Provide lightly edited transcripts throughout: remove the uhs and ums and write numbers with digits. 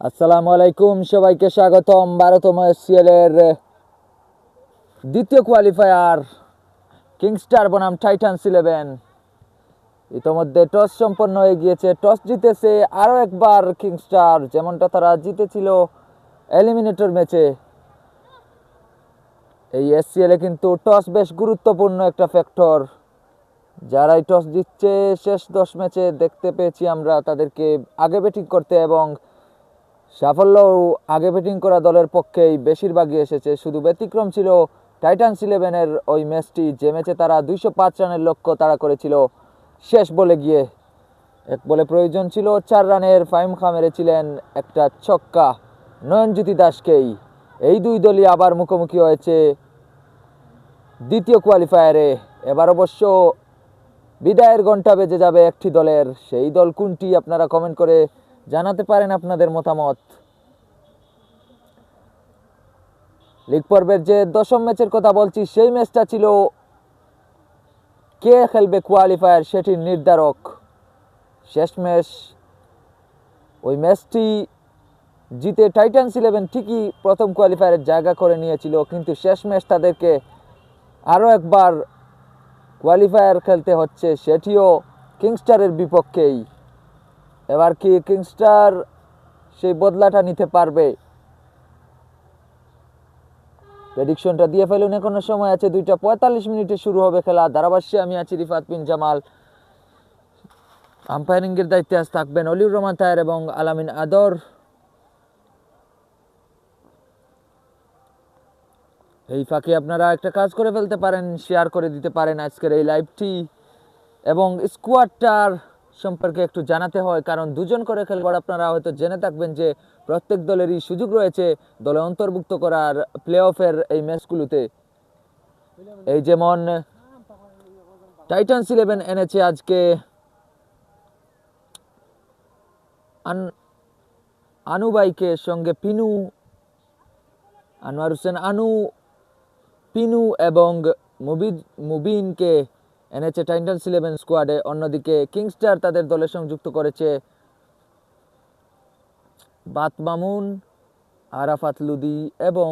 আসসালামু আলাইকুম, সবাইকে স্বাগতম 12তম এসসিএল এর দ্বিতীয় কোয়ালিফায়ার কিংস্টার বনাম টাইটান্স 11। ইতোমধ্যে টস সম্পন্ন হয়ে গিয়েছে। টস জিতেছে আরও একবার কিংস্টার, যেমনটা তারা জিতেছিল এলিমিনেটর ম্যাচে। এই এসসিএল এ কিন্তু টস বেশ গুরুত্বপূর্ণ একটা ফ্যাক্টর। যারাই টস জিতছে শেষ 10 ম্যাচে দেখতে পেয়েছি আমরা তাদেরকে আগে ব্যাটিং করতে, এবং সাফল্যও আগে ব্যাটিং করা দলের পক্ষেই বেশিরভাগই এসেছে। শুধু ব্যতিক্রম ছিল টাইটান্স 11-এর ওই ম্যাচটি, যে ম্যাচে তারা 205 রানের লক্ষ্য তাড়া করেছিল শেষ বলে গিয়ে। এক বলে প্রয়োজন ছিল 4 রানের, ফাহিম খান মেরেছিলেন একটা ছক্কা নয়নজ্যোতি দাসকেই। এই দুই দলই আবার মুখোমুখি হয়েছে দ্বিতীয় কোয়ালিফায়ারে। এবার অবশ্য বিদায়ের ঘণ্টা বেজে যাবে একটি দলের। সেই দল কোনটি আপনারা কমেন্ট করে জানাতে পারেন আপনাদের মতামত। লিগ পর্বের যে 10ম ম্যাচের কথা বলছি, সেই ম্যাচটা ছিল কে খেলবে কোয়ালিফায়ার সেটির নির্ধারক। শেষ ম্যাচ, ওই ম্যাচটি জিতে টাইটান্স 11 ঠিকই প্রথম কোয়ালিফায়ারের জায়গা করে নিয়েছিল, কিন্তু শেষ ম্যাচ তাদেরকে আরও একবার কোয়ালিফায়ার খেলতে হচ্ছে, সেটিও কিংস্টারের বিপক্ষেই। এবার কি কিংস্টার সেই বদলাটা নিতে পারবে? প্রেডিকশনটা দিয়ে ফেলুন, এখনো সময় আছে। 2:45 মিনিটে শুরু হবে খেলা। ধারাভাষ্যে আমি আছি রিফাত বিন জামাল। আম্পায়ারিংয়ের দায়িত্বে আজ থাকবেন অলিউর রহমান তাহের এবং আলামিন আদর। এই ফাঁকে আপনারা একটা কাজ করে ফেলতে পারেন, শেয়ার করে দিতে পারেন আজকের এই লাইভটি, এবং স্কোয়াডটার সম্পর্কে একটু জানাতে হয়, কারণ দুজন করে খেলোয়াড় আপনারা হয়তো জেনে থাকবেন যে প্রত্যেক দলেরই সুযোগ রয়েছে দলে অন্তর্ভুক্ত করার প্লে অফের এই ম্যাচগুলোতে। এই যেমন টাইটান্স 11 এনেছে আজকে আনুবাইকে, সঙ্গে পিনু, আনোয়ার হোসেন আনু, পিনু এবং মুবিনকে এনেছে টাইটান্স 11 স্কোয়াডে। অন্যদিকে কিংস্টার তাদের দলে সংযুক্ত করেছে বাত মামুন, আরাফাত লুদি এবং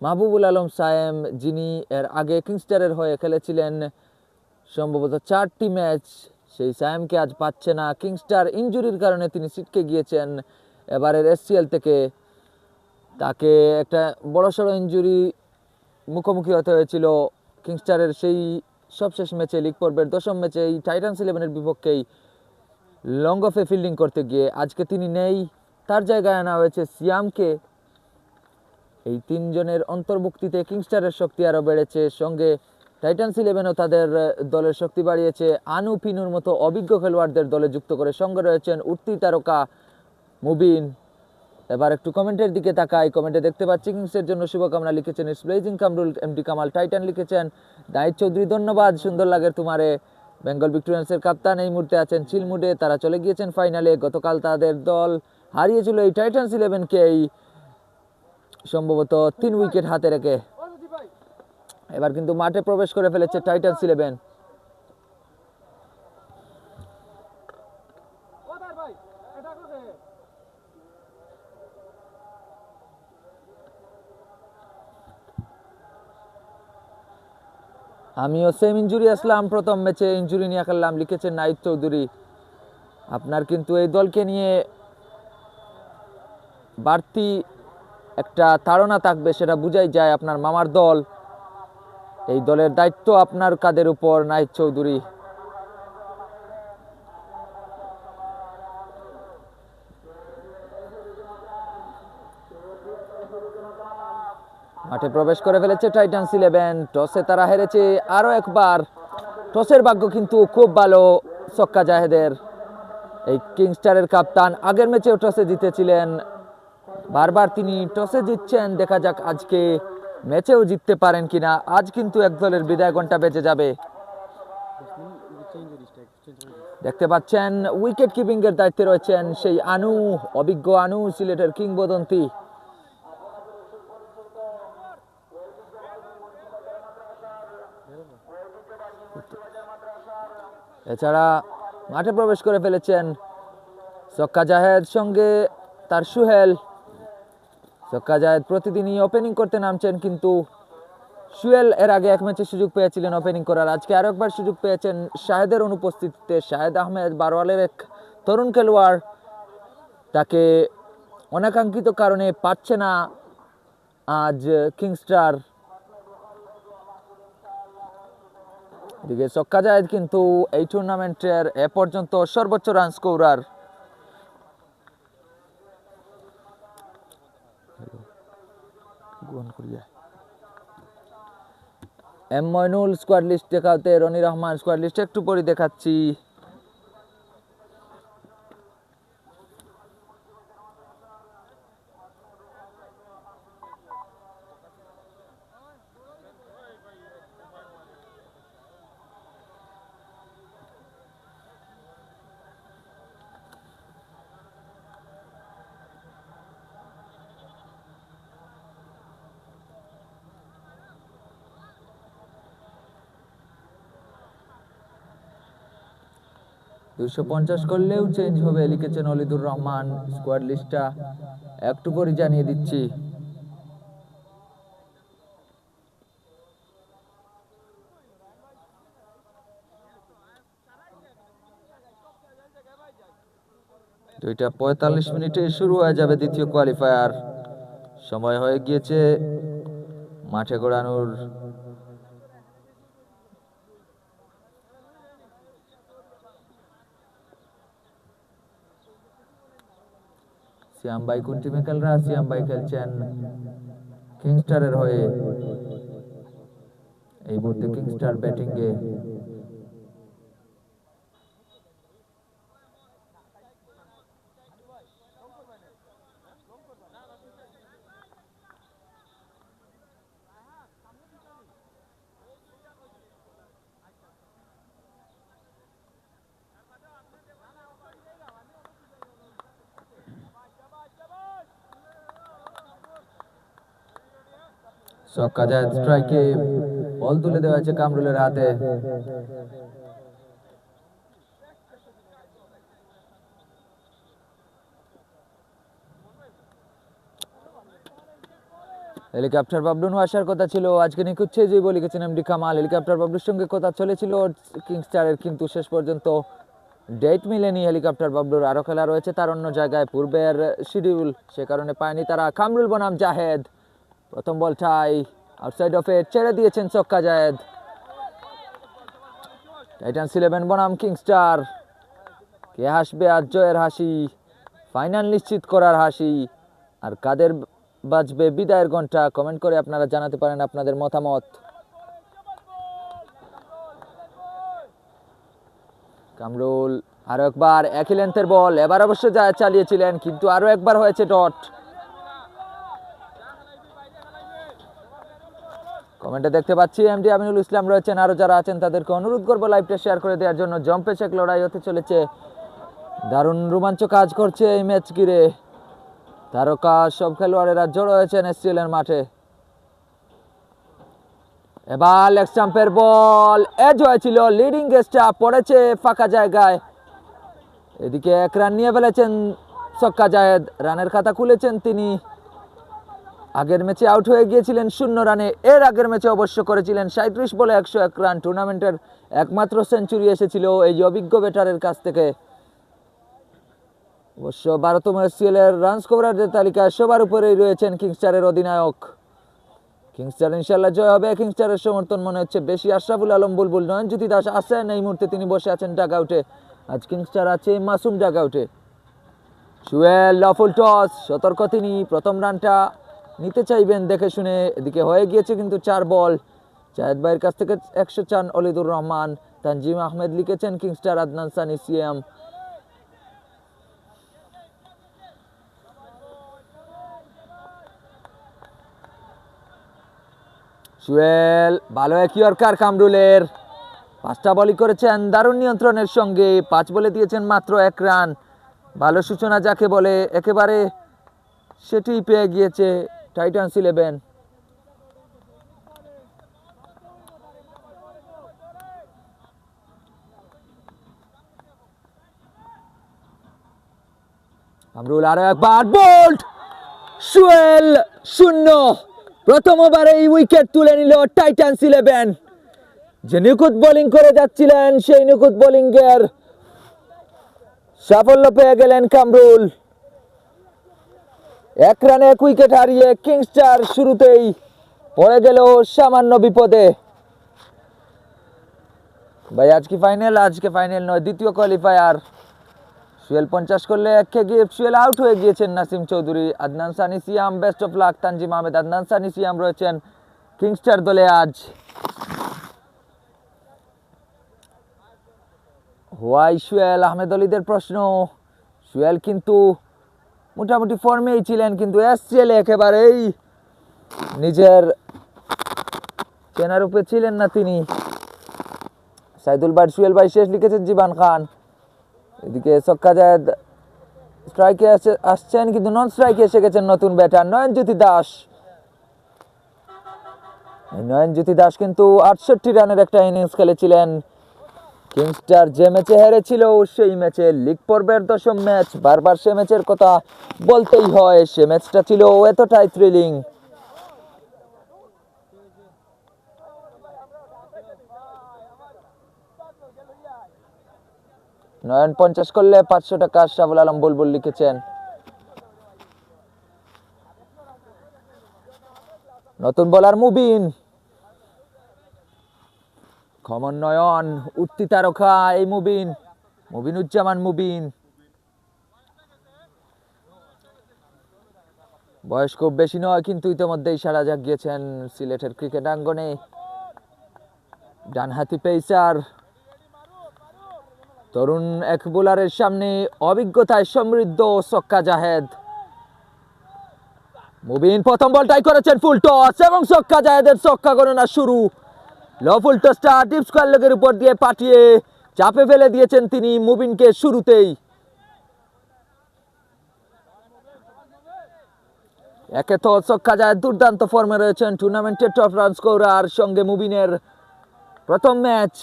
মাহবুবুল আলম সায়েম, যিনি এর আগে কিংস্টারের হয়ে খেলেছিলেন সম্ভবত 4টি ম্যাচ। সেই সায়েমকে আজ পাচ্ছে না। কিংস্টার ইনজুরির কারণে তিনি ছিটকে গিয়েছেন এবারের এসসিএল থেকে। তাকে একটা বড়সড় ইনজুরি মুখোমুখি হতে হয়েছিল কিংস্টারের সেই সবশেষ ম্যাচে, লিগ পর্বের 10ম ম্যাচে এই টাইটান্স 11-এর বিপক্ষেই লং অফে ফিল্ডিং করতে গিয়ে। আজকে তিনি নেই, তার জায়গায় আনা হয়েছে সিয়ামকে। এই 3 জনের অন্তর্ভুক্তিতে কিংস্টারের শক্তি আরও বেড়েছে, সঙ্গে টাইটান্স 11ও তাদের দলের শক্তি বাড়িয়েছে। আনু, পিনুর মতো অভিজ্ঞ খেলোয়াড়দের দলে যুক্ত করে সঙ্গে রয়েছেন উঠতি তারকা মুবিন। এবার একটু কমেন্টের দিকে তাকাই। কমেন্টে দেখতে পাচ্ছি কিংসের জন্য শুভকামনা লিখেছেন ইসপ্লেজিং কামরুল, এমডি কামাল টাইটান লিখেছেন দায়িত চৌধুরী, ধন্যবাদ, সুন্দর লাগে তোমারে। বেঙ্গল ভিক্টোরিয়ান্সের কাপ্তান এই মুহূর্তে আছেন চিলমুডে, তারা চলে গিয়েছেন ফাইনালে। গতকাল তাদের দল হারিয়েছিল এই টাইটান্স 11-কেই সম্ভবত 3 উইকেট হাতে রেখে। এবার কিন্তু মাঠে প্রবেশ করে ফেলেছে টাইটান্স 11। আমিও সেম ইনজুরি আসলাম, প্রথম ম্যাচে ইনজুরি নিয়ে খেললাম লিখেছেন নাইদ চৌধুরী। আপনার কিন্তু এই দলকে নিয়ে বাড়তি একটা ধারণা থাকবে, সেটা বুঝাই যায়। আপনার মামার দল, এই দলের দায়িত্ব আপনার কাদের উপর, নাইদ চৌধুরী। মাঠে প্রবেশ করে ফেলেছে টাইটান্স 11। টসে তারা হেরেছে আরও একবার। টসের ভাগ্য কিন্তু খুব ভালো ছক্কা জাহেদের। এই কিংস্টারের কাপ্তান আগের ম্যাচেও টসে জিতেছিলেন, বারবার তিনি টসে জিতছেন। দেখা যাক আজকে ম্যাচেও জিততে পারেন কিনা। আজ কিন্তু এক দলের বিদায় ঘণ্টা বেজে যাবে। দেখতে পাচ্ছেন উইকেট কিপিং এর দায়িত্বে রয়েছেন সেই আনু, অভিজ্ঞ আনু, সিলেটের কিংবদন্তি। এছাড়া মাঠে প্রবেশ করে ফেলেছেন ছক্কা জাহেদ, সঙ্গে লাগাতার সুহেল। ছক্কা জায়েদ প্রতিদিনই ওপেনিং করতে নামছেন, কিন্তু সুহেল এর আগে এক ম্যাচে সুযোগ পেয়েছিলেন ওপেনিং করার, আজকে আরো একবার সুযোগ পেয়েছেন শাহেদের অনুপস্থিতিতে। শাহেদ আহমেদ বারোয়ালের এক তরুণ খেলোয়াড়, তাকে অনাকাঙ্ক্ষিত কারণে পাচ্ছে না আজ কিংস্টার। এদিকে ছক্কা জায়েদ কিন্তু এই টুর্নামেন্টের এ পর্যন্ত সর্বোচ্চ run scorer. M Mainul squad list দেখাতে, রনি রহমান স্কোয়াড লিস্ট একটু পরে দেখাচ্ছি। দুশো 250 করলেও চেঞ্জ হবে লিখেছেন অলিদুর রহমান। স্কোয়াড লিস্টটা একটু পরে জানিয়ে দিচ্ছি। দুইটা 45 মিনিটে শুরু হয়ে যাবে দ্বিতীয় কোয়ালিফায়ার। সময় হয়ে গিয়েছে মাঠে গড়ানোর। সিয়াম ভাই কোন টিমে খেলরা? সিয়াম ভাই খেলছেন কিংস্টারের হয়ে। এই মুহূর্তে কিংস্টার ব্যাটিং এ। ছক্কা জায়েদ স্ট্রাইকে, বল তুলে দেওয়া হয়েছে কামরুলের হাতে। হেলিকপ্টার বাবলু আসার কথা ছিল, আজকে নিখুঁত চেজই বলে লিখেছেন এমডি কামাল। হেলিকপ্টার বাবলুর সঙ্গে কথা চলেছিল কিংস্টারের, কিন্তু শেষ পর্যন্ত ডেট মিলেনি হেলিকপ্টার বাবলুর। আরো খেলা রয়েছে তার অন্য জায়গায়, পূর্বের শিডিউল, সে কারণে পায়নি তারা। কামরুল বনাম জাহেদ, প্রথম বলটাই আউটসাইড অফ এট, ছেড়ে দিয়েছেন ছক্কা জায়েদ। টাইটান্স 11 বনাম কিংস্টার, কে হাসবে আজ জয়ের হাসি, ফাইনাল নিশ্চিত করার হাসি, আর কাদের বাজবে বিদায়ের ঘন্টা? কমেন্ট করে আপনারা জানাতে পারেন আপনাদের মতামত। কামরুল আরো একবার একই লেন্থের বল, এবার অবশ্য জায়েদ চালিয়েছিলেন, কিন্তু আরো একবার হয়েছে ডট। কমেন্টে দেখতে পাচ্ছি এমডি আমিনুল ইসলাম রয়েছেন, আরো যারা আছেন তাদেরকে অনুরোধ করবো লাইভটা শেয়ার করে দেওয়ার জন্য। জম্পে শেখ লড়াই হতে চলেছে, দারুণ রোমাঞ্চ কাজ করছে এই ম্যাচ ঘিরে। তারকা সব খেলোয়াড়েরা জড়ো হয়েছেন এসসিএল এর মাঠে। এবার লেগ স্টাম্পের বল, এজ হয়েছিল, লিডিং গেস্টটা পড়েছে ফাঁকা জায়গায়। এদিকে এক রান নিয়ে ফেলেছেন ছক্কা জায়েদ, রানের খাতা খুলেছেন তিনি। আগের ম্যাচে আউট হয়ে গিয়েছিলেন 0 রানে, এর আগের ম্যাচে অবশ্য করেছিলেন 37 বলে 101 রান। টুর্নামেন্টের একমাত্র সেঞ্চুরি এসেছিল এই অভিজ্ঞ ব্যাটারের কাছ থেকে। অবশ্য 12তম এসসিএল এর রান স্কোরারদের তালিকায় সবার উপরেই রয়েছেন কিংস্টারের অধিনায়ক। কিংস্টার ইনশাল্লাহ জয় হবে। কিংস্টারের সমর্থন মনে হচ্ছে বেশি। আশরাফুল আলম বুলবুল, নয়নজ্যোতি দাস আছেন এই মুহূর্তে, তিনি বসে আছেন ডাগ আউটে। আজ কিংস্টার আছে মাসুম ডাগ আউটে। সুয়েল লফুল টস, সতর্ক তিনি, প্রথম রানটা নিতে চাইবেন দেখে শুনে। এদিকে হয়ে গিয়েছে কিন্তু 4 বল। জায়েদ ভাইয়ের কাছ থেকে 100 চান অলিদুর রহমান। তানজিম আহমেদ লিখেছেন কিংস্টার, আদনান সানি সিএম। সুয়েল, ভালো এক ইয়র্কার কামরুলের। 5টা বলই করেছেন দারুণ নিয়ন্ত্রণের সঙ্গে, 5 বলে দিয়েছেন মাত্র 1 রান। ভালো সূচনা যাকে বলে, একেবারে সেটি পেয়ে গিয়েছে টাইটান্স 11। কামরুল আরো একবার বোল্ড, সুয়েল 0। প্রথম ওভারে এই উইকেট তুলে নিল টাইটান্স 11। যে নিখুঁত বোলিং করে যাচ্ছিলেন সেই নিখুঁত বোলিং এর সাফল্য পেয়ে গেলেন কামরুল। 1 রানে 1 উইকেট হারিয়ে কিংস্টার শুরুতেই পড়ে গেল সামান্য বিপদে। ভাই আজকে ফাইনাল নয়, দ্বিতীয় কোয়ালিফায়ার। সুয়েল 50 করলে 1 গিয়ে সুয়েল আউট হয়ে গিয়েছেন Nasim Chowdhury. Adnan Sunny Siam, best of luck Tanzim Ahmed. Adnan Sunny Siam রয়েছেন কিংস্টার দলে আজ। হোয়াই সুয়েল, আহমেদ অলিদের প্রশ্ন। সুয়েল কিন্তু মোটামুটি ফর্মেই ছিলেন, কিন্তু এসসিএলে একেবারেই নিজের চেনার উপরে ছিলেন না তিনি। সাইদুল ভাই সুয়েল ভাই শেষ লিখেছেন জীবান খান। এদিকে ছক্কা জায়েদ স্ট্রাইকে আসছেন, কিন্তু নন স্ট্রাইকে এসে গেছেন নতুন ব্যাটার নয়নজ্যোতি দাস। নয়নজ্যোতি দাস কিন্তু 68 রানের একটা ইনিংস খেলেছিলেন। কিংস্টার যে ম্যাচে হেরেছিল সেই ম্যাচে লিগ পর্বের 10ম ম্যাচ, বারবার সে ম্যাচের কথা বলতেই হয়। সে ম্যাচটা ছিল এতটাই থ্রিলিং। নয়ন 50 করলে 500 টাকা। আশরাফুল আলম বুলবুল লিখেছেন। নতুন বোলার মুবিন, খমন নয়ন, উঠতি তারকা এই মুবিনুজ্জামান মুবিন। বয়স খুব বেশি নয়, কিন্তু ইতিমধ্যেই সাড়া জাগিয়েছেন সিলেটের ক্রিকেট আঙ্গনে। ডানহাতি পেসার, তরুণ এক বোলারের সামনে অভিজ্ঞতায় সমৃদ্ধ ছক্কা জাহেদ। মুবিন প্রথম বলটাই করেছেন ফুল টস এবং ছক্কা জাহেদের ছক্কা গণনা শুরু। লো ফুল টসটা ডিপ স্কয়ার লেগের উপর দিয়ে পাঠিয়ে চাপে ফেলে দিয়েছেন তিনি মুবিনকে শুরুতেই। একে তো ছক্কা জাহেদ দুর্দান্ত ফর্মে রয়েছেন, টুর্নামেন্টের টপ রান স্কোরার, সঙ্গে মুবিনের প্রথম ম্যাচ।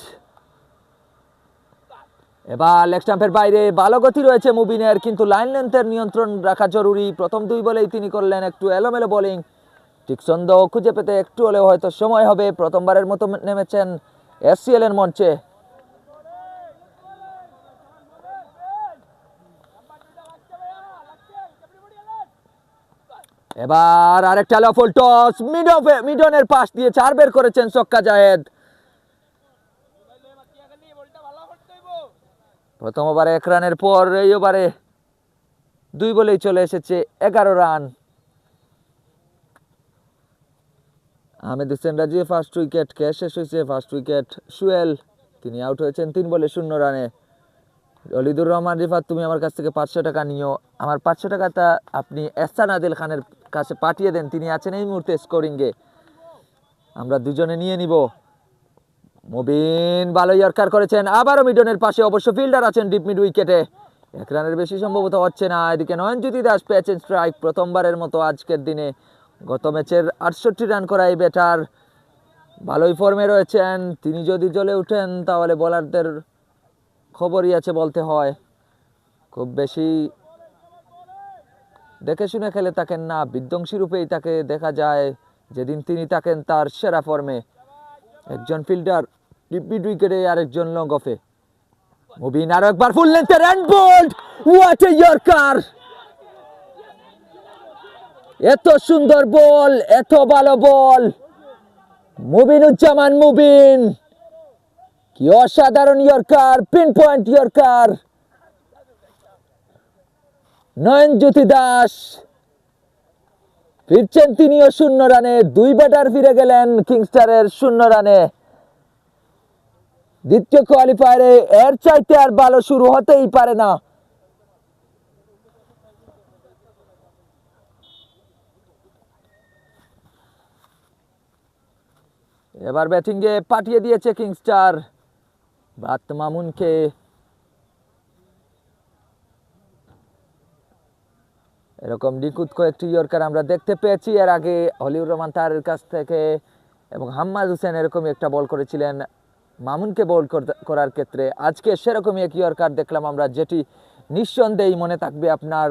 এবার লেগ স্টাম্পের বাইরে ভালো গতি রয়েছে মুবিনের, কিন্তু লাইন লেন্থের নিয়ন্ত্রণ রাখা জরুরি। প্রথম 2 বলেই তিনি করলেন একটু এলোমেলো বোলিং। ঠিক ছন্দ খুঁজে পেতে একটু হলেও হয়তো সময় হবে। প্রথমবারের মতো নেমেছেন এসসিএল এর মঞ্চে। এবার আরেকটা লফুল টস, মিডনের পাশ দিয়ে 4 বের করেছেন ছক্কা জাহেদ। প্রথম ওভারে 1 রানের পর এই ওভারে 2 বলেই চলে এসেছে 11 রান। আহমেদ হোসেন রাজি ফার্স্ট উইকেট কে শেষ হয়েছে। ফার্স্ট উইকেট সুয়েল, তিনি আউট হয়েছেন 3 বলে 0 রানে। অলিদুর রহমান রিফাত, তুমি আমার কাছ থেকে 500 টাকা নিও। আমার 500 টাকাটা আপনি এহসান আদিল খানের কাছে পাঠিয়ে দেন, তিনি আছেন এই মুহূর্তে স্কোরিংয়ে, আমরা দুজনে নিয়ে নিব। মুবিন ভালো ইয়র্কার করেছেন, আবারও মিডনের পাশে, অবশ্য ফিল্ডার আছেন ডিপ মিড উইকেটে। 1 রানের বেশি সম্ভবত হচ্ছে না। এদিকে নয়নজ্যোতি দাস পেয়েছেন স্ট্রাইক প্রথমবারের মতো আজকের দিনে। গত ম্যাচের 68 রান করা এই ব্যাটার ভালোই ফর্মে রয়েছেন। তিনি যদি জ্বলে উঠেন তাহলে বোলারদের খবরই আছে বলতে হয়। খুব বেশি দেখে শুনে খেলে থাকেন না, বিধ্বংসী রূপেই তাকে দেখা যায় যেদিন তিনি থাকেন তার সেরা ফর্মে। একজন ফিল্ডার ডিপ মিড উইকেটে, আরেকজন লং অফে। মুবিন আরো একবার ফুল লেন্থে run bowled, what a yorker! এত সুন্দর বল, এত ভালো বল, মুবিনুজ্জামান মুবিন, কি অসাধারণ yorker, pin point yorker. Nayanjyoti Das ফিরছেন তিনিও 0 রানে। 2 ব্যাটার ফিরে গেলেন কিংস্টারের 0 রানে। দ্বিতীয় কোয়ালিফায়ারে এর চাইতে আর ভালো শুরু হতেই পারে না। এবার ব্যাটিংয়ে পাঠিয়ে দিয়েছে কিংস্টার বাত মামুনকে। এরকম নিখুঁত কয়েকটি ইয়র্কার আমরা দেখতে পেয়েছি এর আগে হলিউর রহমান তারের কাছ থেকে, এবং হাম্মাদ হোসেন এরকমই একটা বল করেছিলেন মামুনকে বল করার ক্ষেত্রে। আজকে সেরকমই এক ইয়র্কার দেখলাম আমরা, যেটি নিঃসন্দেহেই মনে থাকবে আপনার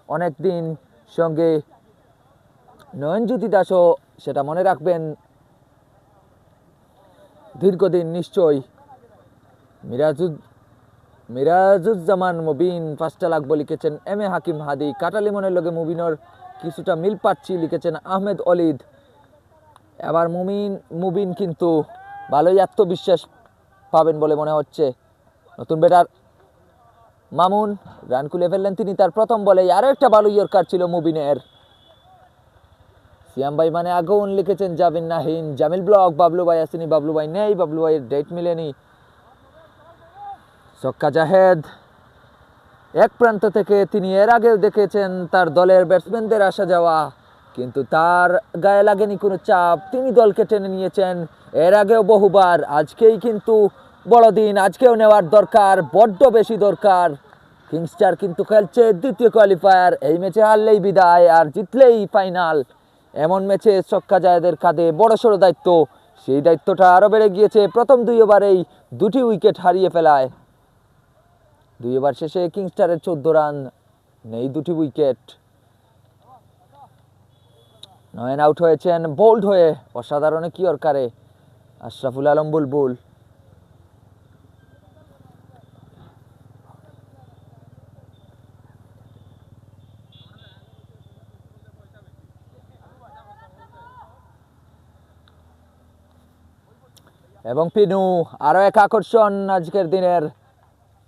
অনেক দিন সঙ্গে নয়নজ্যোতি দাসও সেটা মনে রাখবেন দীর্ঘদিন নিশ্চয়ই। মিরাজুজ্জামান মুবিন 5টা লাগবো লিখেছেন এম এ হাকিম হাদি। কাটালি মনের লগে মুবিনর কিছুটা মিল পাচ্ছি লিখেছেন আহমেদ অলিদ। এবার মুবিন কিন্তু ভালোই আত্মবিশ্বাস পাবেন বলে মনে হচ্ছে। নতুন ব্যাটার মামুন রান খুলে ফেললেন তিনি তার প্রথম বলেই। আরও একটা ভালো ইয়র্কার ছিল মুবিনের। সিয়াম ভাই মানে আগুন লিখেছেন জাবিন নাহিন। জামিল ব্লক বাবলু ভাই আসেনি, বাবলু ভাই নেই, বাবলু ভাইয়ের ডেট মিলেনি। ছক্কা জাহেদ এক প্রান্ত থেকে তিনি এর আগেও দেখেছেন তার দলের ব্যাটসম্যানদের আসা যাওয়া, কিন্তু তার গায়ে লাগেনি কোনো চাপ। তিনি দলকে টেনে নিয়েছেন এর আগেও বহুবার। আজকেই কিন্তু বড় দিন, আজকেও নেওয়ার দরকার, বড্ড বেশি দরকার। কিংস্টার কিন্তু খেলছে দ্বিতীয় কোয়ালিফায়ার। এই ম্যাচে হারলেই বিদায় আর জিতলেই ফাইনাল। এমন ম্যাচে ছক্কা জাহেদের কাঁধে বড়সড় দায়িত্ব। সেই দায়িত্বটা আরও বেড়ে গিয়েছে প্রথম 2 ওভারেই 2টি উইকেট হারিয়ে ফেলায়। 2 ওভার শেষে কিংস্টারের 14 রান, নেই 2টি উইকেট। নয়ন আউট হয়েছেন বোল্ড হয়ে অসাধারণ কি ইয়র্কারে আশরাফুল আলম বুলবুল। এবং পিনু আরো এক আকর্ষণ আজকের দিনের।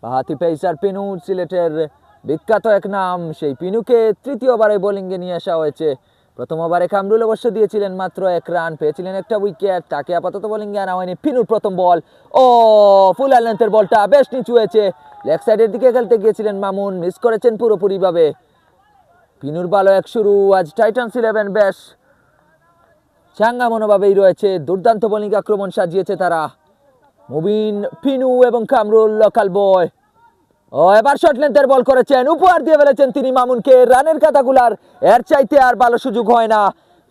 বাহাতি পেসার পিনু, সিলেটের বিখ্যাত এক নাম। সেই পিনুকে তৃতীয় ওভারে বোলিংয়ে নিয়ে আসা হয়েছে। প্রথম ওভারে কামরুল অবশ্য দিয়েছিলেন মাত্র 1 রান, পেয়েছিলেন একটা উইকেট। তাকে আপাতত বোলিংয়ে আনা হয়নি। পিনুর প্রথম বল, ও ফুল লেন্থের বলটা বেশ নিচু হয়েছে। লেগ সাইডের দিকে খেলতে গিয়েছিলেন মামুন, মিস করেছেন পুরোপুরিভাবে। পিনুর ভালো এক শুরু। আজ টাইটান্স 11 বেশ চাঙ্গা মনোভাবেই রয়েছে। দুর্দান্ত বোলিং আক্রমণ সাজিয়েছে তারা। মুবিন, পিনু এবং কামরুল লোকাল বয়। ও এবার শর্ট লেন্থের বল করেছেন, উপহার দিয়ে ফেলেছেন তিনি মামুনকে। রানের খাতাগুলার এর চাইতে আর ভালো সুযোগ হয় না।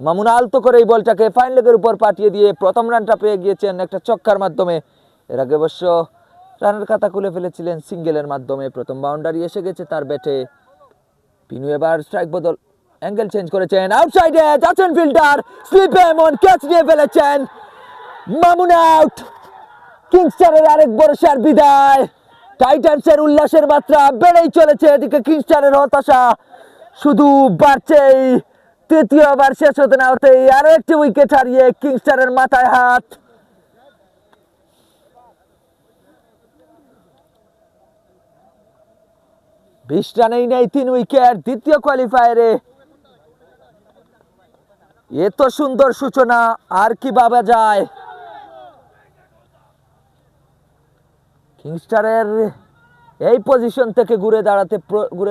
মামুন আলতো করে এই বলটাকে ফাইন লেগের উপর পাঠিয়ে দিয়ে প্রথম রানটা পেয়ে গিয়েছেন একটা ছক্কার মাধ্যমে। এর আগে অবশ্য রানের খাতা খুলে ফেলেছিলেন সিঙ্গেলের মাধ্যমে। প্রথম বাউন্ডারি এসে গেছে তার ব্যাটে। পিনু এবার স্ট্রাইক বদল, অ্যাঙ্গেল চেঞ্জ করেছেন, আউটসাইডে যাচ্ছেন ফিল্ডার, স্লিপে এমন ক্যাচ নিয়ে ফেলেছেন। মামুন আউট। কিংস্টারের আরেক বর্ষার বিদায়। টাইটান্সের উল্লাসের মাত্রা বেড়েই চলেছে, এদিকে কিংস্টারের হতাশা শুধু বাড়ছেই। তৃতীয় ওভার শেষ হতে না হতেই আরো একটি উইকেট হারিয়ে কিংস্টারের মাথায় হাত। বিশ রানেই নেই 3 উইকেট দ্বিতীয় কোয়ালিফায়ারে। এত সুন্দর সূচনা আর কি ভাবা যায়। কিংস্টারের এই পজিশন থেকে ঘুরে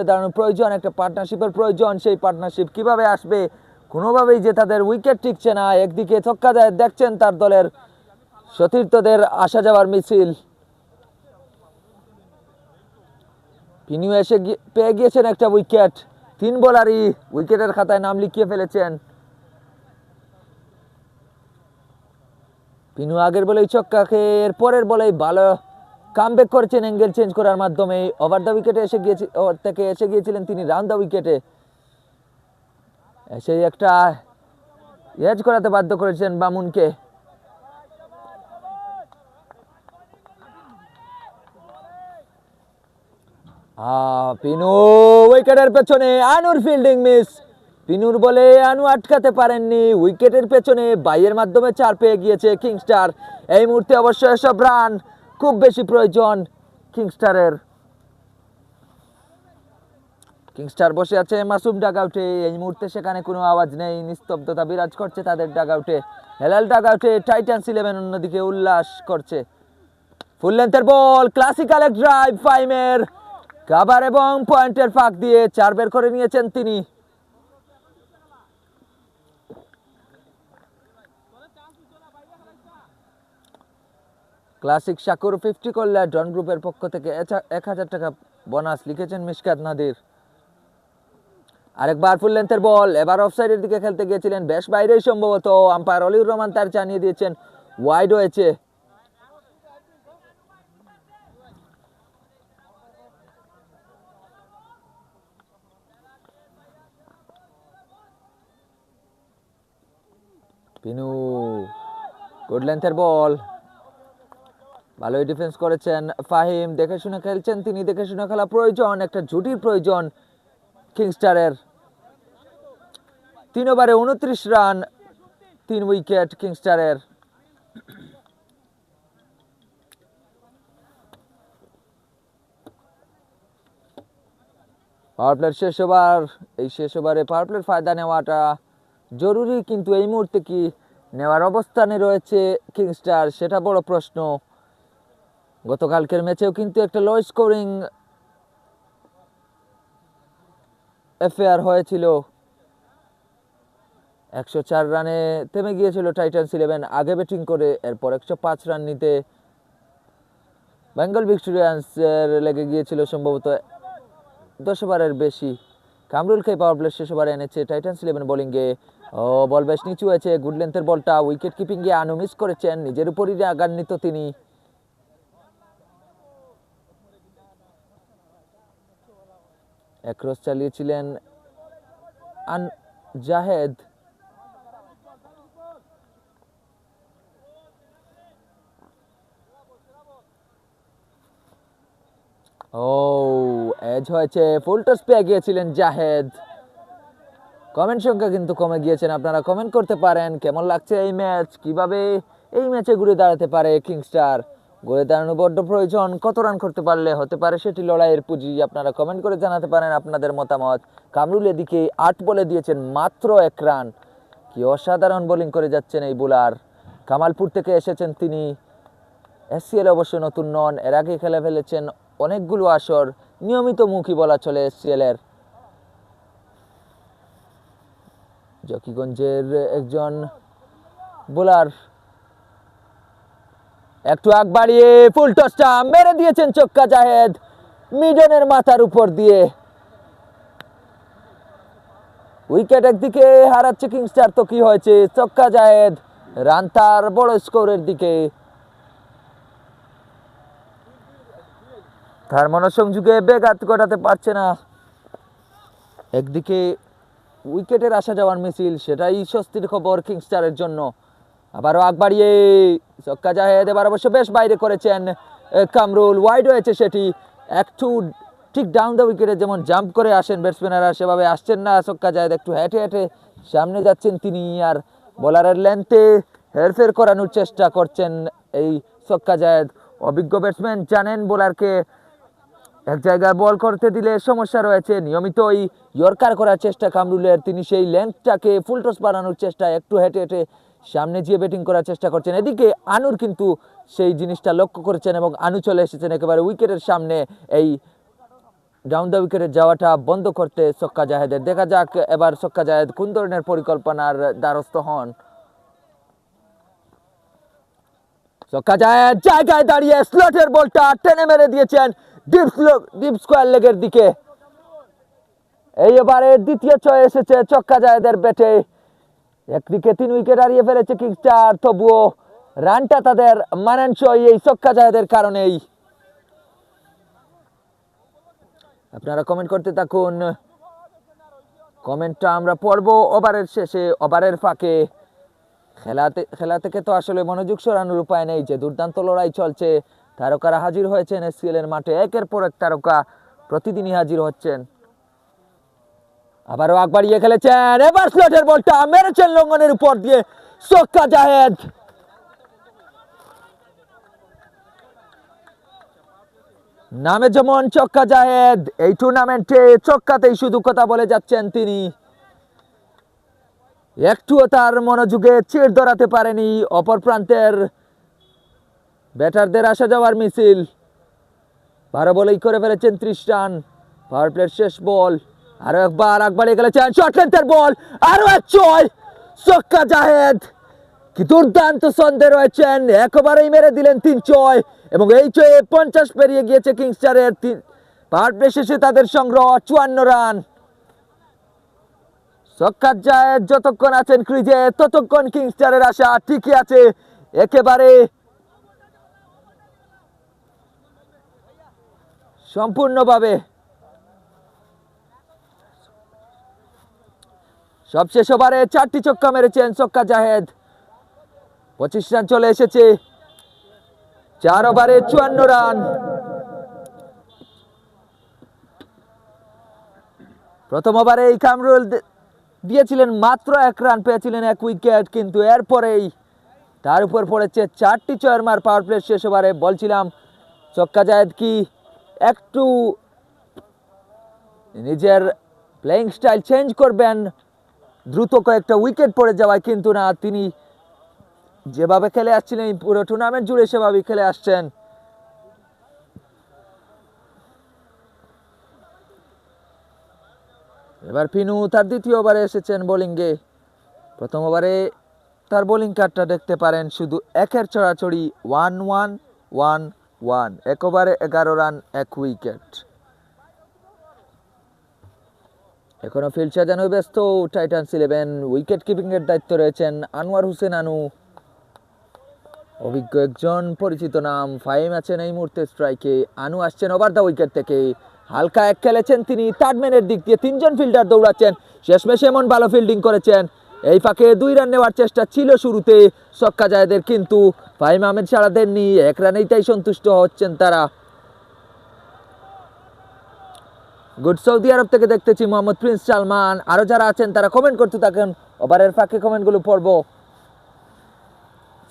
দাঁড়ানো প্রয়োজন, একটা পার্টনারশিপের প্রয়োজন। সেই পার্টনারশিপ কিভাবে আসবে? কোনোভাবেই যে তাদের উইকেট টিকছে না। একদিকে ছক্কা দেয়, দেখছেন তার দলের সতীর্থদের আসা যাওয়ার মিছিল। পিনু এসে পেয়ে গিয়েছেন একটা উইকেট। 3 বোলারই উইকেটের খাতায় নাম লিখিয়ে ফেলেছেন। পিনু আগের বলেই ছক্কাকে এর পরের বলেই ভালো কামব্যাক করেছেন অ্যাঙ্গেল চেঞ্জ করার মাধ্যমে। ওভার দ্য উইকেটে এসে গিয়েছিলেন তিনি রাউন্ড দ্য উইকেটে। সেই একটা এজ করাতে বাধ্য করেছেন মামুনকে। পিনু উইকেটের পেছনে, আনুর ফিল্ডিং মিস। পিনুর বলে আনু আটকাতে পারেননি। উইকেটের পেছনে বাইয়ের মাধ্যমে 4 পেয়ে গিয়েছে কিংস্টার। এই মুহূর্তে অবশ্য এসব রান খুব বেশি প্রয়োজন কিংস্টারের। কিংস্টার বসে আছে মাসুম ডাগআউটে। এই মুহূর্তে সেখানে কোনো আওয়াজ নেই, নিস্তব্ধতা বিরাজ করছে তাদের ডাগআউটে। হেলাল ডাগআউটে টাইটান্স 11 অন্যদিকে উল্লাস করছে। ফুল লেন্থের বল, ক্লাসিক্যাল এক ড্রাইভ, ফাইমের কাভার এবং পয়েন্টের ফাঁক দিয়ে 4 বের করে নিয়েছেন তিনি। ক্লাসিক শাকুর 50 করলে ডন গ্রুপের পক্ষ থেকে 1000 টাকা বোনাস লিখেছেন মিশকাত নাদির। আরেকবার ফুল লেন্থের বল, এবার অফসাইডের দিকে খেলতে গিয়েছিলেন, বেশ বাইরেই সম্ভবত। আম্পায়ার অলিউর রহমান তার জানিয়ে দিয়েছেন ওয়াইড হয়েছে। পিনু গুড লেন্থের বল, ভালোই ডিফেন্স করেছেন ফাহিম, দেখে শুনে খেলছেন তিনি, দেখে শুনে খেলা প্রয়োজন, একটা জুটির প্রয়োজন কিংস্টারের। 3 ওভারে 29 রান, 3 উইকেট কিংস্টারের। পাওয়ার প্লের শেষ ওভার, এই শেষ ওভারে পাওয়ার প্লের ফায়দা নেওয়াটা জরুরি, কিন্তু এই মুহূর্তে কি নেওয়ার অবস্থানে রয়েছে কিংস্টার সেটা বড় প্রশ্ন। গতকালকের ম্যাচেও কিন্তু একটা লো স্কোরিং অ্যাফেয়ার হয়েছিল, 104 রানে থেমে গিয়েছিল টাইটান্স 11 আগে ব্যাটিং করে, এরপর 105 রান নিতে বেঙ্গল ভিক্টোরিয়ান্সের লেগে গিয়েছিল সম্ভবত 10 ওভারের বেশি। কামরুলকে পাওয়ার প্লে শেষ ওভারে এনেছে টাইটান্স 11 বোলিংয়ে। বল বেশ নিচু হয়েছে, গুড লেন্থের বলটা উইকেট কিপিংয়ে আনু মিস করেছেন, নিজের উপরই রাগান্বিত তিনি। ক্রস চালিয়েছিলেন জাহেদ, এজ হয়েছে, ফুল টস পেয়ে গিয়েছিলেন জাহেদ। কমেন্ট সংখ্যা কিন্তু কমে গিয়েছেন, আপনারা কমেন্ট করতে পারেন কেমন লাগছে এই ম্যাচ, কিভাবে এই ম্যাচে ঘুরে দাঁড়াতে পারে কিংস্টার। ঘুরে দাঁড়ানো বড্ড প্রয়োজন, কত রান করতে পারলে হতে পারে সেটি লড়াইয়ের পুঁজি, আপনারা কমেন্ট করে জানাতে পারেন আপনাদের মতামত। কামরুল এদিকে 8 বলে দিয়েছেন মাত্র 1 রান, কি অসাধারণ বোলিং করে যাচ্ছেন এই বোলার। কামালপুর থেকে এসেছেন তিনি, এসসিএল অবশ্য নতুন নন, এর আগে খেলে ফেলেছেন অনেকগুলো আসর, নিয়মিত মুখী বলা চলে এসসিএল এর। জকিগঞ্জের একজন বোলার, একটু আগ বাড়িয়ে ফুল টসটা মেরে দিয়েছেন ছক্কা জাহেদ, মিডনের মাথার উপর দিয়ে। উইকেট একদিকে হারাচ্ছে কিংস্টার, তো কি হয়েছে, ছক্কা জাহেদ, রান তার বড় স্কোরের দিকে। তার মনোসংযোগে ব্যাঘাত ঘটাতে পারছে না, একদিকে উইকেটের আসা যাওয়ার মিছিল, সেটাই স্বস্তির খবর কিংস্টারের জন্য। আবারও আগ বাড়িয়ে ছক্কা জাহেদ, এবার অবশ্য বেশ বাইরে করেছেন কামরুল, ওয়াইড হয়েছে সেটি, একটু ঠিক ডাউন দ্য উইকেটে যেমন জাম্প করে আসেন ব্যাটসম্যানরা সেভাবে আসছেন না ছক্কা জাহেদ, একটু হেঁটে হেঁটে সামনে যাচ্ছেন তিনি, আর বোলারের লেন্থে হেরফের করানোর চেষ্টা করছেন এই ছক্কা জাহেদ। অভিজ্ঞ ব্যাটসম্যান জানেন বোলারকে এক জায়গায় বল করতে দিলে সমস্যা রয়েছে, নিয়মিতই ইয়র্কার করার চেষ্টা কামরুলের, তিনি সেই লেন্থটাকে ফুল টস বানানোর চেষ্টা, একটু হেঁটে হেঁটে সামনে গিয়ে ব্যাটিং করার চেষ্টা করছেন। এদিকে আনুর কিন্তু সেই জিনিসটা লক্ষ্য করেছেন এবং আনু চলে এসেছেন একেবারে উইকেটের সামনে, এই ডাউন দ্য উইকেটে যাওয়াটা বন্ধ করতে ছক্কা জাহেদের। দেখা যাক এবার ছক্কা জাহেদ কোন ধরনের পরিকল্পনার দ্বারস্থ হন। ছক্কা জাহেদ জায়গায় দাঁড়িয়ে স্লটের বলটা টেনে মেরে দিয়েছেন ডিপ স্কোয়ার লেগের দিকে। এই এবারে দ্বিতীয় ছয় এসেছে ছক্কা জাহেদের ব্যাটে, একদিকে 3 উইকেট হারিয়ে ফেলেছে কিংস্টার, তবুও রানটা তাদের মানানসই এই ছক্কা জাহেদের কারণেই। আপনারা কমেন্ট করতে থাকুন, কমেন্টটা আমরা পড়বো ওভারের শেষে, ওভারের ফাঁকে। খেলা থেকে তো আসলে মনোযোগ সরানোর উপায় নেই, যে দুর্দান্ত লড়াই চলছে, তারকারা হাজির হয়েছেন এসসিএল এর মাঠে, একের পর এক তারকা প্রতিদিনই হাজির হচ্ছেন। আবারও আগ বাড়িয়ে খেলেছেন, এবার স্লটের বলটা মেরেছেন লঙ্ঘনের উপর দিয়ে ছক্কা জাহেদ। নামে যেমন ছক্কা জাহেদ, এই টুর্নামেন্টে ছক্কাতেই শুধু কথা বলে যাচ্ছেন তিনি, একটুও তার মনোযোগে চিড় ধরাতে পারেনি অপর প্রান্তের ব্যাটারদের আসা যাওয়ার মিছিল। 12 বলেই করে ফেলেছেন 30 রান, পাওয়ার প্লের শেষ বল, আরো একবার আগ বাড়িয়ে খেলেছেন, শর্ট লেন্থের বল, আরো এক ছয়, ছক্কা জাহেদ, কি দুর্দান্ত ছন্দে রয়েছেন, একেবারেই মেরে দিলেন 3 ছয়, এবং এই ছয়ে 50 পেরিয়ে গিয়েছে কিংস্টারের। পাওয়ার প্লে শেষে তাদের সংগ্রহ 54 রান। ছক্কা জাহেদ যতক্ষণ আছেন ক্রিজে ততক্ষণ কিংস্টারের আশা ঠিকই আছে, একেবারে সম্পূর্ণভাবে। সবশেষ ওভারে 4টি ছক্কা মেরেছেন ছক্কা জাহেদ, 25 রান চলে এসেছে 4 ওভারে 54 রান। প্রথম ওভারে এই কামরুল দিয়েছিলেন মাত্র 1 রান, পেয়েছিলেন 1 উইকেট, কিন্তু এরপরেই তার উপর পড়েছে 4টি 4 মার পাওয়ার প্লে শেষ ওভারে। বলছিলাম ছক্কা জায়েদ কি একটু নিজের প্লেইং স্টাইল চেঞ্জ করবেন দ্রুত কয়েকটা উইকেট পড়ে যাওয়ায়, কিন্তু না, তিনি যেভাবে খেলে আসছিলেন পুরো টুর্নামেন্ট জুড়ে সেভাবেই খেলে আসছেন। এবার পিনু তার দ্বিতীয় ওভারে এসেছেন বোলিংয়ে। প্রথম ওভারে তার বোলিং কার্ডটা দেখতে পারেন, শুধু একের ছড়াছড়ি 1-1-1-1, 1 ওভারে 11 রান 1 উইকেট। এখনো ফিল্ড সাজানো ব্যস্ত টাইটান্স 11। উইকেট কিপিং এর দায়িত্ব রয়েছেন আনোয়ার হোসেন আনু, অভিজ্ঞ একজন পরিচিত নাম। ফাহিম আছেন এই মুহূর্তে স্ট্রাইকে, আনু আসছেন ওভার দ্য উইকেট থেকে। হালকা এক খেলেছেন তিনি, থার্ড ম্যানের দিক দিয়ে 3 জন ফিল্ডার দৌড়াচ্ছেন, শেষমেশ এমন ভালো ফিল্ডিং করেছেন। এই ফাঁকে 2 রান নেওয়ার চেষ্টা ছিল শুরুতে ছক্কা জায়েদের, কিন্তু ফাহিম আহমেদ সাড়া দেননি। 1 রানেই তাই সন্তুষ্ট হচ্ছেন তারা। গুড সৌদি আরব থেকে দেখতেছি মোহাম্মদ প্রিন্স সালমান, আরো যারা আছেন তারা কমেন্ট করতে থাকেন, ওভারের ফাঁকে কমেন্টগুলো পড়বো।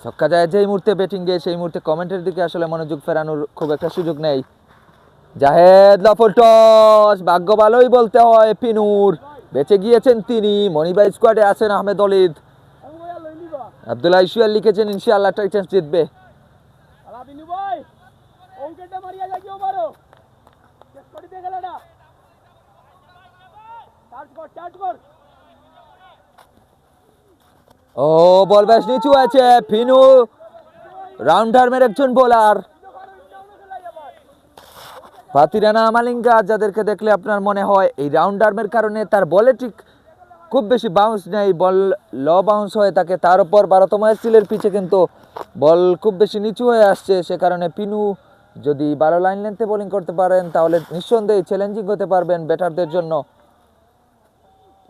ছক্কা জায়েদ যেই মুহূর্তে ব্যাটিংয়ে, সেই মুহূর্তে কমেন্টের দিকে আসলে মনোযোগ ফেরানোর খুব একটা সুযোগ নেই। জাহেদ লফল টস, ভাগ্য ভালোই বলতে হয় পিনুর, বেঁচে গিয়েছেন তিনি। মনিবা স্কোয়াডে আছেন আহমেদ অলিদ, আব্দুল্লাহ ইসুয়াল লিখেছেন ইনশাআল্লাহ টাইটান্স জিতবে। ও বল বেশ নিচু আছে, পিনু রাউন্ড আর্মের একজন বোলার। ফাতিরানা মালিঙ্গা, যাদেরকে দেখলে আপনার মনে হয় এই রাউন্ড আর্মের কারণে তার বলে ঠিক খুব বেশি বাউন্স নেই, বল লো বাউন্স হয়ে থাকে। তার উপর 12তম স্টিলের পিছে কিন্তু বল খুব বেশি নিচু হয়ে আসছে, সে কারণে পিনু যদি 12 লাইন লেন্থে বোলিং করতে পারেন তাহলে নিঃসন্দেহে চ্যালেঞ্জিং হতে পারবেন ব্যাটারদের জন্য।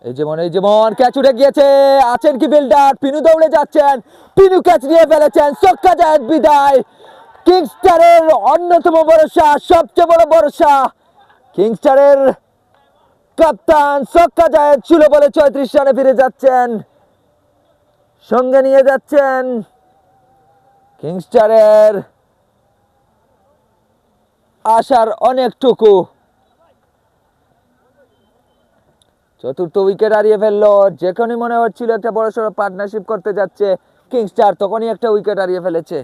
এই যেমন ক্যাচ উঠে গিয়েছে, আছেন কি ফিল্ডার, পিনু দৌড়ে যাচ্ছেন, পিনু ক্যাচ নিয়ে ফেলেছেন, ছক্কা জায়েদ বিদায়। কিংস্টারের অন্যতম ভরসা, সবচেয়ে বড় ভরসা, কিংস্টারের কাপ্তান ছক্কা জায়েদ 16 বলে 34 রানে ফিরে যাচ্ছেন, সঙ্গে নিয়ে যাচ্ছেন কিংস্টারের আশার অনেকটুকু। চতুর্থ উইকেট হারিয়ে ফেললো, যেখানে মনে হচ্ছিল একটা বড়সড় পার্টনারশিপ করতে যাচ্ছে কিংস্টার, তখনই একটা উইকেট হারিয়ে ফেলেছে।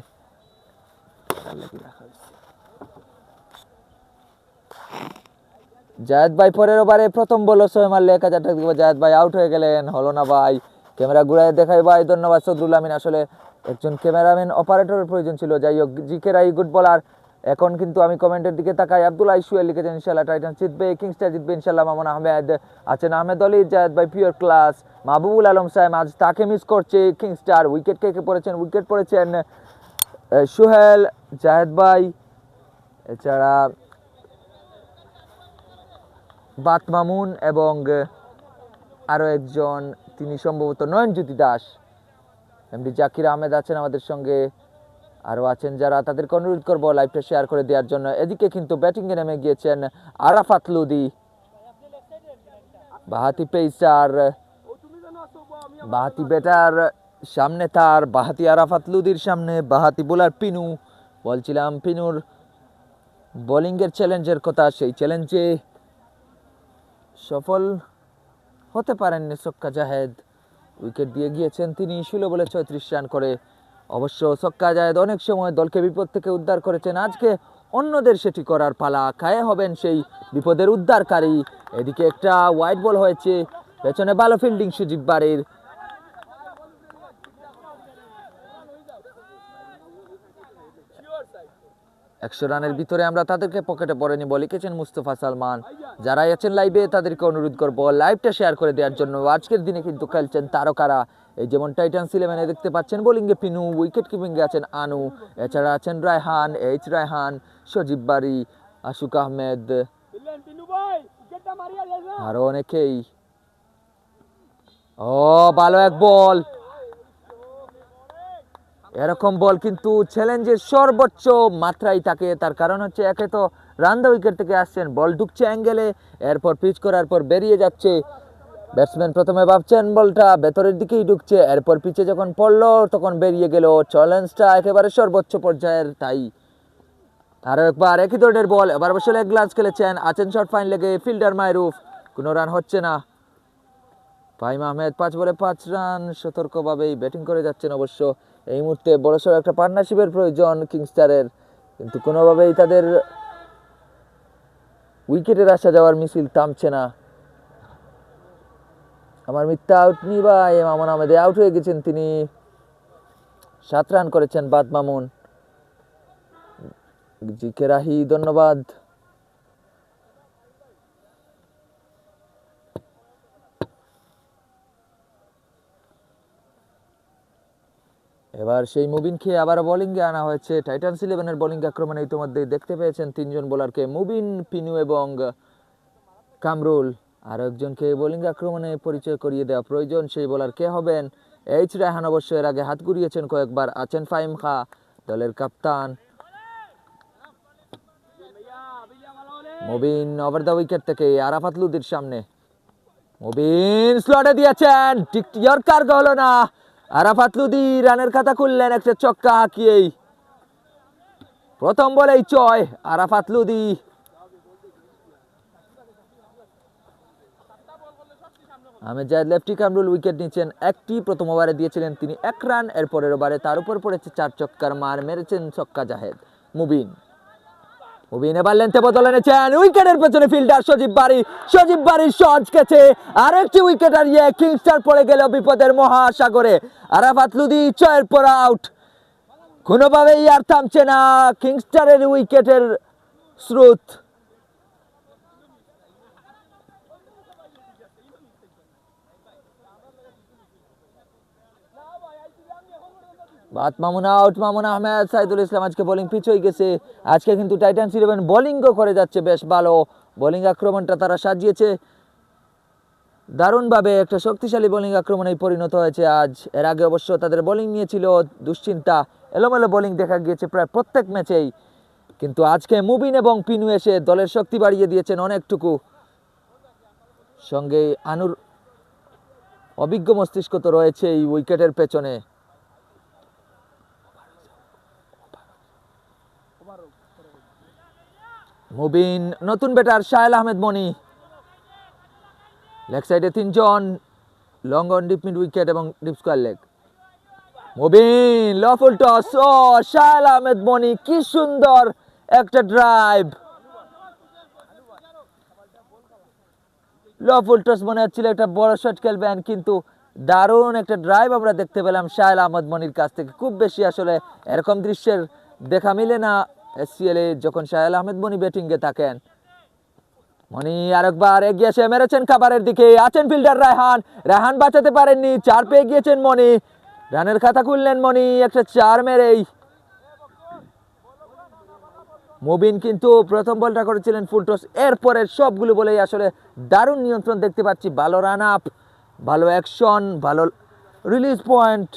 জায়েদ ভাই পরের ওভারে প্রথম বল 6 মারলে 1000 টাকা দিব। জায়েদ ভাই আউট হয়ে গেলেন, হলো না ভাই। ক্যামেরা ঘুরায় দেখাই ভাই, ধন্যবাদ সদরুল আমিন। আসলে একজন ক্যামেরাম্যান অপারেটরের প্রয়োজন ছিল। যাই হোক, জিকে রাই গুড বলার। এখন কিন্তু আমি কমেন্টের দিকে তাকাই, আব্দুল্লাহ ইসুয়াল লিখেছেন ইনশাআল্লাহ টাইটান্স জিতবে, কিংস্টার জিতবে ইনশাআল্লাহ। মামুন আহমেদ আছেন, আহমেদ অলি, জায়েদ ভাই পিওর ক্লাস, মাহবুবুল আলম সাহেব আজ তাকে মিস করছে কিংস্টার। উইকেট কে পড়েছেন? উইকেট পড়েছেন সোহেল, জায়েদ ভাই, এছাড়া বাত মামুন এবং আরো একজন, তিনি সম্ভবত নয়নজ্যোতি দাস। এমডি জাকির আহমেদ আছেন আমাদের সঙ্গে, আরও আছেন যারা, তাদেরকে অনুরোধ করবো লাইভটা শেয়ার করে দেওয়ার জন্য। এদিকে কিন্তু ব্যাটিংয়ে নেমে গিয়েছেন আরাফাত লুদি, বাহাতি পেসার, বাহাতি ব্যাটার, সামনে তার বাহাতি আরাফাত লুদির সামনে বাহাতি বোলার পিনু। বলছিলাম পিনুর বোলিংয়ের চ্যালেঞ্জের কথা, সেই চ্যালেঞ্জে সফল হতে পারেননি ছক্কা জাহেদ, উইকেট দিয়ে গিয়েছেন তিনি 16 বলে 34 রান করে। অবশ্য ছক্কা জায়েদ অনেক সময় দলকে বিপদ থেকে উদ্ধার করেছেন, আজকে অন্যদের সেটি করার পালা, কায়ে হবেন সেই বিপদের উদ্ধারকারী। এদিকে একটা ওয়াইড বল হয়েছে, পেছনে ভালো ফিল্ডিং সুজিব বাড়ির। 100 রানের ভিতরে আমরা তাদেরকে পকেটে পরে নিব, লিখেছেন মুস্তফা সালমান। যারাই আছেন লাইভে তাদেরকে অনুরোধ করব লাইভটা শেয়ার করে দেওয়ার জন্য। আজকের দিনে কিন্তু খেলছেন তারকারা, এই যেমন টাইটান্স 11-এ দেখতে পাচ্ছেন বোলিংয়ে পিনু, উইকেট কিপিংয়ে আছেন আনু, এছাড়া আছেন রায়হান, রায়হান, সজীব বাড়ি, আশুক আহমেদ, আরো অনেকেই। ও ভালো এক বল, এরকম বল কিন্তু চ্যালেঞ্জের সর্বোচ্চ মাত্রায় থাকে, তার কারণ হচ্ছে একে তো রান দ্য উইকেট থেকে আসছেন, বল ঢুকছে অ্যাঙ্গেলে, এরপর পিচ করার পর বেরিয়ে যাচ্ছে। ব্যাটসম্যান প্রথমে ভাবছেন বলটা ভেতরের দিকেই ঢুকছে, এরপর পিচে যখন পড়লো তখন বেরিয়ে গেল। চ্যালেঞ্জটা একেবারে সর্বোচ্চ পর্যায়ের। তাই আরও একবার একই ধরনের বল, এবার অবশ্য লেগ গ্লাস খেলেছেন, আছেন শর্ট ফাইন লেগে ফিল্ডার মাহরুফ, কোনো রান হচ্ছে না। ফাহিম আহমেদ 5 বলে 5 রান, সতর্কভাবেই ব্যাটিং করে যাচ্ছেন। অবশ্য এই মুহূর্তে বড়সড় একটা পার্টনারশিপের প্রয়োজন কিংস্টারের, কিন্তু কোনোভাবেই তাদের উইকেটের আসা যাওয়ার মিছিল থামছে না। আমার মিথ্যা আউট নি ভাই, মামুন আহমেদ আউট হয়ে গেছেন, তিনি 7 রান করেছেন বাদ মামুন। জি কে রাহি ধন্যবাদ। এবার সেই মুবিনকে আবার বোলিংয়ে আনা হয়েছে। টাইটান্স ইলেভেনের বোলিং আক্রমণে ইতিমধ্যেই দেখতে পেয়েছেন 3 জন বোলারকে, মুবিন, পিনু এবং কামরুল। আরও একজনকে বোলিং আক্রমণে পরিচয় করিয়ে দেওয়া প্রয়োজন, সেই বোলার কে হবেন? এইচ রায়হান অবশ্য এর আগে হাত ঘুরিয়েছেন কয়েকবার, আছেন ফাহিম খা, দলের কাপ্তান। মুবিন ওভার দ্য উইকেট থেকে আরাফাত লুদির সামনে, মুবিন স্লটে দিয়েছেন, ঠিক ইয়র্কার হলো না। আরাফাত লুদি রানের খাতা খুললেন একটা ছক্কা হাঁকিয়েই, প্রথম বলেই 6 আরাফাত লুদি। আহমেদ জায়েদ লেফটি, কামরুল উইকেট নিচ্ছেন একটি, প্রথম ওভারে দিয়েছিলেন তিনি 1 রান, এরপরের ওভারে তার উপর পড়েছে 4 ছক্কার মার, মেরেছেন ছক্কা জাহেদ। মুবিন এবার লেন্থে বদল এনেছেন, উইকেটের পেছনে ফিল্ডার সজীব বাড়ির শট গেছে, আরেকটি উইকেট হারিয়ে কিংস্টার পড়ে গেল বিপদের মহাসাগরে। আরাফাত লুদি 6 পর আউট, কোনোভাবেই আর থামছে না কিংস্টারের উইকেটের স্রোত। বাদ মামুন আউট, মামুন আহমেদ, সাইদুল ইসলাম আজকে বোলিং পিচ হয়ে গেছে। আজকে কিন্তু টাইটান্স ইলেভেন বোলিংও করে যাচ্ছে বেশ ভালো, বোলিং আক্রমণটা তারা সাজিয়েছে দারুণভাবে, একটা শক্তিশালী বোলিং আক্রমণে পরিণত হয়েছে আজ। এর আগে অবশ্য তাদের বোলিং নিয়ে ছিল দুশ্চিন্তা, এলোমেলো বোলিং দেখা গিয়েছে প্রায় প্রত্যেক ম্যাচেই, কিন্তু আজকে মুবিন এবং পিনু এসে দলের শক্তি বাড়িয়ে দিয়েছেন অনেকটুকু। সঙ্গে আনুর অভিজ্ঞ মস্তিষ্ক তো রয়েছে এই উইকেটের পেছনে। মুবিন, নতুন ব্যাটার শাহেল আহমেদ মনি, লেগ সাইডে 3 জন, long on deep mid wicket এবং deep square leg. Mubin low full toss, ও শাহেল আহমেদ মনি, কি সুন্দর একটা ড্রাইভ, ল ফুল টস মনে হচ্ছিল একটা বড় শট খেলবেন, কিন্তু দারুণ একটা ড্রাইভ আমরা দেখতে পেলাম শাহেল আহমেদ মনির কাছ থেকে। খুব বেশি আসলে এরকম দৃশ্যের দেখা মিলে না এসসিএল এ, যখন শাহেল আহমেদ মনি ব্যাটিংয়ে থাকেন। মনি আরেকবার এগিয়ে এসে মেরেছেন খাবারের দিকে, আছেন ফিল্ডার রায়হান বাঁচাতে পারেননি, 4 পেয়ে গিয়েছেন মনি, রানের খাতা খুললেন মনি একটা 4 মেরেই। মুবিন কিন্তু প্রথম বলটা করেছিলেন ফুল টস, এরপরের সবগুলো বলেই আসলে দারুণ নিয়ন্ত্রণ দেখতে পাচ্ছি, ভালো রান আপ, ভালো অ্যাকশন, ভালো রিলিজ পয়েন্ট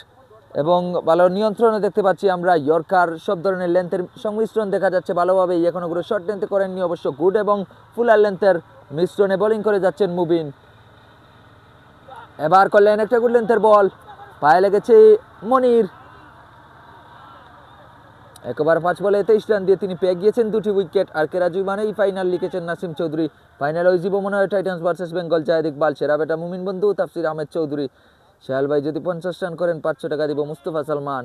এবং ভালো নিয়ন্ত্রণও দেখতে পাচ্ছি আমরা। ইয়র্কার, সব ধরনের লেন্থের সংমিশ্রণ দেখা যাচ্ছে ভালোভাবেই, এখনো কোনো শর্ট লেন্থে করেননি অবশ্য, গুড এবং ফুলার লেন্থের মিশ্রণে বোলিং করে যাচ্ছেন মুবিন। এবার করলেন একটা গুড লেন্থের বল, পায়ে লেগেছে মনির, একবার 5 বলে 23 রান দিয়ে তিনি পেয়ে গিয়েছেন 2টি উইকেট। আর কেরাজুই মানেই ফাইনাল লিখেছেন নাসিম চৌধুরী, ফাইনাল ওই জীব মনে হয় টাইটান্স ভার্সেস বেঙ্গল, জায়েদ ইকবাল, সেরা বেটা মুমিন বন্ধু, তাফসির আহমেদ চৌধুরী, শাহেল ভাই যদি 50 রান করেন 500 টাকা দিব, মুস্তফা সালমান।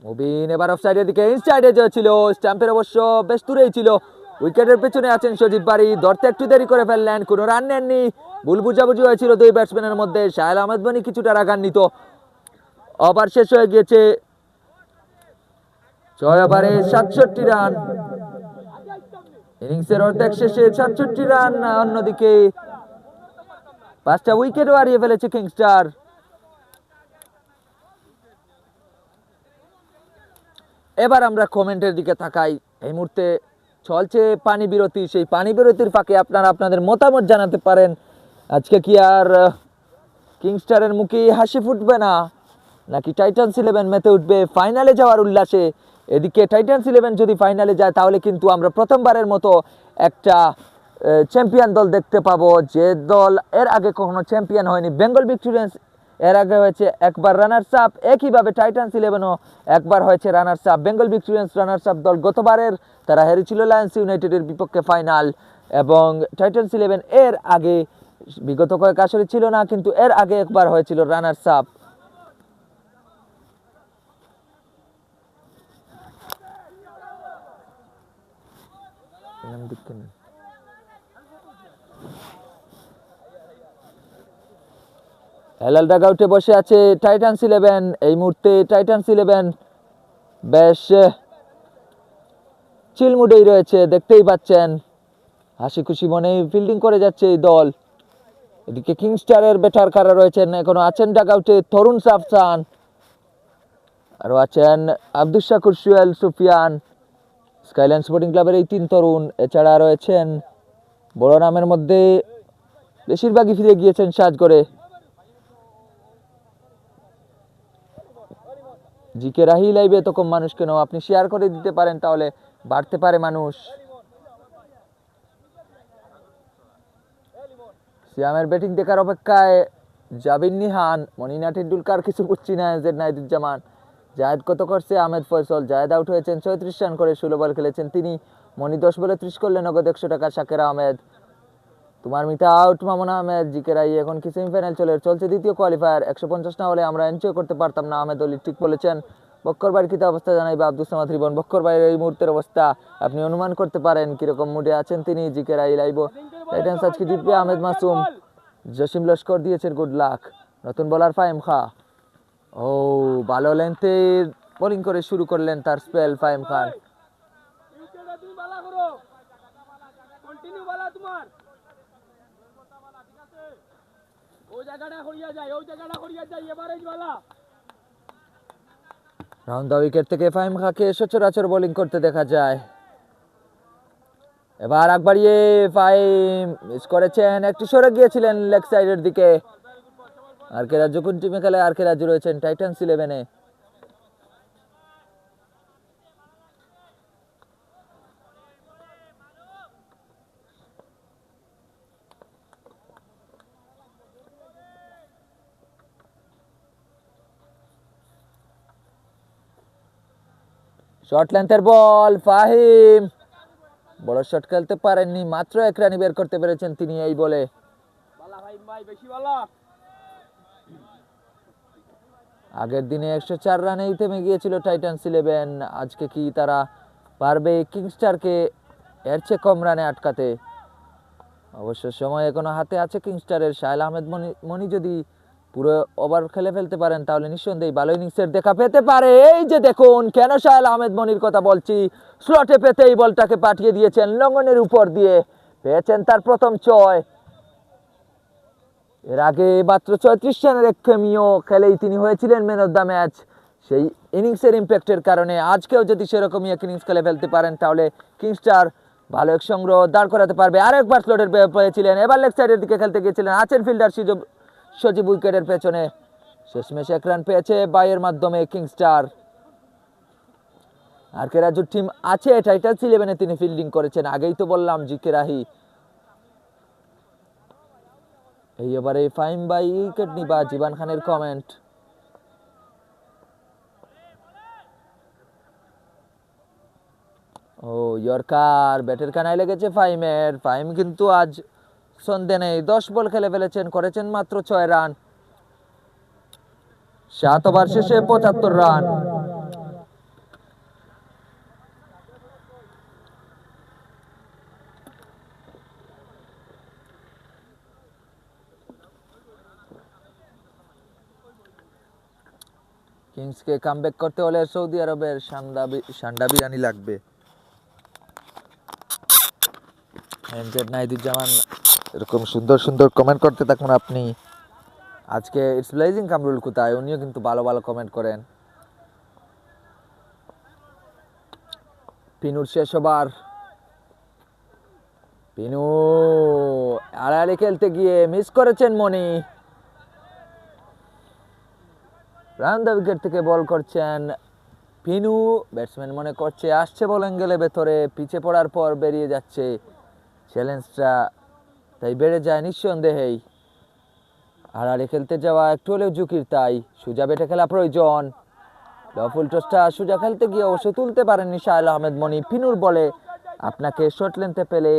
মুবিন এবার অফ সাইডের দিকে, ইনসাইডে ছিল, স্ট্যাম্পের অবশ্য বেশ দূরেই ছিল, উইকেটের পেছনে আছেন সজীব বাড়ি, ধরতে একটু দেরি করে ফেললেন, কোনো রান নেননি, ভুল বুঝাবুঝি হয়েছিল 2 ব্যাটসম্যানের মধ্যে। শাহেল আহমেদ মনি কিছুটা রাগান্বিত, ওভার শেষ হয়ে গিয়েছে 6 ওভারে 67 রান, ইনিংসের অর্ধেক শেষে 67 রান। অন্যদিকে 5টা উইকেটও হারিয়ে ফেলেছে কিংস্টার। এবার আমরা কমেন্টের দিকে তাকাই, এই মুহূর্তে চলছে পানি বিরতি, সেই পানি বিরতির ফাঁকে আপনারা আপনাদের মতামত জানাতে পারেন। আজকে কি আর কিংস্টারের মুখে হাসি ফুটবে না, নাকি টাইটান্স 11 মেতে উঠবে ফাইনালে যাওয়ার উল্লাসে? এদিকে টাইটান্স 11 যদি ফাইনালে যায় তাহলে কিন্তু আমরা প্রথমবারের মতো একটা চ্যাম্পিয়ন দল দেখতে পাবো, যে দল এর আগে কখনো চ্যাম্পিয়ন হয়নি। বেঙ্গল ভিক্টোরিয়ান্স এর আগে হয়েছে একবার রানার্স আপ, একইভাবে টাইটান্স 11ও একবার হয়েছে runners up. Bengal Victorians runners up দল গতবারের তারা হেরেছিল লায়ন্স ইউনাইটেডের বিপক্ষে ফাইনাল, এবং টাইটান্স 11 এর আগে বিগত কয়েক আসরে ছিল না, কিন্তু এর আগে একবার হয়েছিল রানার্স আপ। হেলাল ডাগআউটে বসে আছে টাইটান্স 11। এই মুহূর্তে টাইটান্স 11 বেশ চিল মুডেই রয়েছে, দেখতেই পাচ্ছেন হাসি খুশি মনেই ফিল্ডিং করে যাচ্ছে এই দল। এদিকে কিংস্টারের ব্যাটার কারা রয়েছেন, এখনো আছেন ডাগআউটে তরুণ সাফসান, আরও আছেন আব্দুস শাকুর, সুয়েল, সুফিয়ান, স্কাইল্যান্ড স্পোর্টিং ক্লাবের এই 3 তরুণ। এছাড়া রয়েছেন বড় নামের মধ্যে বেশিরভাগই ফিরে গিয়েছেন সাজগড়ে। জিকে রাহি লাইভে এত কম মানুষ কেন? আপনি শেয়ার করে দিতে পারেন, তাহলে বাড়তে পারে মানুষ। সিয়ামের ব্যাটিং দেখার অপেক্ষায় জাবিন নিহান, মনিনা টেন্ডুলকার কিছু বুঝছি না, জেড নাইদুজ্জামান, জায়েদ কত করছে, আহমেদ ফয়সল। জায়েদ আউট হয়েছেন 34 রান করে, 16 বল খেলেছেন তিনি। মনি 10 বলে 30 করলে নগদ 100 টাকা। শাকের আহমেদ, তোমার মিতা আউট। মামুন আহমেদ, জিকে রাই এখন কি সেমিফাইনাল চলছে দ্বিতীয় কোয়ালিফায়ার। 150 না হলে আমরা এনজয় করতে পারতাম না। আহমেদ অলি ঠিক বলেছেন। বক্কর ভাইয়ের কিতা অবস্থা জানাইবা আব্দুল সামাদ রিবন। বক্কর ভাইয়ের এই মুহূর্তের অবস্থা আপনি অনুমান করতে পারেন কিরকম মুডে আছেন তিনি। জিকে রাই লাইব টাইটান্স আজকে জিতবে। আহমেদ মাসুম, জসিম লস্কর দিয়েছেন গুড লাক। নতুন বোলার ফাহিম খা, ও ভালো লেন্থে বোলিং করে শুরু করলেন তার spell Fahim Khan. Round the wicket থেকে ফাহিম খাকে সচরাচর বোলিং করতে দেখা যায়। এবার আগ বাড়িয়ে ফাহিম মিস করেছেন, একটু সরে গিয়েছিলেন লেগ সাইডের দিকে। আর কে রাজু কোন টিমে খেলে? আর কে রাজু রয়েছেন টাইটান্স 11-এ। শর্ট লেন্থের বল, ফাহিম বড় শট খেলতে পারেননি, মাত্র 1 রানই বের করতে পেরেছেন তিনি এই বলে। আগের দিনে 104 রানেই থেমে গিয়েছিল টাইটান্স 11। আজকে কি তারা পারবে কিংস্টারকে এর চেয়ে কম রানে আটকাতে? অবশ্য সময় এখনো হাতে আছে কিংস্টারের। শাহেল আহমেদ মনি যদি পুরো ওভার খেলে ফেলতে পারেন তাহলে নিঃসন্দেহে ভালো ইনিংসের দেখা পেতে পারে। এই যে দেখুন, কেন শাহেল আহমেদ মনির কথা বলছি, স্লটে পেতে এই বলটাকে পাঠিয়ে দিয়েছেন লঙ্গনের উপর দিয়ে, পেয়েছেন তার প্রথম 6। এর আগে মাত্র 34 রানের একঘেয়েমিও খেলেই তিনি হয়েছিলেন ম্যান অফ দ্য ম্যাচ। সেই ইনিংসের ইম্প্যাক্টের কারণে আজকেও যদি সেরকমই এক ইনিংস খেলে ফেলতে পারেন তাহলে কিংস্টার ভালো এক সংগ্রহ দাঁড় করাতে পারবে। আরেকবার স্লটের পেয়েছিলেন, এবার লেগ সাইডের দিকে খেলতে গিয়েছিলেন, আছেন ফিল্ডার সজীব উইকেটের পেছনে। শেষমেশ 1 রান পেয়েছে বাইয়ের মাধ্যমে কিংস্টার। আর কে রাজুর টিম আছে টাইটান্স 11-এ, তিনি ফিল্ডিং করেছেন, আগেই তো বললাম জিকে রাহি। এই ওভারে ফাহিম ভাই উইকেট নিবা, জিবান খানের কমেন্ট। ও ইয়র্কার, ব্যাটের কানায় লেগেছে ফাহিমের। ফাহিম কিন্তু আজ সন্দেহ নেই, 10 বল খেলে ফেলেছেন, করেছেন মাত্র 6 রান। 7 ওভার শেষে 75 রান। কিংসকে কামব্যাক করতে হলে সৌদি আরবের সান্ডা বিরানি লাগবে। জেড নাইদুজ্জামান, এরকম সুন্দর সুন্দর কমেন্ট করতে থাকুন আপনি। আজকে ইটস ব্লেজিং কামরুল কোথায়, উনিও কিন্তু ভালো ভালো কমেন্ট করেন। পিনুর শেষ ওভার, পিনু আড়াআড়ি খেলতে গিয়ে মিস করেছেন মনি। রাউন্ড দ্য উইকেট থেকে বল করছেন পিনু। ব্যাটসম্যান মনে করছে আসছে বল অ্যাঙ্গেলে ভেতরে, পিছে পড়ার পর বেরিয়ে যাচ্ছে, চ্যালেঞ্জটা তাই বেড়ে যায় নিঃসন্দেহেই। আড়ালে খেলতে যাওয়া একটু হলেও ঝুঁকির, তাই সোজা বেটে খেলা প্রয়োজন। ফুল টসটা সোজা খেলতে গিয়ে অবশ্য তুলতে পারেননি শাহেল আহমেদ মনি। পিনুর বলে আপনাকে শর্ট লেন্থে পেলে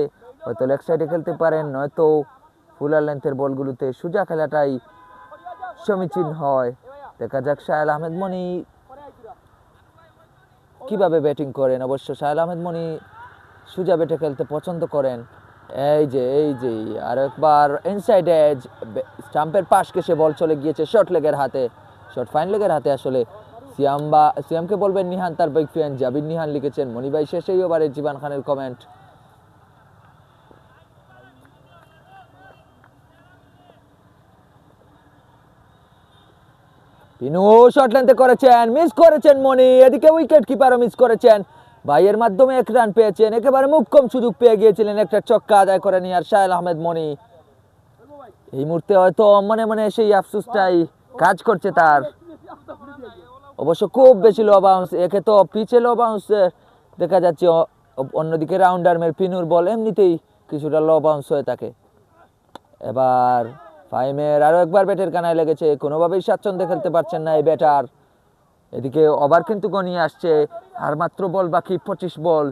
হয়তো লেগ সাইডে খেলতে পারেন, নয়তো ফুলার লেন্থের বলগুলোতে সোজা খেলাটাই সমীচীন হয়। দেখা যাক শাহেল আহমেদ মনি কিভাবে ব্যাটিং করেন। অবশ্য শাহেল আহমেদ মনি সোজা বেটে খেলতে পছন্দ করেন। এই যে আর একবার ইনসাইড এজ, স্টাম্পের পাশ কেসে বল চলে গিয়েছে শর্ট লেগের হাতে, শর্ট ফাইন লেগের হাতে। আসলে সিয়ামকে বলবেন নিহান তার বিগ ফ্যান, জাবির নিহান লিখেছেন। মনিভাই শেষেই ওভারে জিবান খানের কমেন্ট। পিনু শর্ট লেন্থে করেছেন, মিস করেছেন মনি। এদিকে উইকেট কিপারও মিস করেছেন। ভাইয়ের মাধ্যমে 1 রান পেয়েছেন, একেবারে মুখ্যম সুযোগ পেয়ে গিয়েছিলেন একটা ছক্কা আদায় করে নিয়ে আর শাহেল আহমেদ মনি। এই মুহূর্তে হয়তো মনে মনে সেই আফসোসটাই কাজ করছে তার। অবশ্য খুব বেশি লো বাউন্স, একে তো পিছে লো বাউন্স দেখা যাচ্ছে, অন্যদিকে রাউন্ড আর্মের পিনুর বল এমনিতেই কিছুটা লো বাউন্স হয়ে থাকে। এবার ফাইমের আরো একবার ব্যাটের কানায় লেগেছে, কোনোভাবেই স্বাচ্ছন্দ্যে খেলতে পারছেন না এই ব্যাটার। এদিকে ওভার কিন্তু গনিয়ে আসছে, আর মাত্র বল বাকি 25 বল।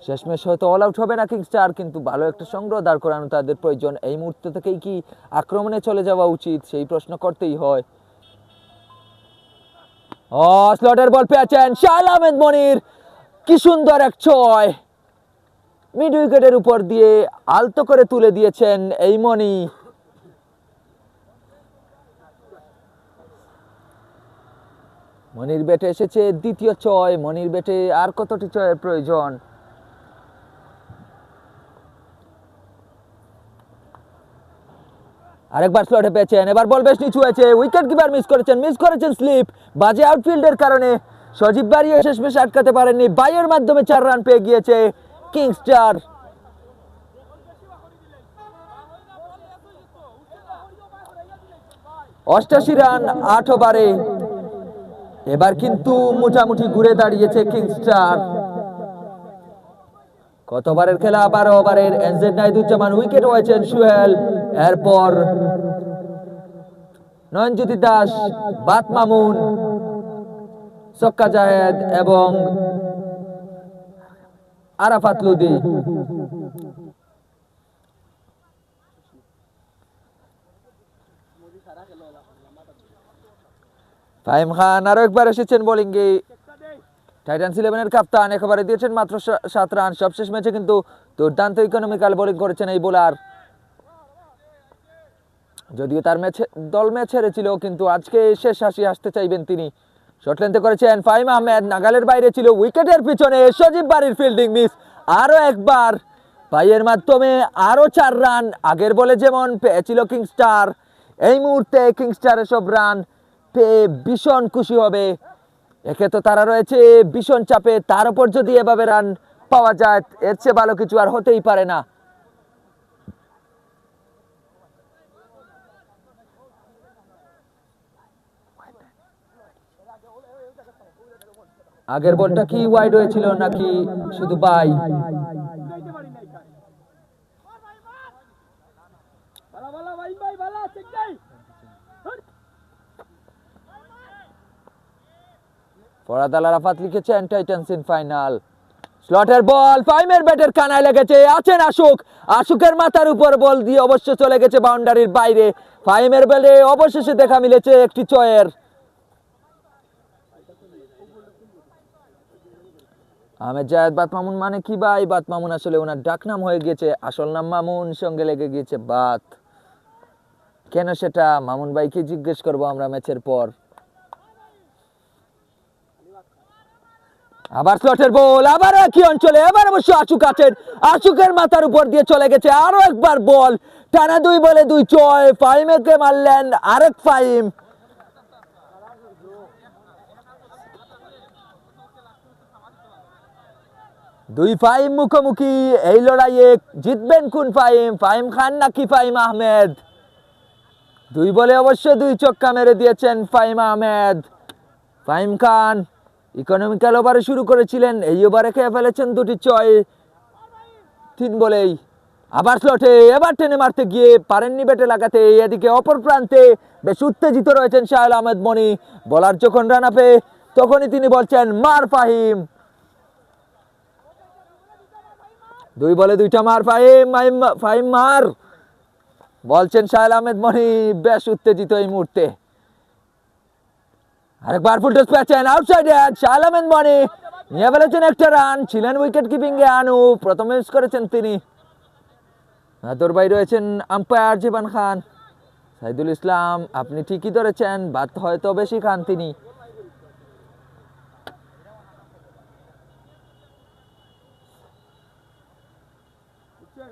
শেষমেশ হয়তো অল আউট হবে না কিংস্টার, কিন্তু ভালো একটা সংগ্রহ দাঁড় করানো তাদের প্রয়োজন। এই মুহূর্ত থেকেই কি আক্রমণে চলে যাওয়া উচিত, সেই প্রশ্ন করতেই হয়। স্লটের বল পেয়েছেন শাহেল আহমেদ মনির, কি সুন্দর এক ছয়, মিড উইকেটের উপর দিয়ে আলতো করে তুলে দিয়েছেন এই মনি। মনির ব্যাটে এসেছে দ্বিতীয় ছয়। মনির ব্যাটে আর কতটি ছয়ের প্রয়োজন? আরেকবার স্লটে পেয়েছেন, এবার বল বেশ নিচু হয়েছে, উইকেট কিপার মিস করেছেন স্লিপ, বাজে আউটফিল্ডের কারণে সজীব বাড়িও শেষমেশ আটকাতে পারেননি। বাইয়ের মাধ্যমে 4 রান পেয়ে গিয়েছে কিংস্টার। 88 রান 8 ওভারে। এবার কিন্তু মোটামুটি ঘুরে দাঁড়িয়েছে কিংস্টার। কত ওভারের খেলা? 12 ওভারের। এনজেড নাইদুজ্জামান উইকেট হয়েছেন সুহেল, এরপর নয়নজ্যোতি দাস, বাত মামুন, সক্কা জাহেদ এবং আরাফাত লুদি। ফাহিম খান আরো একবার এসেছেন বোলিংয়ে। টাইটান্স 11-এর কাপ্তান, একেবারে দিয়েছেন মাত্র 7 রান। সবশেষ ম্যাচে কিন্তু দুর্দান্ত ইকোনমিক্যাল বোলিং করেছেন এই বোলার। যদিও তার দল ম্যাচ হেরেছিল, কিন্তু আজকে শেষ হাসি হাসতে চাইবেন তিনি। শর্ট লেন্থে করেছেন ফাহিম আহমেদ, নাগালের বাইরে ছিল, উইকেটের পিছনে সজীব বাড়ির ফিল্ডিং মিস। আরো একবার ভাইয়ের মাধ্যমে আরো 4 রান। আগের বলে যেমন পেয়েছিল কিংস্টার, এই মুহূর্তে কিংস্টার এসব রান পেয়ে ভীষণ খুশি হবে। একে তো তারা রয়েছে ভীষণ চাপে, তার উপর যদি এভাবে রান পাওয়া যায়, এর চেয়ে ভালো কিছু আর হতেই পারে না। আগের বলটা কি ওয়াইড হয়েছিল নাকি শুধু বাই? ফরাদ আল আরাফাত লিখেছেন টাইটান্স ইন ফাইনাল। স্লটের বল ফাহিমের ব্যাটের কানায় লেগেছে, আছেন আশুকের মাথার উপর বল দিয়ে অবশ্য চলে গেছে বাউন্ডারির বাইরে। ফাহিমের বলে অবশেষে দেখা মিলেছে একটি ছয়ের। আহমেদ জায়েদ বাত মামুন মানে কি ভাই? বাত মামুন আসলে ওনার ডাকনাম হয়ে গিয়েছে, আসল নাম মামুন, সঙ্গে লেগে গিয়েছে বাত। কেন সেটা মামুন ভাইকে জিজ্ঞেস করবো আমরা ম্যাচের পর। আবার স্লটের বল, আবার একই অঞ্চলে, এবার অবশ্য আশুকের মাথার উপর দিয়ে চলে গেছে। আরো একবার বল, টানা 2 বলে 2 ছয়। ফাহিমকে মারলেন আরেক ফাহিম। দুই ফাহিম মুখোমুখি, এই লড়াইয়ে জিতবেন কোন ফাহিম? ফাহিম খান নাকি ফাহিম আহমেদ? দুই বলে অবশ্য দুই ছক্কা মেরে দিয়েছেন ফাহিম আহমেদ। ফাহিম খান ইকোনমিক্যাল ওভারে শুরু করেছিলেন, এই ওভারে খেয়ে ফেলেছেন দুটি ছয়। 3 বলেই আবার স্লটে, এবার টেনে মারতে গিয়ে পারেননি ব্যাটে লাগাতে। এদিকে অপর প্রান্তে বেশ উত্তেজিত রয়েছেন শাহেল আহমেদ মনি। বলার যখন রান আপে তখনই তিনি বলছেন মার ফাহিম। 2 বলে 2টা মার ফাহিম, ফাহিম মার বলছেন শাহেল আহমেদ মনি, বেশ উত্তেজিত এই মুহূর্তে। আরেকবার ফুল টস পেয়েছেন আউটসাইডে, শাহেল আহমেদ মনি নিয়ে ফেলেছেন একটা রান। ছিলেন উইকেট কিপিং এ আনু, প্রথমে মিস করেছেন তিনি। দৌড়বাই রয়েছেন আম্পায়ার জীবন খান। সাইদুল ইসলাম আপনি ঠিকই ধরেছেন, বাদ হয়তো বেশি খান তিনি।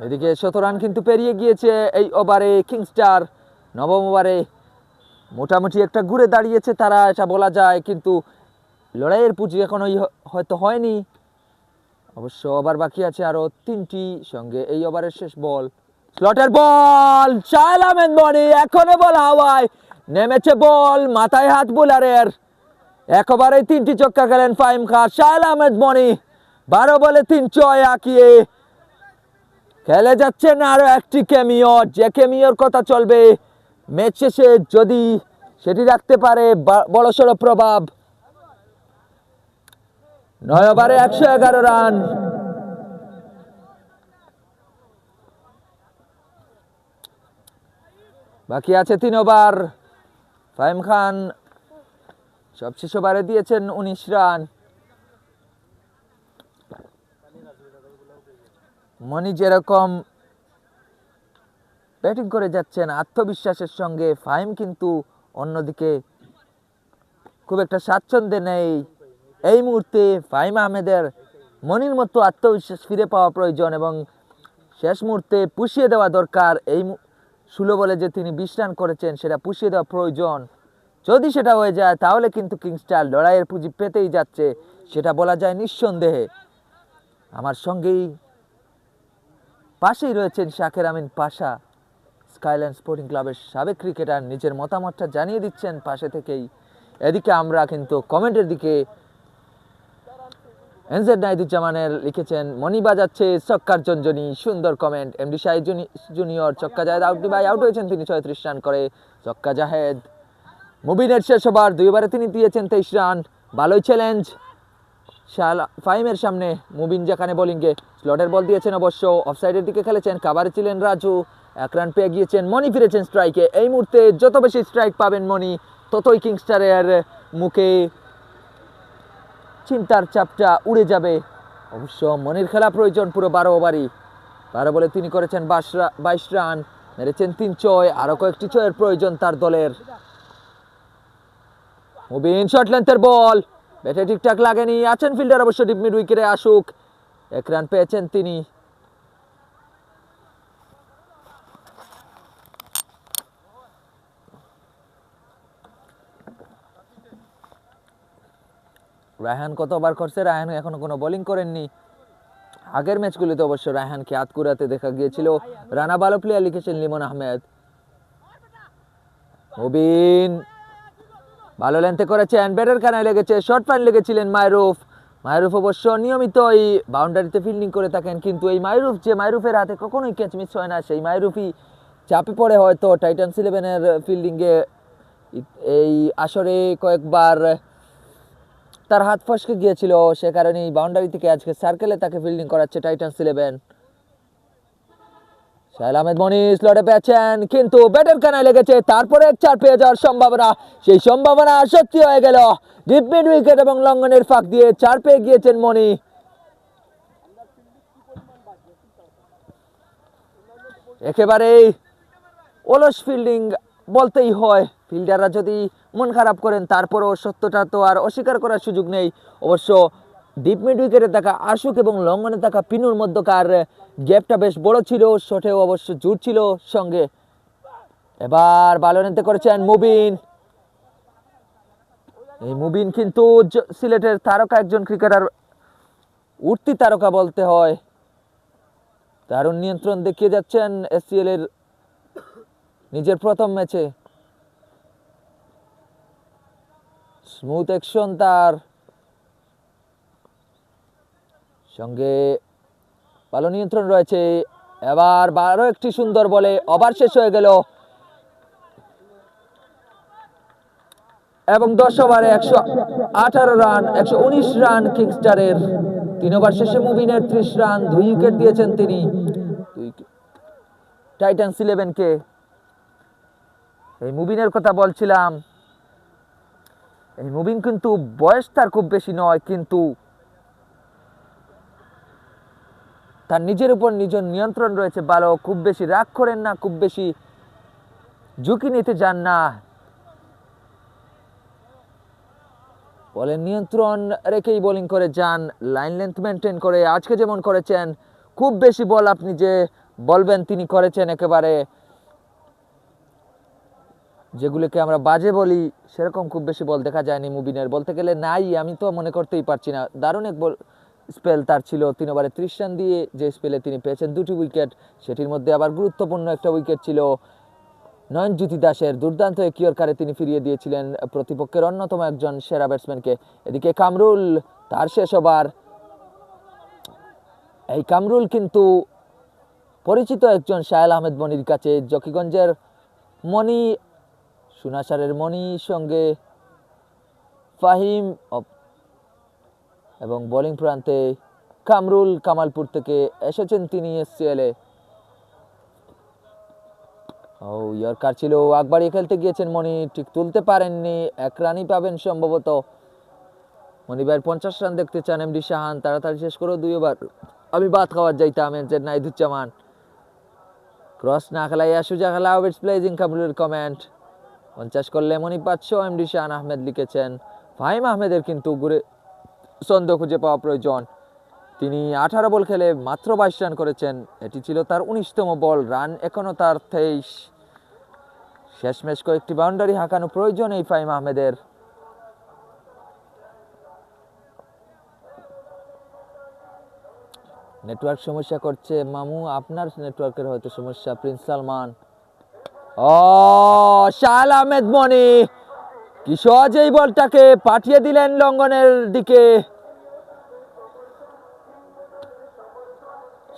এদিকে 17 রান কিন্তু পেরিয়ে গিয়েছে এই ওভারে কিংস্টার। নবম ওভারে মোটামুটি একটা ঘুরে দাঁড়িয়েছে তারা, এটা বলা যায়, কিন্তু লড়াইয়ের পুঁজি এখনো হয়তো হয়নি। অবশ্য ওভার বাকি আছে আরো 3টি, সঙ্গে এই ওভারের শেষ বল। স্লটের বল, শাহেল আহমেদ মনি, এখনো বল হাওয়ায়, নেমেছে বল, মাথায় হাত বোলারের। এক ওভারে 3টি ছক্কা খেলেন ফাহিম খান। শাহেল আহমেদ মনি 12 বলে 3 ছয় আঁকিয়ে খেলে যাচ্ছেন আরো একটি ক্যামিও, যে ক্যামিওর কথা চলবে ম্যাচ শেষে, যদি সেটি রাখতে পারে বড়সড় প্রভাব। 9 ওভারে 111 রান। বাকি আছে 3 ওভার। ফাহিম খান সবশেষ ওভারে দিয়েছেন 19 রান। মনি যেরকম ব্যাটিং করে যাচ্ছেন আত্মবিশ্বাসের সঙ্গে, ফাহিম কিন্তু অন্যদিকে খুব একটা স্বাচ্ছন্দ্যে নেই এই মুহূর্তে। ফাহিম আহমেদের মনির মতো আত্মবিশ্বাস ফিরে পাওয়া প্রয়োজন এবং শেষ মুহূর্তে পুষিয়ে দেওয়া দরকার। এই 16 বলে যে তিনি 20 রান করেছেন সেটা পুষিয়ে দেওয়া প্রয়োজন। যদি সেটা হয়ে যায় তাহলে কিন্তু কিংস্টার লড়াইয়ের পুঁজি পেতেই যাচ্ছে, সেটা বলা যায় নিঃসন্দেহে। আমার সঙ্গেই পাশেই রয়েছেন শাকের আমিন পাশা, স্কাইল্যান্ড স্পোর্টিং ক্লাবের সাবেক ক্রিকেটার, নিজের মতামতটা জানিয়ে দিচ্ছেন পাশে থেকেই। এদিকে আমরা কিন্তু কমেন্টের দিকে এনজেড নাইদুজ্জামানের লিখেছেন মনি বাজাচ্ছে ছক্কার জঞ্জনি, সুন্দর কমেন্ট। এমডি শাহিদ জুনিয়র ছক্কা জাহেদ আউট ভাই আউট হয়েছেন তিনি 36 রান করে। ছক্কা জাহেদ। মুবিনের শেষ ওভার 2 ওভারে তিনি দিয়েছেন 23 রান, ভালোই চ্যালেঞ্জ ফাহিমের সামনে। মুবিন যেখানে বোলিংয়ে স্লটের বল দিয়েছেন, অবশ্য অফসাইডের দিকে খেলেছেন, কাভারে ছিলেন রাজু। 1 রান পেয়ে গিয়েছেন, মনি ফিরেছেন স্ট্রাইকে। এই মুহূর্তে যত বেশি স্ট্রাইক পাবেন মনি, ততই কিংস্টারের মুখে চিন্তার চাপটা উড়ে যাবে। অবশ্য মনির খেলা প্রয়োজন পুরো 12 ওভারই। 12 বলে তিনি করেছেন 22 রান, মেরেছেন 3 ছয়, আরো কয়েকটি ছয়ের প্রয়োজন তার দলের। মুবিন শর্ট লেন্থের বল, ব্যাটে ঠিকঠাক লাগেনি, আছেন ফিল্ডার অবশ্য ডিপ মিড উইকেটে আসুক। 1 রান পেয়েছেন তিনি। রায়হান কত ওভার করছে? রায়হান এখনো কোনো বোলিং করেননি। আগের ম্যাচগুলিতে অবশ্য রায়হানকে হাত কুড়াতে দেখা গিয়েছিল। রানা ভালো প্লেয়ার লিখেছেন লিমন আহমেদ। মুবিন ভালো লেন্থে করেছেন, ব্যাটের কানায় লেগেছে, শর্ট পাইন লেগেছিলেন মাইরুফ। মাইরুফ অবশ্য নিয়মিতই বাউন্ডারিতে ফিল্ডিং করে থাকেন, কিন্তু এই মাইরুফ, যে মাইরুফের হাতে কখনোই ক্যাচ মিস হয় না, সেই মাইরুফই চাপে পড়ে হয়তো টাইটান্স 11-এর ফিল্ডিংয়ে। এই আসরে কয়েকবার তার হাত ফসকে গিয়েছিল, সে কারণেই বাউন্ডারি থেকে আজকে সার্কেলে তাকে ফিল্ডিং করাচ্ছে টাইটান্স 11। শাহেল আহমেদ মনি স্লটে পেয়েছেন, কিন্তু ব্যাটের কানায় লেগেছে, তারপরে 1 চার পেয়ে যাওয়ার সম্ভাবনা, সেই সম্ভাবনা সত্যি হয়ে গেল। ডিপ মিড উইকেট এবং লঙ্ঘনের ফাঁক দিয়ে 4 পেয়ে গিয়েছেন মনি। একেবারেই অলস ফিল্ডিং বলতেই হয়। ফিল্ডাররা যদি মন খারাপ করেন তারপরও সত্যটা তো আর অস্বীকার করার সুযোগ নেই। অবশ্য ডিপ মিড উইকেটে থাকা আশুক এবং লঙ্ঘনে থাকা পিনুর মধ্যকার গ্যাপটা বেশ বড় ছিল, শটেও অবশ্য জোর ছিল সঙ্গে। এবার ভালো নিতে করেছেন মুবিন। এই মুবিন কিন্তু সিলেটের তারকা একজন ক্রিকেটার, উঠতি তারকা বলতে হয়। দারুণ নিয়ন্ত্রণ দেখিয়ে যাচ্ছেন এসসিএল এর নিজের প্রথম ম্যাচে। স্মুথ অ্যাকশন তার সঙ্গে ভালো নিয়ন্ত্রণ রয়েছে। এবার আরো একটি সুন্দর বলে ওভার শেষ হয়ে গেল এবং 10 ওভারে 118 রান, 119 রান কিংস্টারের। 3 ওভার শেষে মুবিনের 30 রান, 2 উইকেট দিয়েছেন তিনি টাইটান্স 11-কে। এই মুবিনের কথা বলছিলাম, এই মুবিন কিন্তু বয়স তার খুব বেশি নয়, কিন্তু তার নিজের উপর নিজের নিয়ন্ত্রণ রয়েছে ভালো। খুব বেশি রাগ করেন না, খুব বেশি ঝুঁকি নিতে যান না, বলের নিয়ন্ত্রণ রেখেই বোলিং করে যান, লাইন লেন্থ মেনটেন করে। আজকে যেমন করেছেন, খুব বেশি বল আপনি যে বলবেন তিনি করেছেন একেবারে যেগুলোকে আমরা বাজে বলি, সেরকম খুব বেশি বল দেখা যায়নি মুবিনের। বলতে গেলে নাই, আমি তো মনে করতেই পারছি না। দারুণ এক স্পেল তার ছিল 3 ওভারে 30 রান দিয়ে, যে স্পেলে তিনি পেয়েছেন 2টি উইকেট। সেটির মধ্যে আবার গুরুত্বপূর্ণ একটা উইকেট ছিল নয়নজ্যোতি দাসের। দুর্দান্ত এক ইয়র্কারে তিনি ফিরিয়ে দিয়েছিলেন প্রতিপক্ষের অন্যতম একজন সেরা ব্যাটসম্যানকে। এদিকে কামরুল, তার শেষ ওভার। এই কামরুল কিন্তু পরিচিত একজন শাহেল আহমেদ মনির কাছে। জকিগঞ্জের মনি, সুনাসারের মনির সঙ্গে ফাহিম এবং বোলিং প্রান্তে কামরুল কামালপুর থেকে এসেছেন তিনি এসসিএলে। ও ইয়র্কার ছিল, আকবাড়ি খেলতে গিয়েছেন মনি, ঠিক তুলতে পারেননি। 1 রানই পাবেন সম্ভবত। মনি ভাইয়ের 50 রান দেখতে চান এমডি শাহান, তাড়াতাড়ি শেষ করো 2 ওভার, আমি ভাত খাওয়ার যাইতাম। এনজের নাইদুজ্জামান, ক্রস না খেলাইয়া সুজা খেলা, ইটস প্লেজিং কামরুলের কমেন্ট। 50 করলে মনি 500, এমডি শাহান আহমেদ লিখেছেন। ফাহিম আহমেদের কিন্তু ঘুরে ছন্দ খুঁজে পাওয়া প্রয়োজন। তিনি 18 বল খেলে মাত্র 22 রান করেছেন। এটি ছিল তার 19তম বল। রান এখনো তার 23। শেষমেশ কয়েকটি বাউন্ডারি হাঁকানো প্রয়োজন এই ফাহিম আহমেদের। নেটওয়ার্ক সমস্যা করছে মামু, আপনার নেটওয়ার্কের হয়তো সমস্যা। প্রিন্স সালমান, ও শাহেল আহমেদ মনি কি সহজেই বলটাকে পাঠিয়ে দিলেন লঙ্ঘনের দিকে।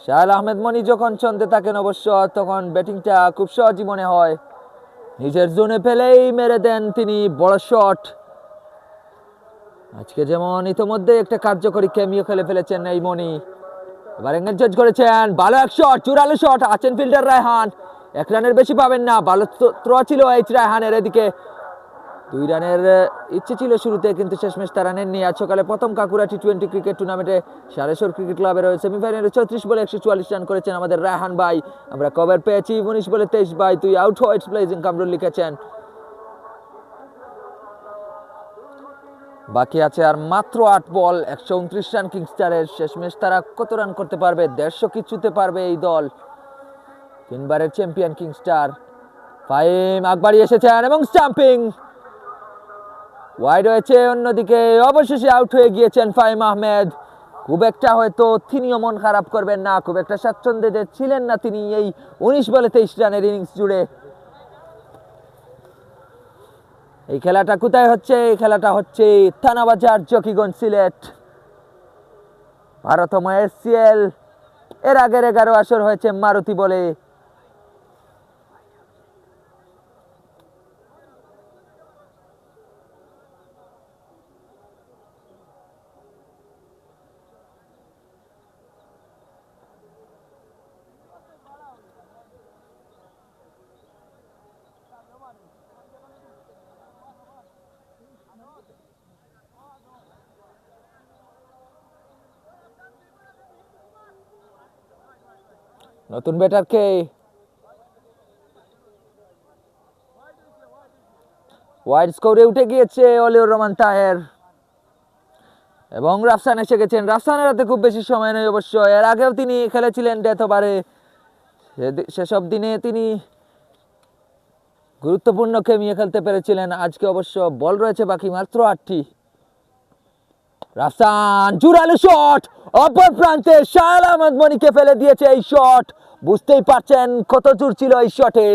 শাহেল আহমেদ মনি যখন ছন্দে থাকেন অবশ্য, তখন ব্যাটিংটা খুব সহজই মনে হয়। নিজের জোনে ফেলেই মেরে দেন তিনি বড় শট। আজকে যেমন ইতিমধ্যে একটা কার্যকরী ক্যামিও খেলে ফেলেছেন এই মনি। এবার এঙ্গেজ করেছেন, ভালো এক শট, জোরালো শট। আছেন ফিল্ডার রায়হান, 1 রানের বেশি পাবেন না। ভালো থ্রো ছিল এইচ রায়হানের। এদিকে 2 রানের ইচ্ছে ছিল শুরুতে, কিন্তু শেষমেশ তারা নেননি। আজ সকালে প্রথম কাকুরা টি20 ক্রিকেট টুর্নামেন্টে সারেশ্বর ক্রিকেট ক্লাবের সেমিফাইনালে 34 বলে 144 রান করেছেন আমাদের রায়হান ভাই। আমরা কভার পেয়েছি 19 বলে 23 ভাই, তুই আউট হো, ইটস প্লেজিং কামরুল লিখেছেন। বাকি আছে আর মাত্র 8 বল, 129 রান কিংস্টারের। শেষমেশ তারা কত রান করতে পারবে? 150 কি ছুঁতে পারবে এই দল? 3 বারের চ্যাম্পিয়ন কিংস্টার। ফাহিম আকবাড়ি এসেছেন এবং স্টাম্পিং ওয়াইড হয়েছে। অন্যদিকে অবশেষে আউট হয়ে গিয়েছেন ফাহিম আহমেদ। খুব একটা হয়তো তিনিও মন খারাপ করবেন না, খুব একটা স্বাচ্ছন্দ্যে ছিলেন না তিনি এই 19 বলে 23 রানের ইনিংস জুড়ে। এই খেলাটা কোথায় হচ্ছে? এই খেলাটা হচ্ছে থানাবাজার, জকিগঞ্জ, সিলেট। 12তম এসসিএল। এর আগের 11 আসর হয়েছে মারুতি বলে। নতুন ব্যাটারকে ওয়াইড স্কোরে উঠে গিয়েছে অলিউর রহমান তাহের এবং রাফসান এসে গেছেন। রাফসানের হাতে খুব বেশি সময় নেই অবশ্য। এর আগেও তিনি খেলেছিলেন ডেথ ওভারে, সেসব দিনে তিনি গুরুত্বপূর্ণ খেমিয়ে খেলতে পেরেছিলেন। আজকে অবশ্য বল রয়েছে বাকি মাত্র 8টি। রাফসান, জোরালো শট, অপর প্রান্তে শাহেল আহমেদ মনিকে ফেলে দিয়েছে এই শট। বুঝতেই পারছেন কত জোর ছিল এই শটে।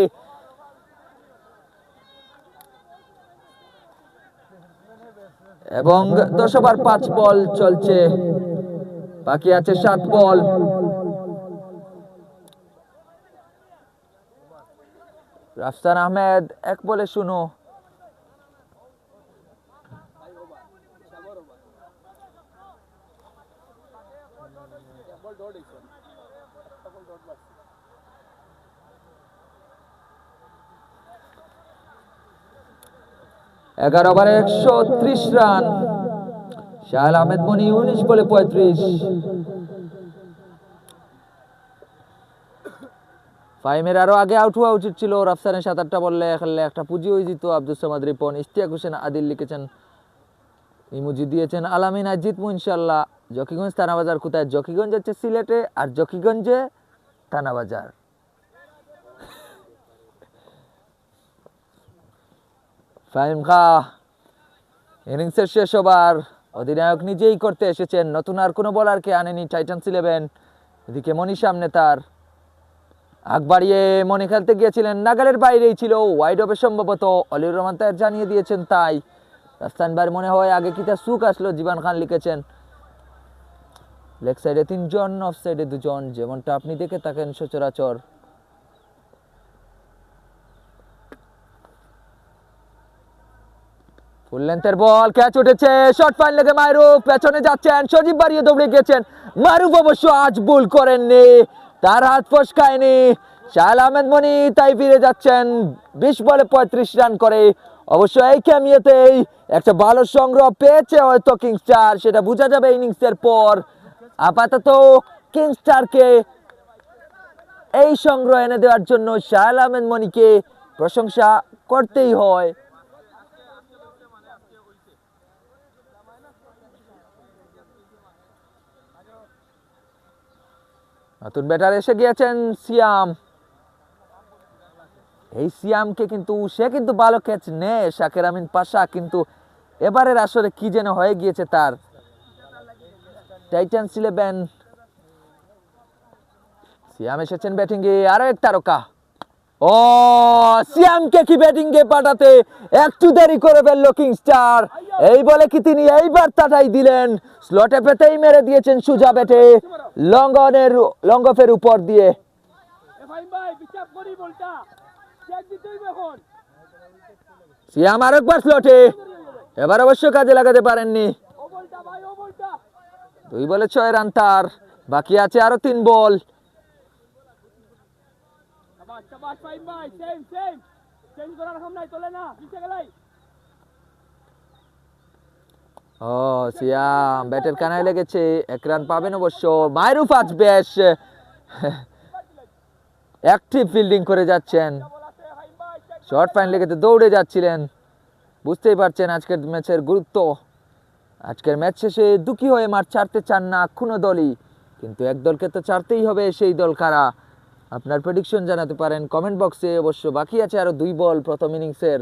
এবং 10 ওভার 5 বল চলছে, বাকি আছে 7 বল। রাফসান আহমেদ 1 বলে 0। এগারো ওভারে 130 রান। শাহেল আহমেদ মনি 19 বলে 35। ফাহিমের আরো আগে আউট হওয়া উচিত ছিল। রাফসানের 7-8টা বললে খেললে একটা পুঁজি হয়ে যেত। আব্দুল সামাদ রিপন, ইশতিয়াক হোসেন আদিল লিখেছেন, ইমোজি দিয়েছেন আলামিন, আজ জিতবো ইনশাল্লাহ। জকিগঞ্জ থানাবাজার কোথায়? জকিগঞ্জ হচ্ছে সিলেটে, আর জকিগঞ্জে থানাবাজার। ফাহিম খা ইনিংসের শেষ ওভার, অধিনায়ক নিজেই করতে এসেছেন, নতুন আর কোনো বোলারকে আনেনি টাইটান্স 11। এদিকে মনি সামনে, তার আগ বাড়িয়ে মনি খেলতে গিয়েছিলেন, নাগালের বাইরেই ছিল, ওয়াইড হবে সম্ভবত। অলিউর রহমান তাই জানিয়ে দিয়েছেন তাই। রাফসান ভাইয়ের মনে হয় আগে কি তার সুখ আসলো, জীবান খান লিখেছেন। লেগ সাইডে 3 জন, অফ সাইডে 2 জন, যেমনটা আপনি দেখে থাকেন সচরাচর। ফুল লেন্থের বল, ক্যাচ উঠেছে, শর্ট ফাইন লেগে মারুফ পেছনে যাচ্ছেন, সজীব বাড়িয়ে দৌড়ে গিয়েছেন। মারুফ অবশ্য আজ ভুল করেননি, তার হাত ফসকায়নি। শাহেল আহমেদ মনি তাই ফিরে যাচ্ছেন 20 বলে 35 রান করে। অবশ্য এই ক্যামিয়াতেই একটা ভালো সংগ্রহ পেয়েছে হয়তো কিংস্টার, সেটা বোঝা যাবে ইনিংসের পর। আপাতত কিংস্টারকে এই সংগ্রহ এনে দেওয়ার জন্য শাহেল আহমেদ মনিকে প্রশংসা করতেই হয়। নতুন ব্যাটার এসে গিয়েছেন সিয়াম। এই সিয়ামকে কিন্তু সে কিন্তু ভালো ক্যাচ নেয় শাকের আমিন পাশা, কিন্তু এবারের আসলে কি যেন হয়ে গিয়েছে তার। টাইটান্স 11, সিয়াম এসেছেন ব্যাটিং এ, আরো এক তারকা। ও সিয়ামকে কি ব্যাটিং এ পাঠাতে একটু দেরি করে ফেললো কিংস্টার। এই বলে কি তিনি এই বার্তাটাই দিলেন, স্লটে পেতেই মেরে দিয়েছেন সুজা ব্যাটে, লং অফের উপর দিয়ে। সিয়াম আরেকবার স্লটে, এবার অবশ্য কাজে লাগাতে পারেননি। 2 বলে 6 রান তার, বাকি আছে আরো 3 বল। ও সিয়াম ব্যাটের কানায় লেগেছে, 1 রান পাবেন অবশ্য। মারুফ আজ বেশ অ্যাক্টিভ ফিল্ডিং করে যাচ্ছেন, শর্ট ফাইন লেগেতে দৌড়ে যাচ্ছিলেন। বুঝতেই পারছেন আজকের ম্যাচের গুরুত্ব। আজকের ম্যাচ শেষে দুঃখী হয়ে মাঠ ছাড়তে চান না কোনো দলই, কিন্তু এক দলকে তো ছাড়তেই হবে, সেই দল কারা? আপনার প্রেডিকশন জানাতে পারেন কমেন্ট বক্সে। অবশ্য বাকি আছে আরো 2 বল প্রথম ইনিংসের।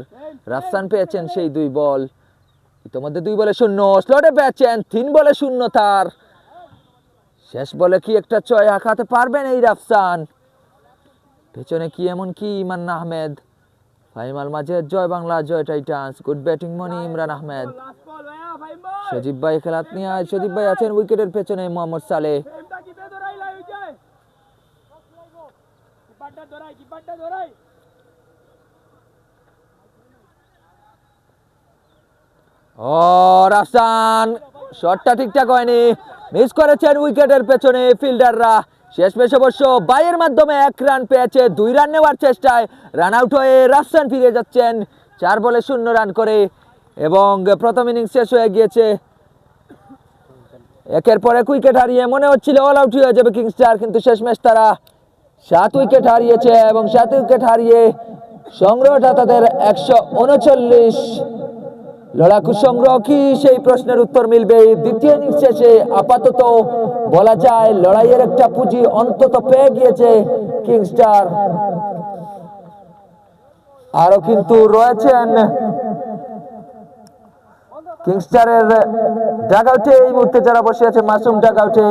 রাফসান পেয়েছেন সেই 2 বল, ইতিমধ্যে 2 বলে 0, স্লটে পেয়েছেন 3 বলে 0 তার। শেষ বলে কি একটা 6 হাঁকাতে পারবেন এই রাফসান? পেছনে কি এমন কি ইমরান আহমেদ। ফাহিমাল মাঝে, জয় বাংলা জয় টাইটান্স, গুড ব্যাটিং মনি ইমরান আহমেদ। সজীব ভাই খেলাত নিয়ে, সজীব ভাই আছেন উইকেটের পেছনে, মোহাম্মদ সালেহ। ও রাফসান শটটা ঠিকঠাক হয়নি, মিস করেছেন উইকেটের পেছনে ফিল্ডাররা। শেষমেশ অবশ্য বাইয়ের মাধ্যমে 1 রান পেয়েছে। 2 রান নেওয়ার চেষ্টায় রান আউট হয়ে রাফসান ফিরে যাচ্ছেন 4 বলে 0 রান করে, এবং প্রথম ইনিংস শেষ হয়ে গিয়েছে। একের পর এক উইকেট হারিয়ে মনে হচ্ছিল অল আউট হয়ে যাবে কিংস্টার, কিন্তু শেষমেশ তারা 7 উইকেট হারিয়েছে, এবং 7 উইকেট হারিয়ে সংগ্রহটা তাদের 139। লড়াকু সংগ্রহ কি, সেই প্রশ্নের উত্তর মিলবে দ্বিতীয় ইনিংস শেষে। আপাতত বলা যায় লড়াইয়ের একটা পুঁজি অন্তত পেয়ে গিয়েছে কিংস্টার। আরো কিন্তু রয়েছেন কিংস্টারের ডাগআউটে এই মুহূর্তে যারা বসে আছে, মাসুম ডাগআউটে।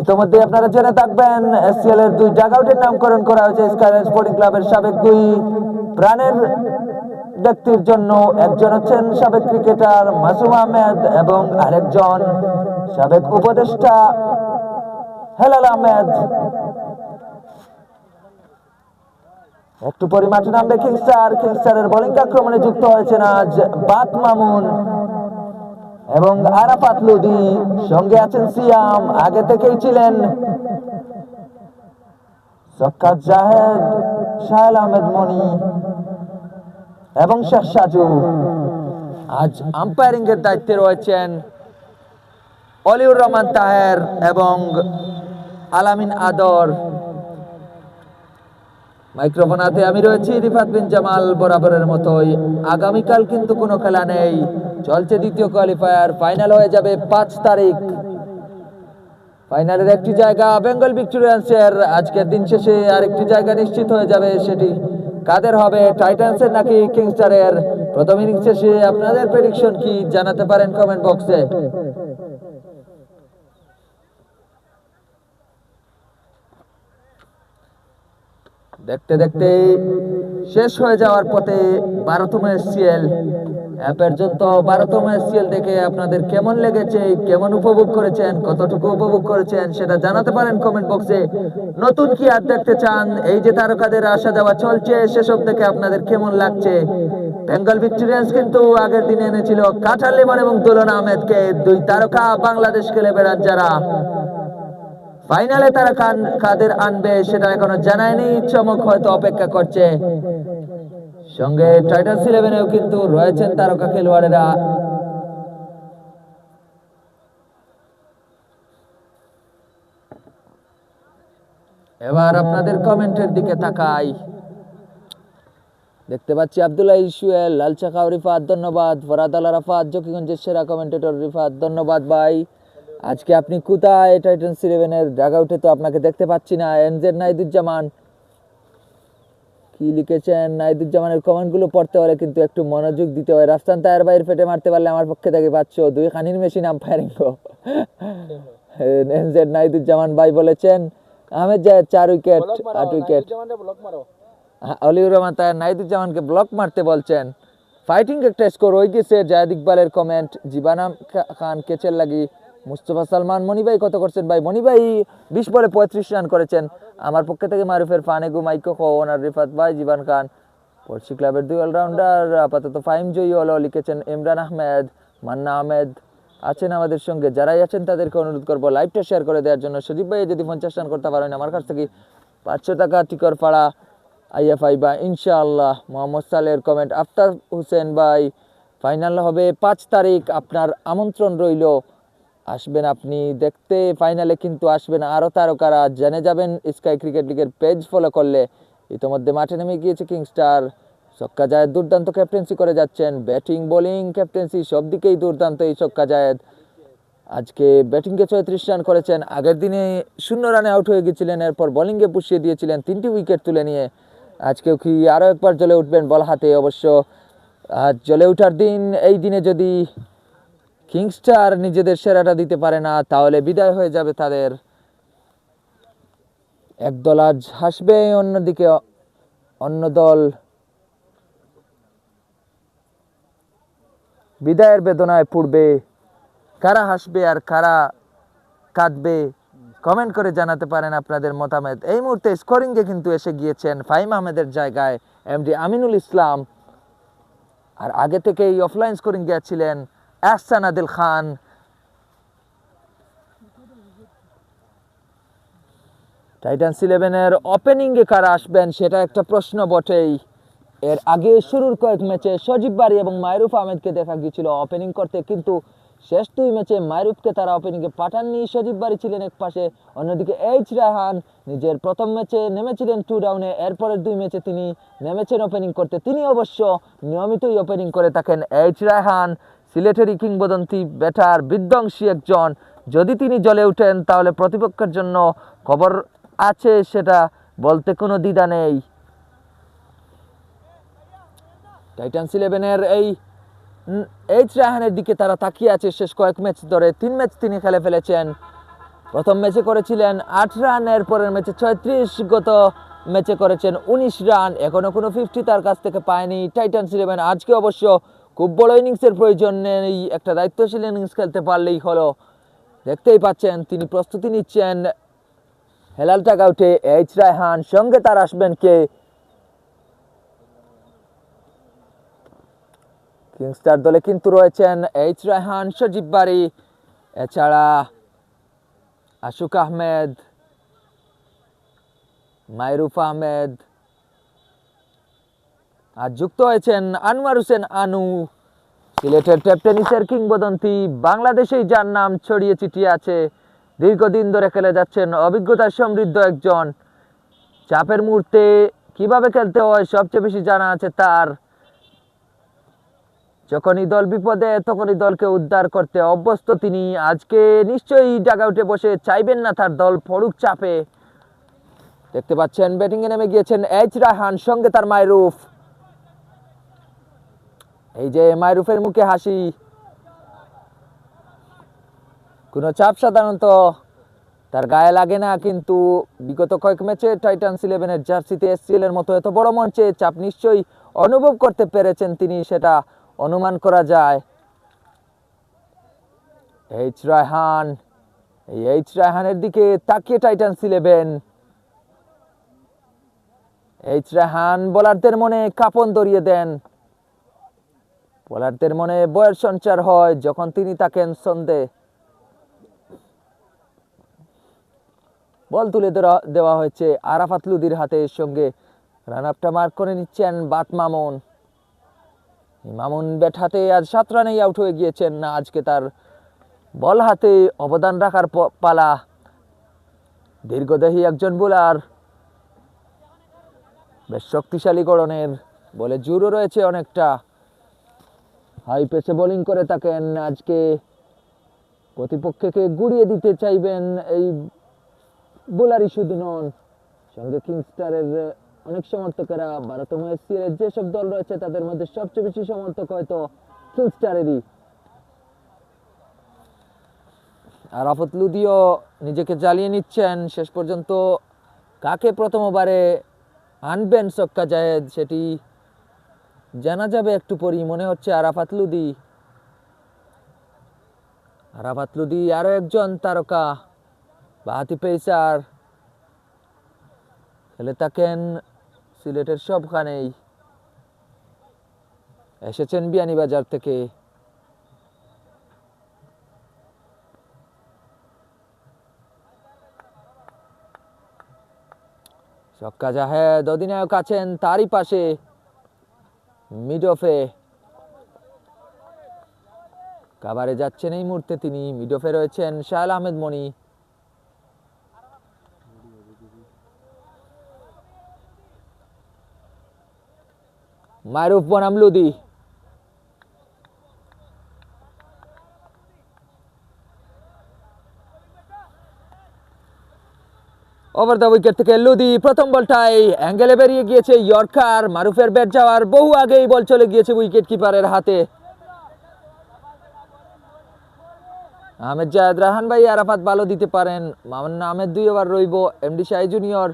ইতিমধ্যে আপনারা জেনে থাকবেন এসসিএল এর 2 ডাগআউটের নামকরণ করা হয়েছে স্কাইলাইন স্পোর্টিং ক্লাবের সাবেক 2 প্রাণের ব্যক্তির জন্য, একজন হচ্ছেন সাবেক ক্রিকেটার মাসুম আহমেদ এবং আরেকজন সাবেক উপদেষ্টা হেলাল আহমেদ। একটু পরে মাঠে নামবে কিংস্টারের বোলিং আক্রমণে যুক্ত হয়েছেন আজ বাত মামুন এবং আরাফাত লোদি, সঙ্গে আছেন সিয়াম, আগে থেকেই ছিলেন সক্কাত জাহেদ, শাহেল আহমেদ মনি এবং শেখ সাজু। আজ আম্পায়ারিং এর দায়িত্বে রয়েছেন অলিউর রহমান তাহের এবং আলামিন আদর। মাইক্রোফোন হাতে আমি রয়েছি রিফাত বিন জামাল। বরাবরের মতোই আগামীকাল কিন্তু কোনো খেলা নেই, চলছে দ্বিতীয় কোয়ালিফায়ার। ফাইনাল হয়ে যাবে 5 তারিখ। ফাইনালের একটি জায়গা বেঙ্গল ভিক্টোরিয়ান্সের, আজকের দিন শেষে আরেকটি জায়গা নিশ্চিত হয়ে যাবে। সেটি কাদের হবে, টাইটান্সের নাকি কিংস্টারের? প্রথম ইনিংস শেষে আপনাদের প্রেডিকশন কি জানাতে পারেন কমেন্ট বক্সে। দেখতে দেখতে শেষ হয়ে যাওয়ার পথে 12তম এসসিএল। পর্যন্ত 12তম এসসিএল দেখে আপনাদের কেমন লেগেছে, কেমন উপভোগ করেছেন, কতটুকু উপভোগ করেছেন সেটা জানাতে পারেন কমেন্ট বক্সে। নতুন কি আর দেখতে চান? এই যে তারকাদের আসা যাওয়া চলছে, সেসব দেখে আপনাদের কেমন লাগছে? বেঙ্গল ভিক্টোরিয়ান্স কিন্তু আগের দিনে এনেছিল কাঠার লিমন এবং দুলন আহমেদকে, 2 তারকা বাংলাদেশ খেলে বেড়ান যারা। ফাইনালে তারা কাদের আনবে সেটা এখনো জানায়নি, চমক হয়তো অপেক্ষা করছে। সঙ্গে টাইটান্স 11-এও কিন্তু রয়েছেন তারকা খেলোয়াড়েরা। এবার আপনাদের কমেন্টের দিকে তাকাই। দেখতে পাচ্ছি আব্দুল্লাহ ইসুয়েল, লালচা খাও রিফাত ধন্যবাদ, ফরাদ আল রাফাত জকিগঞ্জের সেরা কমেন্টেটর রিফাত ধন্যবাদ ভাই। আজকে আপনি কোথায়? টাইটান্স 11-এর ডাগআউটে তো আপনাকে দেখতে পাচ্ছি না। এনজেড নাইদুজ্জামান কি লিখেছেন? নাইদুজ্জামানের কমেন্টগুলো পড়তে হলে কিন্তু একটু মনোযোগ দিতে হয়। রাফসান তাহের ভাইয়ের ফেটে মারতে পারলে আমার পক্ষে থেকে পাচ্ছ 2 খানির মেশিন আম্পায়ারিং। এনজেড নাইদুজ্জামান ভাই বলেছেন আহমেদ জায়েদ 4 উইকেট 8 উইকেট। অলিউর রহমান তাহের নাইদুজ্জামানকে ব্লক মারতে বলছেন। ফাইটিং একটা স্কোর হয়ে গেছে। জায়েদ ইকবালের কমেন্ট, জিবানা খান কেচের লাগি, মুস্তফা সালমান। মনি ভাই কত করছেন ভাই? মনি ভাই 20 বলে 35 রান করেছেন। আমার পক্ষে থেকে মারুফের ফানেগু মাইকো ওনার রিফাত ভাই, জীবান খান পড়শি ক্লাবের 2 অলরাউন্ডার আপাতত ফাইম জয়ী হলো লিখেছেন ইমরান আহমেদ। মান্না আহমেদ আছেন আমাদের সঙ্গে, যারাই আছেন তাদেরকে অনুরোধ করবো লাইভটা শেয়ার করে দেওয়ার জন্য। সজীব ভাই যদি 50 রান করতে পারেন আমার কাছ থেকে 500 টাকা টিকর পাড়া আইএফআই বা ইনশাআল্লাহ। মোহাম্মদ সালের কমেন্ট, আফতার হোসেন ভাই ফাইনাল হবে 5 তারিখ, আপনার আমন্ত্রণ রইল, আসবেন আপনি দেখতে। ফাইনালে কিন্তু আসবেন আরও তারকারা, জেনে যাবেন স্কাই ক্রিকেট লিগের পেজ ফলো করলে। ইতিমধ্যে মাঠে নেমে গিয়েছে কিংস্টার। ছক্কা জায়েদ দুর্দান্ত ক্যাপ্টেন্সি করে যাচ্ছেন, ব্যাটিং বোলিং ক্যাপ্টেন্সি সব দিকেই দুর্দান্ত এই ছক্কা জায়েদ। আজকে ব্যাটিংয়ে 34 রান করেছেন, আগের দিনে 0 রানে আউট হয়ে গেছিলেন, এরপর বোলিংয়ে পুষিয়ে দিয়েছিলেন 3টি উইকেট তুলে নিয়ে। আজকেও কি আরও একবার জ্বলে উঠবেন বল হাতে? অবশ্য আজ জ্বলে ওঠার দিন। এই দিনে যদি কিংস্টার নিজেদের সেরাটা দিতে পারে না তাহলে বিদায় হয়ে যাবে তাদের। একদল আজ হাসবে, অন্যদিকে অন্য দল বিদায়ের বেদনায় পড়বে। কারা হাসবে আর কারা কাঁদবে কমেন্ট করে জানাতে পারেন আপনাদের মতামত। এই মুহূর্তে স্কোরিংয়ে কিন্তু এসে গিয়েছেন ফাহিম আহমেদের জায়গায় এমডি আমিনুল ইসলাম, আর আগে থেকেই অফলাইন স্কোরিং গিয়েছিলেন আহসান আদিল খান। টাইটান্স 11-এর ওপেনিংয়ে কারা আসবেন সেটা একটা প্রশ্ন বটেই। এর আগে শুরুর কয়েক ম্যাচে সজীব বারি এবং মাহরুফ আহমেদকে দেখা গিয়েছিল ওপেনিং করতে, কিন্তু শেষ 2 ম্যাচে মাহরুফকে তারা ওপেনিংয়ে পাঠাননি। সজীব বারি ছিলেন এক পাশে, অন্যদিকে এইচ রায়হান নিজের প্রথম ম্যাচে নেমেছিলেন 2 ডাউনে, এরপরের 2 ম্যাচে তিনি নেমেছেন ওপেনিং করতে। তিনি অবশ্য নিয়মিতই ওপেনিং করে থাকেন। এইচ রায়হান সিলেটেরই কিংবদন্তি ব্যাটার, বিধ্বংসী একজন। যদি তিনি জ্বলে উঠেন তাহলে প্রতিপক্ষের জন্য খবর আছে, সেটা বলতে কোনো দ্বিধা নেই। টাইটান্স 11-এর এই এইচ রায়হানের দিকে তারা তাকিয়ে আছে শেষ কয়েক ম্যাচ ধরে। 3 ম্যাচ তিনি খেলে ফেলেছেন। প্রথম ম্যাচে করেছিলেন 8 রান, এর পরের ম্যাচে 36, গত ম্যাচে করেছেন 19 রান, এখনো কোনো 50 তার কাছ থেকে পায়নি টাইটান্স 11। আজকে অবশ্য খুব বড় ইনিংসের প্রয়োজন নেই, একটা দায়িত্বশীল ইনিংস খেলতে পারলেই হলো। দেখতেই পাচ্ছেন তিনি প্রস্তুতি নিচ্ছেন হেলাল টাগআউটে। এইচ রায়হান, সঙ্গে তার আসবেন কে? কিংস্টার দলে কিন্তু রয়েছেন এইচ রায়হান, সজীব বারি, এছাড়া আশুক আহমেদ, মাইরুফ আহমেদ, আর যুক্ত হয়েছেন আনোয়ার হোসেন আনু, সিলেটের টেপ টেনিসের কিংবদন্তি, বাংলাদেশেই যার নাম ছড়িয়ে ছিটিয়ে আছে, দীর্ঘদিন ধরে খেলে যাচ্ছেন, অভিজ্ঞতা সমৃদ্ধ একজন। চাপের মুহূর্তে কিভাবে খেলতে হয় সবচেয়ে বেশি জানা আছে তার। যখনই দল বিপদে তখনই দলকে উদ্ধার করতে অভ্যস্ত তিনি। আজকে নিশ্চয়ই ডাগআউটে বসে চাইবেন না তার দল পড়ুক চাপে। দেখতে পাচ্ছেন ব্যাটিংয়ে নেমে গিয়েছেন এইচ রায়হান, সঙ্গে তার মাইরুফ। এই যে মাইরুফের মুখে হাসি, কোনো চাপ সাধারণত তার গায়ে লাগে না, কিন্তু বিগত কয়েক ম্যাচে টাইটান্স 11-এর জার্সিতে এসসিএল এর মতো এত বড় মঞ্চে চাপ নিশ্চয়ই অনুভব করতে পেরেছেন তিনি, সেটা অনুমান করা যায়। এইচ রায়হান, এই এইচ রায়হানের দিকে তাকিয়ে টাইটান্স 11। এইচ রায়হান বোলারদের মনে কাঁপন ধরিয়ে দেন, বোলারদের মনে বয়ের সঞ্চার হয় যখন তিনি থাকেন ছন্দে। বল তুলে দেওয়া হয়েছে আরাফাত লুদির হাতে, সঙ্গে রান আপটা মার্ক করে নিচ্ছেন বাত মামুন। মামুন ব্যাট হাতে আজ 7 রানেই আউট হয়ে গিয়েছেন। আজকে তার বল হাতে অবদান রাখার পালা। দীর্ঘদেহী একজন বোলার, বেশ শক্তিশালী গড়নের, বলে জোরও রয়েছে অনেকটা। হাই পেসে বোলিং করে থাকেন। আজকে প্রতিপক্ষকে গুড়িয়ে দিতে চাইবেন এই বোলারই শুধু নন, সঙ্গে কিংস্টারের অনেক সমর্থকেরা, 12তম এসসিএল এর যেসব দল রয়েছে তাদের মধ্যে সবচেয়ে বেশি সমর্থক হয়তো কিংস্টারেরই। আরাফাত লুদিও নিজেকে জ্বালিয়ে নিচ্ছেন। শেষ পর্যন্ত কাকে প্রথম ওভারে আনবেন ছক্কা জাহেদ সেটি জানা যাবে একটু পরেই। মনে হচ্ছে আরাফাত লুদি। আরাফাত লুদি আরো একজন তারকা, বাহাতি পেসার, খেলে থাকেন সিলেটের সবখানেই, এসেছেন বিয়ানীবাজার থেকে। ছক্কা জাহেদ, অধিনায়ক আছেন তারই পাশে মিড অফে, কাভারে যাচ্ছেন এই মুহূর্তে তিনি। মিড অফে রয়েছেন শাহেল আহমেদ মনি। মারুফ বনাম লুদি, ওভার দ্য উইকেট থেকে লুদি প্রথম বলটাই অ্যাঙ্গেলে বেরিয়ে গিয়েছে ইয়র্কার। মারুফের ব্যাট যাওয়ার বহু আগেই বল চলে গিয়েছে উইকেট কিপারের হাতে। আহমেদ জাহেদ, রাহান ভাই, আরাফাত ভালো দিতে পারেন। মামুন আহমেদ 2 ওভার রইব। এমডি শাহী জুনিয়র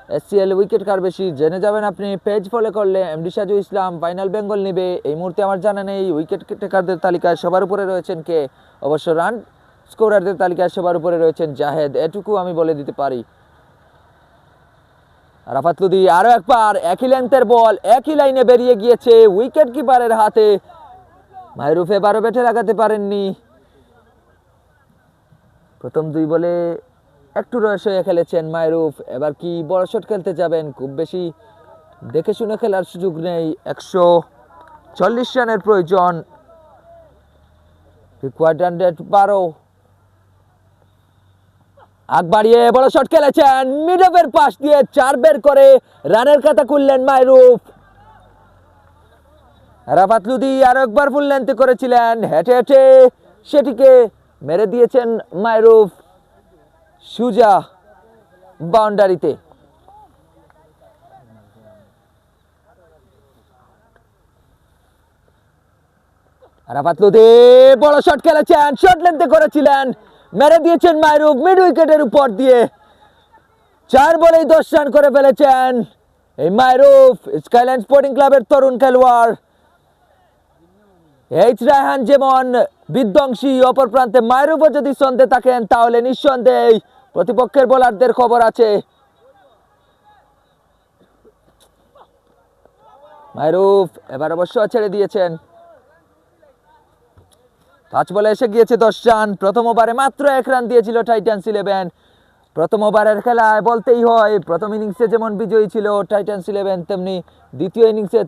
এসসিএল উইকেট কার বেশি জেনে যাবেন আপনি পেজ ফলো করলে। এমডি সাজু ইসলাম ফাইনাল বেঙ্গল নেবে এই মুহূর্তে আমার জানা নেই। উইকেট টেকারদের তালিকায় সবার উপরে রয়েছেন কে? অবশ্য রান স্কোরারদের তালিকায় সবার উপরে রয়েছেন জাহেদ, এটুকু আমি বলে দিতে পারি। আরাফাত লুদি আরো একবার একই লেন্থের বল একই লাইনে বেরিয়ে গিয়েছে উইকেট কিপারের হাতে। মাহরুফ এবারও ব্যাটে লাগাতে পারেননি। প্রথম 2 বলে একটু রস হয়ে খেলেছেন মাহরুফ। এবার কি বড় শট খেলতে যাবেন? খুব বেশি দেখে শুনে খেলার সুযোগ নেই। 140 রানের প্রয়োজন, রিকোয়ার্ড রান রেট 12। আগ বাড়িয়ে বড় শট খেলেছেন, মিড অফের পাশ দিয়ে 4 বের করে রানের খাতা খুললেন মাহরুফ। আরাফাত লুদি আরো একবার ফুল লেন্থে করেছিলেন, হেঁটে হেঁটে সেটিকে মেরে দিয়েছেন মাহরুফ সুজা বাউন্ডারিতে। আরাফাত লুদি বড় শট খেলেছেন, শর্ট লেন্থে করেছিলেন, মেরে দিয়েছেন মাহরুফ মিড উইকেটের উপর দিয়ে। 4 বলেই 10 রান করে ফেলেছেন এই মাইরুফ, স্কাইল্যান্ড স্পোর্টিং ক্লাবের তরুণ খেলোয়াড়। এইচ রায়হান যেমন বিধ্বংসী, অপর প্রান্তে মাইরুফও যদি সন্দেহে থাকেন তাহলে নিঃসন্দেহে প্রতিপক্ষের বোলারদের খবর আছে। মাইরুফ এবার অবশ্য ছেড়ে দিয়েছেন। 5 বলে এসে গিয়েছে 10 রান। প্রথম ওভারে মাত্র 1 রান দিয়েছিল টাইটান্স 11। প্রথম ওভারের খেলায় বলতেই হয়, প্রথম ইনিংসে যেমন বিজয়ী ছিল টাইটান্স 11, তেমনি দ্বিতীয় ইনিংসে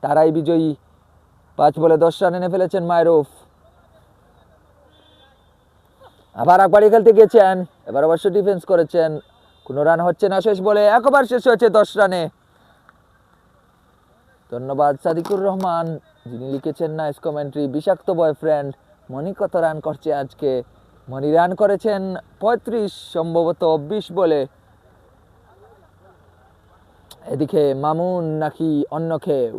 তারাই বিজয়ী। 5 বলে 10 রান এনে ফেলেছেন মাইরুফ। আবার একবারই খেলতে গিয়েছেন, এবার অবশ্য ডিফেন্স করেছেন। কোনো রান হচ্ছে না শেষ বলে, একবার শেষ হয়েছে 10 রানে। ধন্যবাদ সাদিকুর রহমান, যিনি লিখেছেন নাইস কমেন্ট্রি। বিষাক্ত বয়ফ্রেন্ড মনি কত রান করছে আজকে? মনি রান করেছেন 35, সম্ভবত 20 বলে। এদিকে মামুন নাকি অন্য কেউ,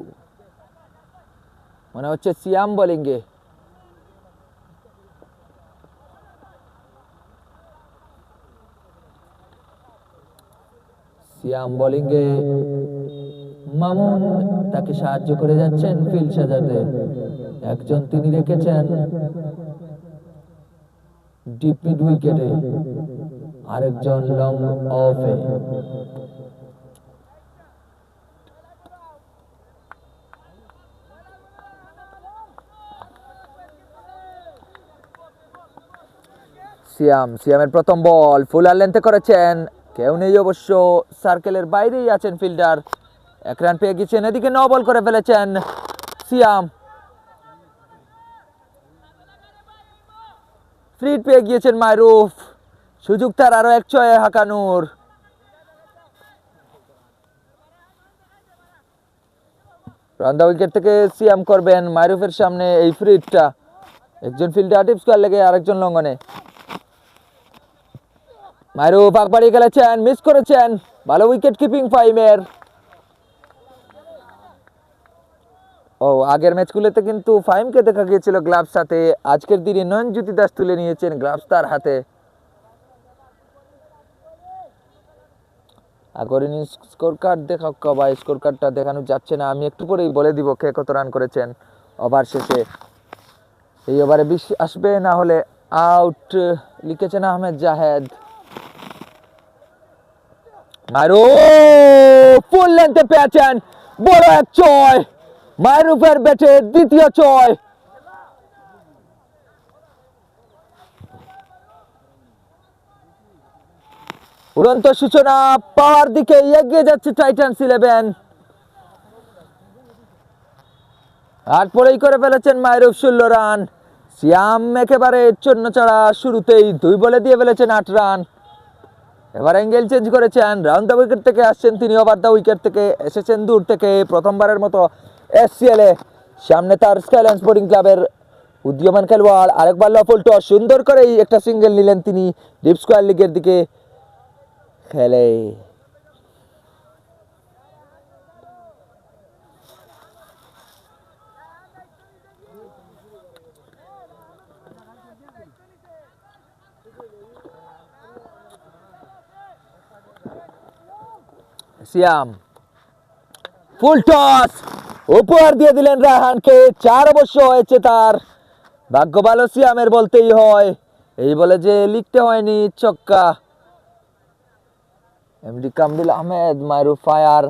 মনে হচ্ছে সিয়াম বোলিংয়ে। সিয়াম বোলিংয়ে মামুন তাকে সাহায্য করে যাচ্ছেন ফিল্ড সাজাতে। একজন তিনি রেখেছেন ডিপ মিড উইকেটে, আরেকজন লং অফে। সিয়ামের প্রথম বল ফুল আর লেন্থে করেছেন, কেউ নেই অবশ্য, সার্কেলের বাইরেই আছেন ফিল্ডার। 1 রান পেয়ে গেছেন। এদিকে 9 বল করে ফেলেছেন সিয়াম। ফ্রি পেয়ে গিয়েছেন মাইরুফ, সুযোগ তার আরো 1 ছয়ে হাকানুর। রান্দা উইকেট থেকে সিয়াম করবেন মাইরুফের সামনে এই ফ্রিটা। একজন ফিল্ডার টিপ স্কোয়ার লেগে আরেকজন লঙ্ঘনে। মাইরুফ আকবাড়ি খেলেছেন, মিস করেছেন। ভালো উইকেট কিপিং ফাইমের। আগের ম্যাচগুলোতে কিন্তু ফাইমকে দেখা গিয়েছিল গ্লাভস হাতে, আজকের দিনে নয়নজ্যোতি দাস তুলে নিয়েছেন গ্লাভস তার হাতে। আগের ইনিংস স্কোর কার্ড দেখা বা স্কোর কার্ডটা দেখানো যাচ্ছে না, আমি একটু পরেই বলে দিব কে কত রান করেছেন ওভার শেষে। এই ওভারে 20 আসবে, না হলে আউট লিখেছেন আহমেদ জাহেদ। মাইরুফ ফুল লেন্থে পেয়েছেন, বড় 1 ছয়। মাইরুফের ব্যাটে দ্বিতীয় ছয়। উড়ন্ত সূচনা পাওয়ার দিকে এগিয়ে যাচ্ছে টাইটান্স 11। আর পরেই করে ফেলেছেন মাইরুফ 16 রান। সিয়াম একেবারে চন্ন ছাড়া, শুরুতেই 2 বলে দিয়ে ফেলেছেন 8 রান। এবার অ্যাঙ্গেল চেঞ্জ করেছেন, রাউন্ড দ্য উইকেট থেকে আসছেন তিনি, ওভার দ্য উইকেট থেকে এসেছেন দূর থেকে। প্রথমবারের মতো এসসিএল এ সামনে তার স্কাইল্যান্ড স্পোর্টিং ক্লাবের উদীয়মান খেলোয়াড়। আরেকবার লফুল টস, সুন্দর করেই একটা সিঙ্গেল নিলেন তিনি ডিপ স্কোয়ার লিগের দিকে খেলে। সিয়াম ফুল টস উপহার দিয়ে দিলেন রায়হানকে। 4 অবশ্য হয়েছে তার। ভাগ্য ভালো সিয়ামের বলতেই হয়, এই বলে যে লিখতে হয়নি ছক্কা। এমডি কামরুল আহমেদ মাইরুফ ফায়ার।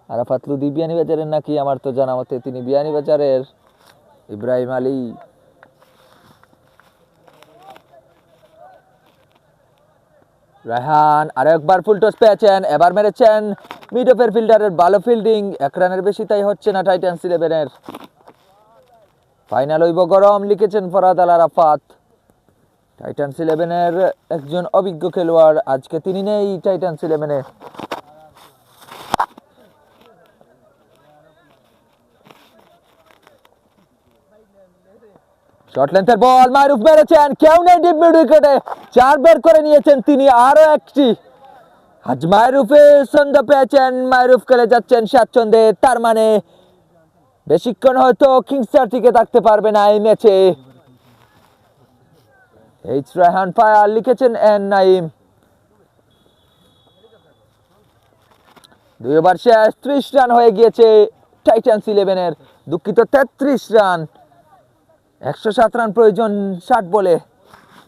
আরাফাত লুদি বিয়ানীবাজারের নাকি? আমার তো জানা মতে তিনি বিয়ানীবাজারের। ইব্রাহিম আলী, রায়হান আরো একবার ফুল টস পেয়েছেন, এবার মেরেছেন মিড অফের ফিল্ডারের ভালো ফিল্ডিং। 1 রানের বেশি তাই হচ্ছে না টাইটান্স 11-এর। ফাইনাল হইব গরম, লিখেছেন ফরাদ আল আরাফাত। টাইটান্স 11-এর একজন অভিজ্ঞ খেলোয়াড়, আজকে তিনি নেই টাইটান্স 11-এ। শর্ট লেন্থের বল মাইরুফ মেরেছেন, কেউ নেই ডিপ মিড উইকেটে। 4 বের করে নিয়েছেন তিনি, আরো একটি। আজ মাইরুফে সন্দেহ পেয়েছেন, মাইরুফ খেলে যাচ্ছেন স্বাচ্ছন্দ্যে। তার মানে বেশিক্ষণ হয়তো কিংস্টার টিকে থাকতে পারবে না এই ম্যাচে। এইচ রায়হান ফায়ার, লিখেছেন এন নাইম। 2 ওভার শেষ, 30 রান হয়ে গিয়েছে টাইটান্স 11-এর, দুঃখিত 33 রান, 107 রান প্রয়োজন 60 বলে।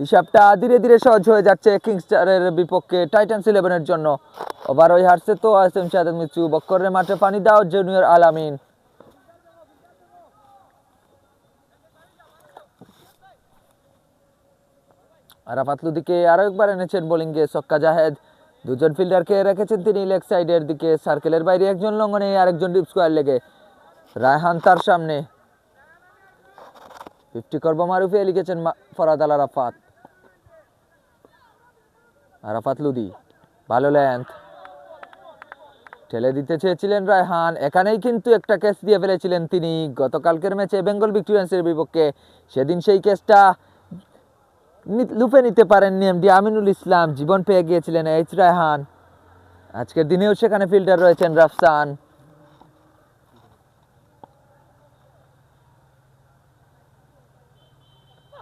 হিসাবটা ধীরে ধীরে সহজ হয়ে যাচ্ছে কিংস্টারের বিপক্ষে টাইটান্স 11-এর জন্য। ওভার ওই হারছে তো আসেম শাহাদাত মিচু, বক্করের মাঠে পানি দাও জুনিয়র আলামিন। আরাফাত লুদিকে আরো একবার এনেছেন বোলিংয়ে ছক্কা জাহেদ, দুজন ফিল্ডারকে রেখেছেন তিনি লেগ সাইডের দিকে, সার্কেলের বাইরে একজন লঙ্ঘনে আরেকজন ডিপ স্কোয়ার লেগে। রায়হান তার সামনে, 50 করব মারুফে লিখেছেন ফরাদ আল আরাফাত। আরাফাত লুদি ভালো লেন্থ, ঠেলে দিতে চেয়েছিলেন রায়হান, এখানেই কিন্তু একটা ক্যাচ দিয়ে ফেলেছিলেন তিনি গতকালকের ম্যাচে বেঙ্গল ভিক্টোরিয়ান্সের বিপক্ষে। সেদিন সেই ক্যাচটা লুফে নিতে পারেননি এমডি আমিনুল ইসলাম, জীবন পেয়ে গিয়েছিলেন এইচ রায়হান। আজকের দিনেও সেখানে ফিল্ডার রয়েছেন রাফসান।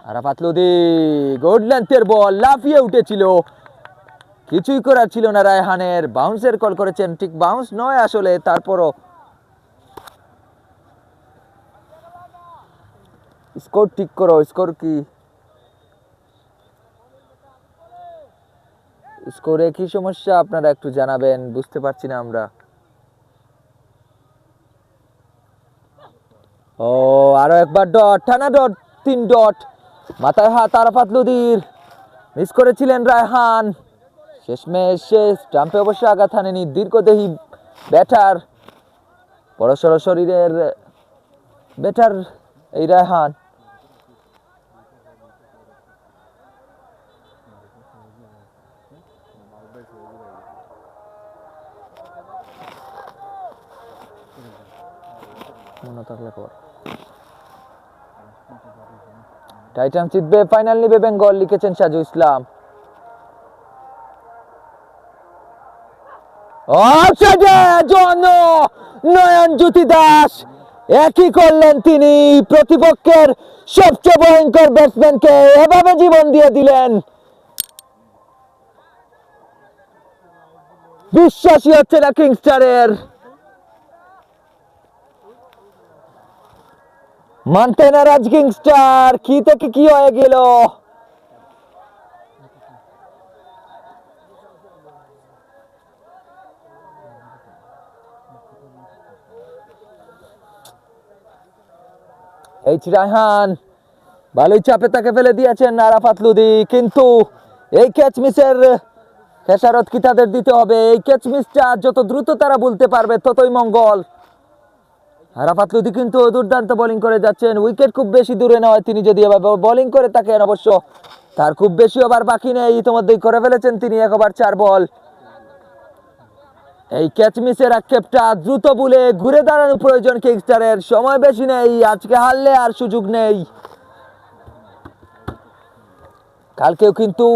আরাফাত লুদি গুড লেন্থের বল, লাফিয়ে উঠেছিল, কিছুই করার ছিল না রায়হানের। বাউন্সের কল করেছেন, ঠিক বাউন্স নয় আসলে, তারপরও স্কোর ঠিক করো। স্কোর কি, স্কোরে কি সমস্যা আপনারা একটু জানাবেন, বুঝতে পারছি না আমরা। ও আরো একবার ডট, টানা ডট, 3 ডট, মাথায় হাত আরাফাত লুদির, মিস করেছিলেন রায়হান। শেষমেশ স্টাম্পে অবশ্য আঘাত হানেনি, দীর্ঘদেহী ব্যাটার, বড়সড় শরীরের ব্যাটার এই রায়হান। টাইটান জিতবে, ফাইনাল নিবে বেঙ্গল লিখেছেন সাজু ইসলাম। নয়ন জ্যোতি দাস একই করলেন তিনি, প্রতিপক্ষের সবচেয়ে ভয়ঙ্কর ব্যাটসম্যানকে এভাবে জীবন দিয়ে দিলেন। বিশ্বাসই হচ্ছে না কিংস্টারের, মানতে নারাজ কিংস্টার, কি থেকে কি হয়ে গেল। এইচ রায়হান ভালোই চাপে তাকে ফেলে দিয়েছেন আরাফাত লুদি, কিন্তু এই ক্যাচ মিসের খেসারত কি তাদের দিতে হবে? এই ক্যাচ মিসটা যত দ্রুত তারা বলতে পারবে ততই মঙ্গল। আরাফাত লুদি কিন্তু দুর্দান্ত বোলিং করে যাচ্ছেন, উইকেট খুব বেশি দূরে নয়, তিনি যদি এভাবে বোলিং করে থাকেন অবশ্য তার খুব বেশি ওভার বাকি নেই, ইতিমধ্যেই করে ফেলেছেন তিনি 1 ওভার 4 বল। এই ক্যাচ মিসের আক্ষেপটা দ্রুত বলে ঘুরে দাঁড়ানো প্রয়োজন কিংস্টারের, সময় বেশি নেই, আজকে হারলে আর সুযোগ নেই। কালকেও কিন্তু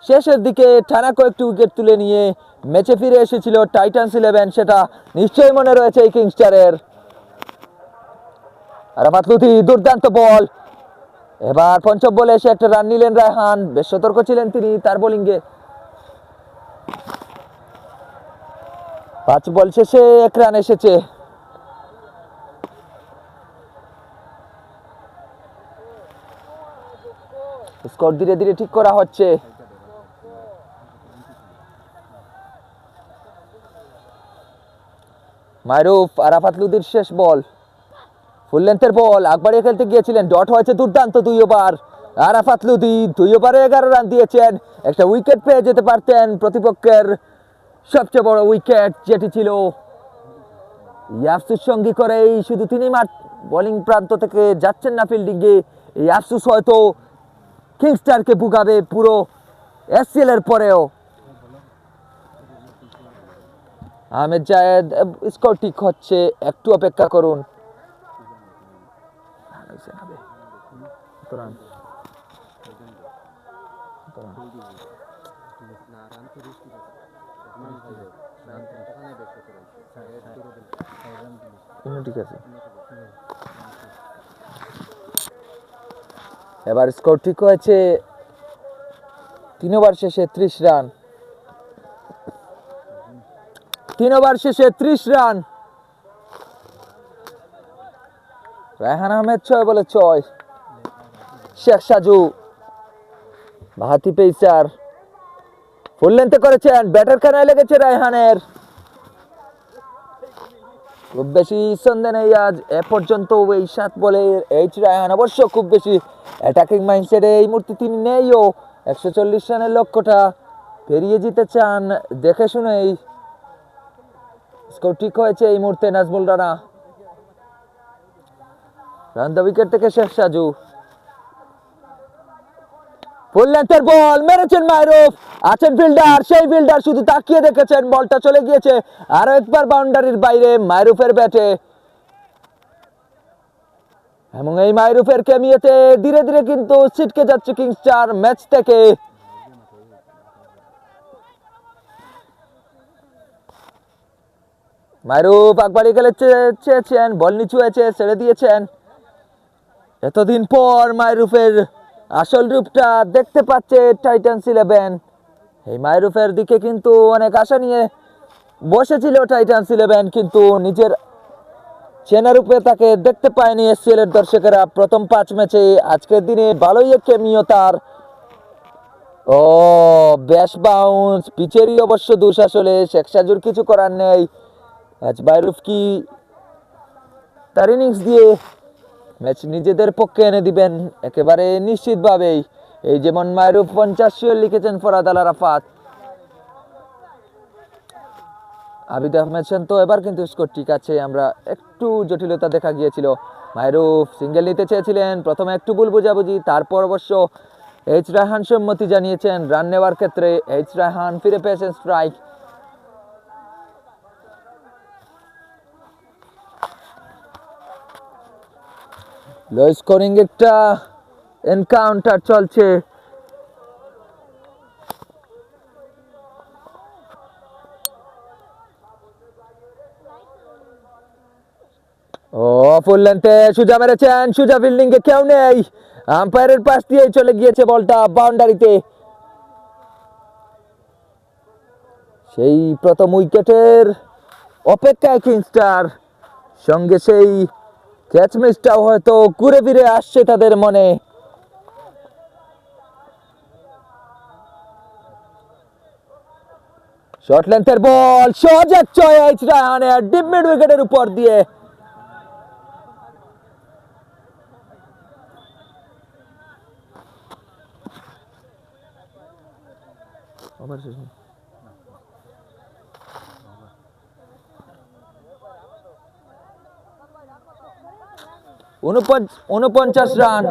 শেষের দিকে টানা কয়েকটি উইকেট তুলে নিয়ে ম্যাচে ফিরে এসেছিল টাইটান্স 11, সেটা নিশ্চয়ই মনে রয়েছে এই কিংস্টারের। আরাফাত লুদি দুর্দান্ত বল, এবার পঞ্চম বলে এসে একটা রান নিলেন রায়হান, বেশ সতর্ক ছিলেন তিনি তার বোলিংয়ে। 5 বল শেষে 1 রান এসেছে। স্কোর ধীরে ধীরে ঠিক করা হচ্ছে। মারুফ, আরাফাত লুদির শেষ বল, ফুল লেন্থের বল, আকবরিয়া খেলতে গিয়েছিলেন, ডট হয়েছে দুর্দান্ত 2 ওভার। আরাফাত লুদি 2 ওভারে 11 রান দিয়েছেন, একটা উইকেট পেয়ে যেতে পারতেন, প্রতিপক্ষের সবচেয়ে বড় উইকেট যেটি ছিল ইয়াফসুর সঙ্গী করেই শুধু তিনি মাঠ বোলিং প্রান্ত থেকে যাচ্ছেন না ফিল্ডিংয়ে, এই আফসুস হয়তো কিংস্টারকে ভুগাবে পুরো এসসিএল এর পরেও। আহমেদ জায়েদ, স্কোর ঠিক হচ্ছে, একটু অপেক্ষা করুন। ঠিক আছে, এবার স্কোর ঠিক হয়েছে, 3 ওভার শেষে 30 রান। 3 ওভার শেষে 30 রান। রায়হান আহমেদ 6 বলে 6। শেখ সাজু বাহাতি পেসার ফুল লেন্থে করেছেন, ব্যাটার খানায় লেগেছে রায়হানের। খুব বেশি সন্দেহ নেই আজ এ পর্যন্ত এই 7 বলে এইচ রায়হান অবশ্য খুব বেশি অ্যাটাকিং মাইন্ডসেটে এই মুহূর্তে তিনি নেইও। 140 রানের লক্ষ্যটা পেরিয়ে যেতে চান, দেখে শুনেই স্কোর ঠিক হয়েছে এই মুহূর্তে। Nazmul Rana run the wicket থেকে শেখ সাজু, ফুল লেন্থের বল মেরেছেন মাহরুফ। আছেন ফিল্ডার, সেই ফিল্ডার শুধু তাকিয়ে দেখেছেন, বলটা চলে গিয়েছে আরো একবার বাউন্ডারির বাইরে মাহরুফের ব্যাটে। এবং এই মাহরুফের ক্যামিওতে ধীরে ধীরে কিন্তু ছিটকে যাচ্ছে কিংস্টার ম্যাচ থেকে। মাহরুফ আকবারি খেলে চেয়েছেন, বল নিচু হয়েছে, ছেড়ে দিয়েছেন। এতদিন পর মাহরুফের আসল রূপটা দেখতে পাচ্ছে টাইটান্স 11। এই মাহরুফের দিকে কিন্তু অনেক আশা নিয়ে বসেছিল টাইটান্স 11, কিন্তু নিজের চেনা রূপে তাকে দেখতে পায়নি এসসিএল এর দর্শকেরা। প্রথম 5 ম্যাচে আজকের দিনে ভালোই কেমিও তার। ও বেশ বাউন্স, পিচেরই অবশ্য দোষ, আসলে শেখ সাজুর কিছু করার নেই। আজ মাহরুফ কি তার ইনিংস দিয়ে ম্যাচ নিজেদের পক্ষে এনে দিবেন একেবারে নিশ্চিতভাবেই। এই যেমন মাহরুফ 50 লিখেছেন ফরাদ আল আরাফাত। আবিদ আহমেদ শান্ত এবার কিন্তু স্কোর ঠিক আছে, আমরা একটু জটিলতা দেখা গিয়েছিল। মাহরুফ সিঙ্গেল নিতে চেয়েছিলেন, প্রথমে একটু ভুল বোঝাবুঝি, তারপর অবশ্য এইচ রায়হান সম্মতি জানিয়েছেন রান নেওয়ার ক্ষেত্রে। এইচ রায়হান ফিরে পেয়েছেন স্ট্রাইক। লো স্কোরিং একটা এনকাউন্টার চলছে। ও ফুল লেন্থে সুজা মেরেছেন, সুজা ফিল্ডিং এ কেউ নেই, আম্পায়ারের পাশ দিয়ে চলে গিয়েছে বলটা বাউন্ডারিতে। সেই প্রথম উইকেটের অপেক্ষায় কিংস্টার, সঙ্গে সেই ক্যাচ মিসটাও হয়তো ঘুরে ফিরে আসছে তাদের মনে। শর্ট লেন্থের বল, সহজ এক 6 এইচ রায়হানের ডিপ মিড উইকেটের উপর দিয়ে। উনপঞ্চাশ রান।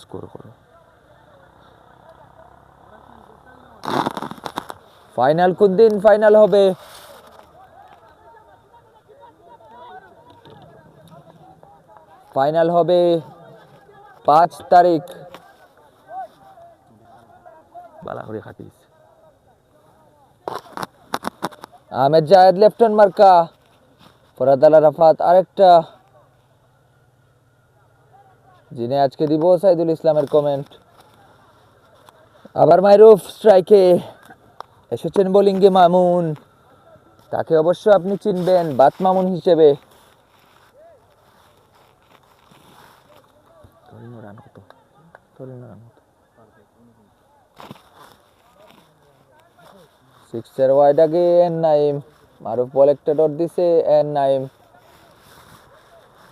স্কোর করো। ফাইনাল কোন দিন ফাইনাল হবে? ফাইনাল হবে 5 তারিখ। আহমেদ জায়েদ লেফটন মার্কা, ফরাদ আল আরাফাত আরেকটা, যিনি আজকে দিব সাইদুল ইসলামের কমেন্ট। আবার মাহরুফ স্ট্রাইকে এসেছেন বোলিংয়ে মামুন, তাকে অবশ্য আপনি চিনবেন বাত মামুন হিসেবে। সিক্সের ওয়াইড আগে এন নাইম, মারুফ বল একটা ডট দিছে এন নাইম।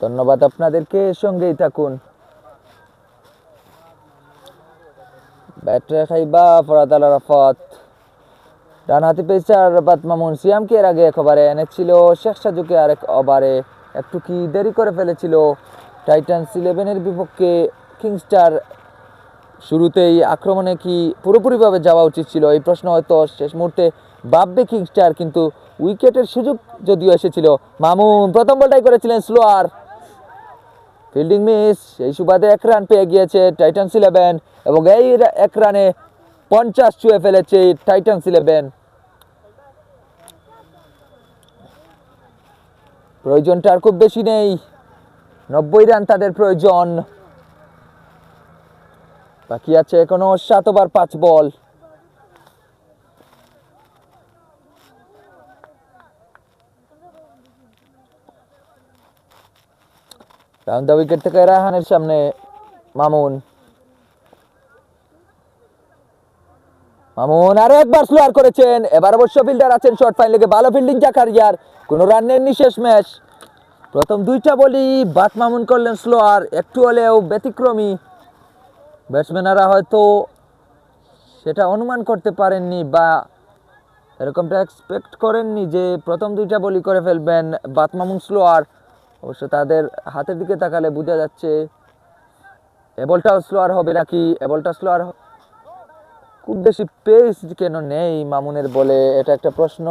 ধন্যবাদ আপনাদেরকে, সঙ্গেই থাকুন। ব্যাটে খাইবা ফরাদ আল আরাফাত, ডানহাতি পেসার বাত মামুন সিয়ামকে এর আগে 1 ওভারে এনেছিল, শেখ সাজুকে আরেক ওভারে একটু কি দেরি করে ফেলেছিল টাইটান্স 11-এর বিপক্ষে। কিংস্টার শুরুতেই আক্রমণে কি পুরোপুরিভাবে যাওয়া উচিত ছিল, এই প্রশ্ন হয়তো শেষ মুহূর্তে ভাববে কিংস্টার, কিন্তু উইকেটের সুযোগ যদিও এসেছিল। মামুন প্রথম বলটাই করেছিলেন স্লোয়ার, ফিল্ডিং মিস, এই সুবাদে 1 রান পেয়ে গিয়েছে টাইটান্স 11, এবং এই 1 রানে 50 ছুঁয়ে ফেলেছে টাইটান্স 11। প্রয়োজনটা আর খুব বেশি নেই, 90 রান তাদের প্রয়োজন। বাকি আছে এখনো 7 over 5 ball. Round the wicket থেকে রায়হানের সামনে মামুন আরো একবার স্লোয়ার করেছেন। এবার অবশ্য ফিল্ডার আছেন শর্ট ফাইন লেগে, ভালো ফিল্ডিং জাকারিয়ার, কোনো রান নেননি শেষ ম্যাচ। প্রথম দুইটা বলই বাট মামুন করলেন স্লোয়ার, একটু হলেও ব্যতিক্রমী। ব্যাটসম্যানরা হয়তো সেটা অনুমান করতে পারেননি বা এরকমটা এক্সপেক্ট করেননি যে প্রথম দুইটা বলই করে ফেলবেন বাট মামুন স্লোয়ার। অবশ্য তাদের হাতের দিকে তাকালে বোঝা যাচ্ছে এ বলটাও স্লোয়ার হবে নাকি। এ বলটা স্লোয়ার, খুব বেশি পেস কেন নেই মামুনের বলে, এটা একটা প্রশ্ন।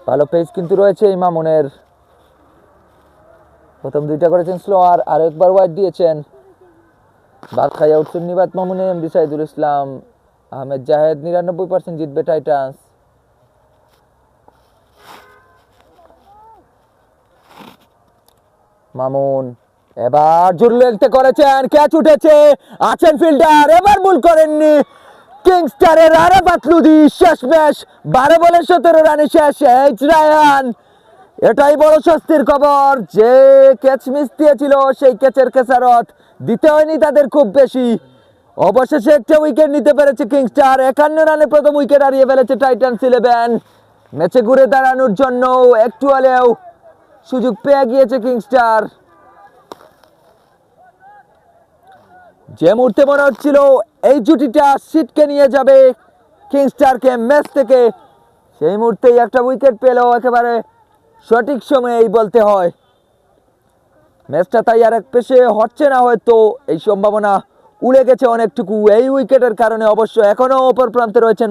ভালো পেস কিন্তু রয়েছে এই মামুনের। প্রথম দুইটা করেছেন স্লোয়ার, আর একবার ওয়াইড দিয়েছেন। বাদ খাইয়া উঠছেন নিবাত মামুনে, এমডি সাইদুল ইসলাম, আহমেদ জাহেদ। 99% জিতবে টাইটান্স। মামুন এবার জোর লেগতে করেছেন, ক্যাচ উঠেছে, আছেন ফিল্ডার, এবার ভুল করেননি কিংস্টারের আরাফাত লুদি। শেষ ম্যাচ 12 বলে 17 রানে শেষ। এইচ রায়হান, এটাই বড় স্বস্তির খবর। যে ক্যাচ মিস দিয়েছিল সেই ক্যাচের খেসারত দিতে হয়নি তাদের খুব বেশি। অবশেষে একটা উইকেট নিতে পেরেছে কিংস্টার। 51 রানে প্রথম উইকেট হারিয়ে ফেলেছে টাইটান্স 11। ম্যাচে ঘুরে দাঁড়ানোর জন্য একটু হলেও সুযোগ পেয়ে গিয়েছে কিংস্টার। যে মুহূর্তে মনে হচ্ছিল এই জুটিটা সিটকে নিয়ে যাবে কিংস্টারকে ম্যাচ থেকে, সেই মুহূর্তেই একটা উইকেট পেল একেবারে সঠিক সময়েই বলতে হয়। ম্যাচটা তাই আর এক পেশে হচ্ছে না, হয়তো এই সম্ভাবনা উড়ে গেছে অনেকটুকু এই উইকেটের কারণে। অবশ্য এখনো অপর প্রান্তে রয়েছেন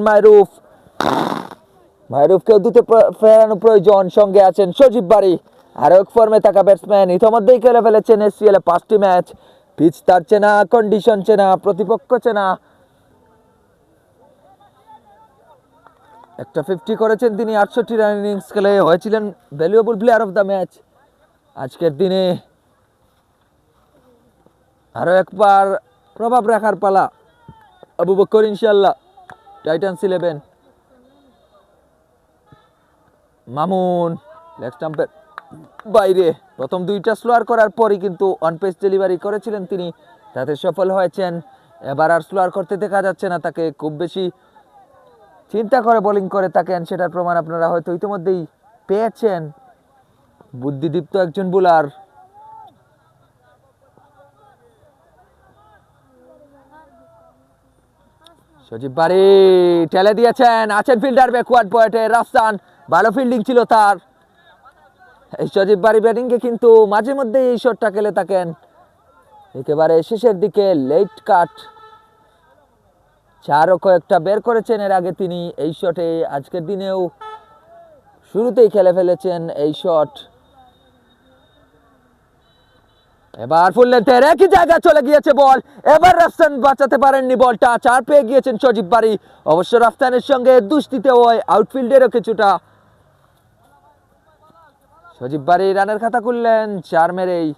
মাহরুফকেও দুটো ফেরানো প্রয়োজন। সঙ্গে আছেন সজীব বাড়ি, আরো এক ফর্মে থাকা ব্যাটসম্যান। ইতিমধ্যেই খেলে ফেলেছেন এসসিএল 5টি ম্যাচ। পিচ তার চেনা, কন্ডিশন চেনা, প্রতিপক্ষ চেনা। একটা 50 করেছেন তিনি 68 রান ইনিংস খেলে, হয়েছিলেন valuable player of the match. আজকের দিনে আরো একবার প্রভাব রাখার পালা আবু বকর ইনশাআল্লাহ। টাইটান্স 11। মামুন লেগ স্টাম্পের বাইরে। প্রথম দুইটা স্লোয়ার করার পরই কিন্তু অন পেস ডেলিভারি করেছিলেন তিনি, তাতে সফল হয়েছেন। এবার আর স্লোয়ার করতে দেখা যাচ্ছে না তাকে। খুব বেশি চিন্তা করে বোলিং করে থাকেন, সেটার প্রমাণ আপনারা হয়তো ইতিমধ্যেই পেয়েছেন। বুদ্ধিদীপ্ত একজন বোলার। সজীব বাড়ি ঠেলে দিয়েছেন, আছেন ফিল্ডার ব্যাকওয়ার্ড পয়েন্টে রাফসান, ভালো ফিল্ডিং ছিল তার। এই সজীব বাড়ি ব্যাটিংকে কিন্তু মাঝে মধ্যে এই শটটা খেলে থাকেন, একেবারে শেষের দিকে লেট কাট। চারও কয়েকটা বের করেছেন এর আগে তিনি এই শটে। আজকের দিনেও শুরুতেই খেলে ফেলেছেন এই শট। এবার ফুল লেন্থের একই জায়গায় চলে গিয়েছে বল। এবার রাফসান বাঁচাতে পারেননি বলটা, 4 পেয়ে গিয়েছেন সজীব বাড়ি। অবশ্য রাফসানের সঙ্গে দুষ্টিতে হয় আউটফিল্ডেরও কিছুটা। সজীব বাড়ি রানের খাতা খুললেন 4 মেরেই।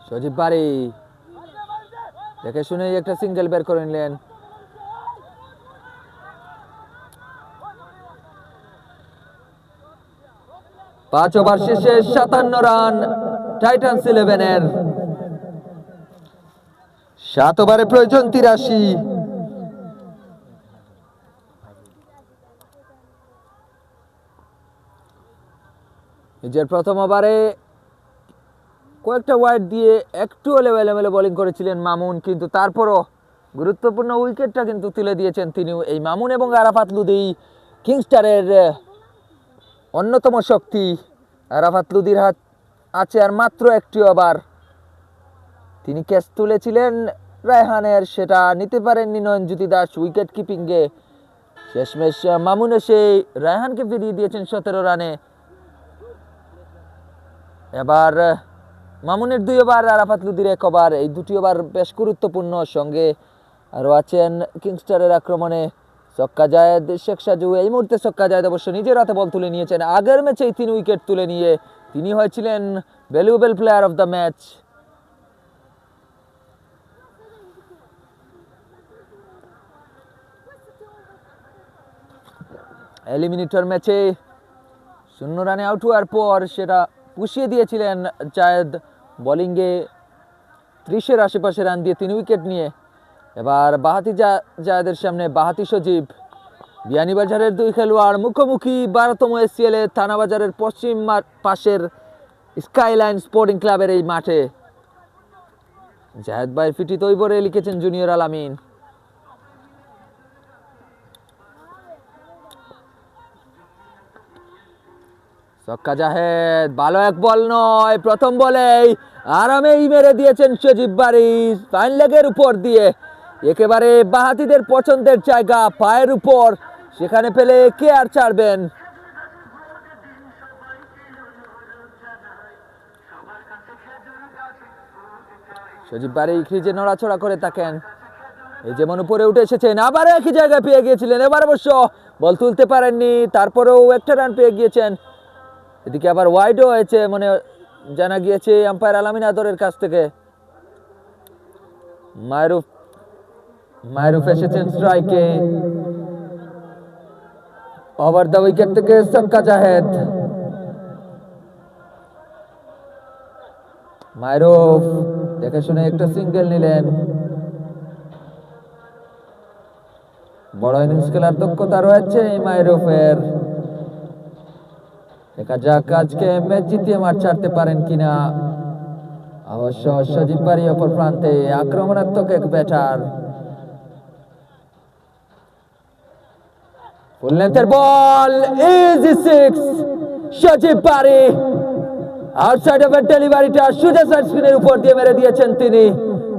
সজীব বাড়ি দেখে শুনে একটা সিঙ্গেল বের করে নিলেন। পাঁচ ওভার শেষে 57 রান টাইটান্স 11-এর। 7 ওভারে প্রয়োজন 83। নিজের প্রথম ওভারে কয়েকটা ওয়াইড দিয়ে একটু হলেও এলোমেলো বোলিং করেছিলেন মামুন, কিন্তু তারপরও গুরুত্বপূর্ণ উইকেটটা কিন্তু তুলে দিয়েছেন তিনিও। এই মামুন এবং আরাফাত লুদি কিংস্টারের অন্যতম শক্তি। আরাফাত লুদির হাত আছে আর মাত্র একটি ওভার। তিনি ক্যাচ তুলেছিলেন রায়হানের, সেটা নিতে পারেননি নয়নজ্যোতি দাস উইকেট কিপিংয়ে। শেষমেশ মামুন এসে রায়হানকে ফিরিয়ে দিয়েছেন 17 রানে। এবার মামুনের 2 ওভার, আরাফাত লুদির 1 ওভার। এই দুটি ওভার বেশ গুরুত্বপূর্ণ। সঙ্গে আরও আছেন কিংস্টারের আক্রমণে ছক্কা জায়েদ, শেখ সাজু। এই মুহূর্তে ছক্কা জায়েদ অবশ্য নিজের হাতে বল তুলে নিয়েছেন। আগের ম্যাচেই 3 উইকেট তুলে নিয়ে তিনি হয়েছিলেন valuable player of the match. Eliminator ম্যাচে 0 রানে আউট হওয়ার পর সেটা পুষিয়ে দিয়েছিলেন জায়েদ বোলিংয়ে 30-এর আশেপাশে রান দিয়ে 3 উইকেট নিয়ে। এবার বাহাতি জায়েদের সামনে বাহাতি সজীব। বিয়ানীবাজারের 2 খেলোয়াড় মুখোমুখি 12তম এসসিএল এ থানাবাজারের পশ্চিম পাশের স্কাইলাইন স্পোর্টিং ক্লাবের এই মাঠে। জায়েদ ভাইয়ের ফিটি তৈবরে লিখেছেন জুনিয়র আলামিন। ছক্কা জাহেদ, ভালো এক বল নয়, প্রথম বলেই আরামেই মেরে দিয়েছেন সজীব বারিশ ফাইন লেগের উপর দিয়ে। একেবারে বাহাতিদের পছন্দের জায়গা পায়ের উপর, সেখানে পেলে কে আর ছাড়বেন। সজীব বারিশ ক্রিজে নড়াচড়া করে থাকেন, এই যেমন উপরে উঠে এসেছেন, আবার একই জায়গায় পেয়ে গিয়েছিলেন। এবার অবশ্য বল তুলতে পারেননি, তারপরেও একটা রান পেয়ে গিয়েছেন। এদিকে আবার ওয়াইডও হয়েছে মনে জানা গিয়েছে আম্পায়ার আলামিন আদরের কাছ থেকে। মায়রুফ এসেছেন স্ট্রাইকে, ওভার দ্য উইকেট থেকে ছক্কা জাহেদ। মায়রুফ দেখে শুনে একটা সিঙ্গেল নিলেন। বড় ইনিংস খেলার দক্ষতা রয়েছে এই মায়রুফের। দেখা যাক আজকে ম্যাচ জিতিয়ে মাঠ ছাড়তে পারেন কিনা। অবশ্য সজীব বারিশ অপর প্রান্তে আক্রমণাত্মক এক ব্যাটার। ফুল লেন্থের ball, easy 6। Sajib Barish outside off ডেলিভারিটা সোজা সাইড স্পিনের উপর দিয়ে মেরে দিয়েছেন তিনি,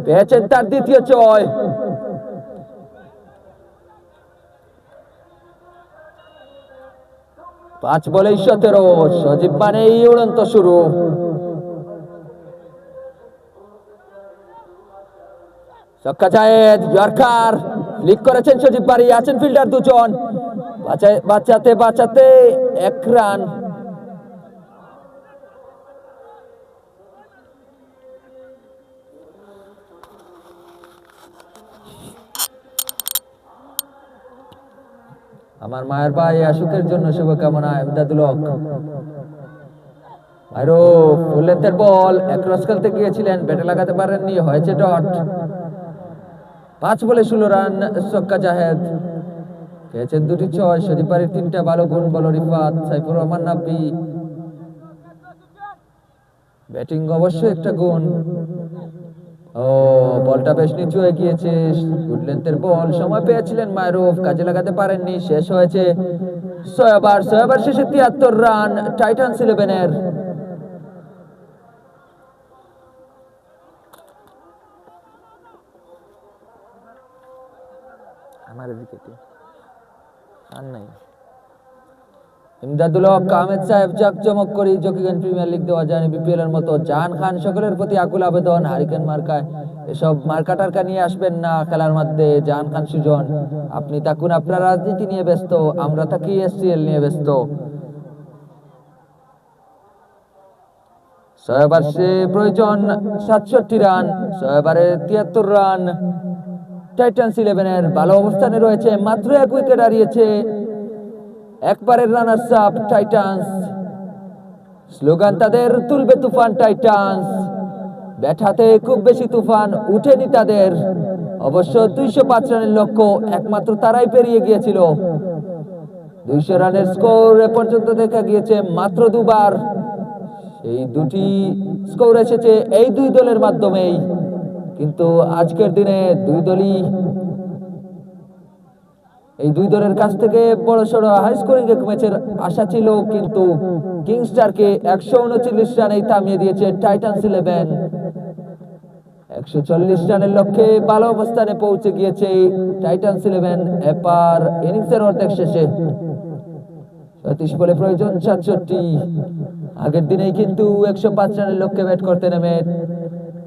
পেয়েছেন তার দ্বিতীয় ছয়। পাঁচ বলেই 17, সজীব মানেই উড়ন্ত শুরু। ছক্কা জায়েদ, ইয়র্কার ফ্লিক করেছেন সজীব বারিশ, আছেন ফিল্ডার দুজন, বাঁচাতে বাঁচাতে 1 রান। আমার মায়ের ভাই আশুকের জন্য শুভকামনা। এমদাদুল হক, মায়রুফ ফুল লেন্থের বল, ক্রস খেলতে গিয়েছিলেন, ব্যাটে লাগাতে পারেননি, হয়েছে ডট। 5 বলে 16 রান ছক্কা জাহেদ, পেয়েছেন 2টি ছয়। সজীব বারিশ 3টা ভালো গুণ, বল রিফাত, সাইফুর রহমান নাব্বি। ব্যাটিং অবশ্যই একটা গুণ। ও বলটা বেশ নিচু হয়ে গিয়েছে, গুড লেন্থের বল, সময় পেয়েছিলেন মায়রুফ, কাজে লাগাতে পারেননি। শেষ হয়েছে 6 ওভার, 6 ওভার শেষে 73 রান টাইটান্স 11-এর। আমার উইকেটে রান নাই। ইমদাদুল হক, আহমেদ সাহেব, জাকজমক করে জকিগঞ্জ প্রিমিয়ার লিগ দেওয়া যায়নি বিপিএল এর মতো। জাহান খান, সকলের প্রতি আকুল আবেদন, হারিকেন মার্কায় এসব মার্কা টার্কা নিয়ে আসবেন না খেলার মধ্যে। জাহান খান সুজন, আপনি থাকুন আপনার রাজনীতি নিয়ে ব্যস্ত, আমরা থাকি এসসিএল নিয়ে ব্যস্ত। 6 ওভারে প্রয়োজন 67 রান, 6 ওভারে 73 রান টাইটান্স 11-এর। ভালো অবস্থানে রয়েছে, মাত্র 1 উইকেট হারিয়েছে, একবারের রানার্স আপ টাইটান্স। স্লোগান তাদের, তুলবে তুফান টাইটান্স। ব্যাট হাতে খুব বেশি তুফান উঠেনি তাদের। অবশ্য 205 রানের লক্ষ্য একমাত্র তারাই পেরিয়ে গিয়েছিল। 200 রানের স্কোর এ পর্যন্ত দেখা গিয়েছে মাত্র 2 বার। এই 2টি স্কোর এসেছে এই 2 দলের মাধ্যমেই। কিন্তু আজকের দিনে এই দুই দলের কাছ থেকে বড়সড় হাই স্কোরিং এক ম্যাচের আশা ছিল, কিন্তু কিংস্টারকে 139 রানেই থামিয়ে দিয়েছে টাইটান্স 11। 140 রানের লক্ষ্যে ভালো অবস্থানে পৌঁছে গিয়েছে টাইটান্স 11 এপার ইনিংসের অর্ধেক শেষে। 36 বলে প্রয়োজন 67। আগের দিনেই কিন্তু 105 রানের লক্ষ্যে ব্যাট করতে নেমে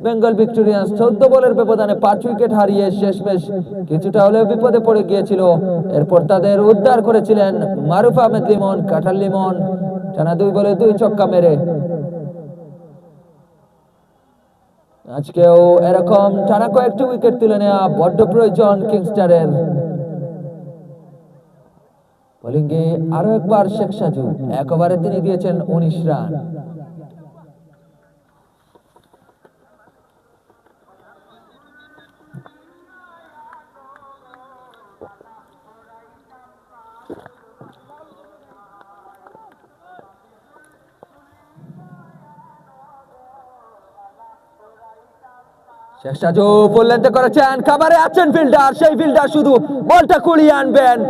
বেঙ্গল ভিক্টোরিয়ান্স 14 বলের ব্যবধানে 5 উইকেট হারিয়ে শেষমেশ কিছুটা হলেও বিপদে পড়ে গিয়েছিল। এরপর তাদের উদ্ধার করেছিলেন মারুফ আহমেদ লিমন, কাঁঠাল লিমন, টানা 2 বলে 2 ছক্কা মেরে। আজকেও এরকম টানা কয়েকটি উইকেট তুলে নেওয়া বড্ড প্রয়োজন কিংস্টারের। বোলিংয়ে আরো একবার শেখ সাজু, এক ওভারে তিনি দিয়েছেন 19 রান। শেখ সাজু ফুল লেন্থে করেছেন, খাবারে আছেন ফিল্ডার, সেই ফিল্ডার শুধু বলটা কুড়িয়ে আনবেন।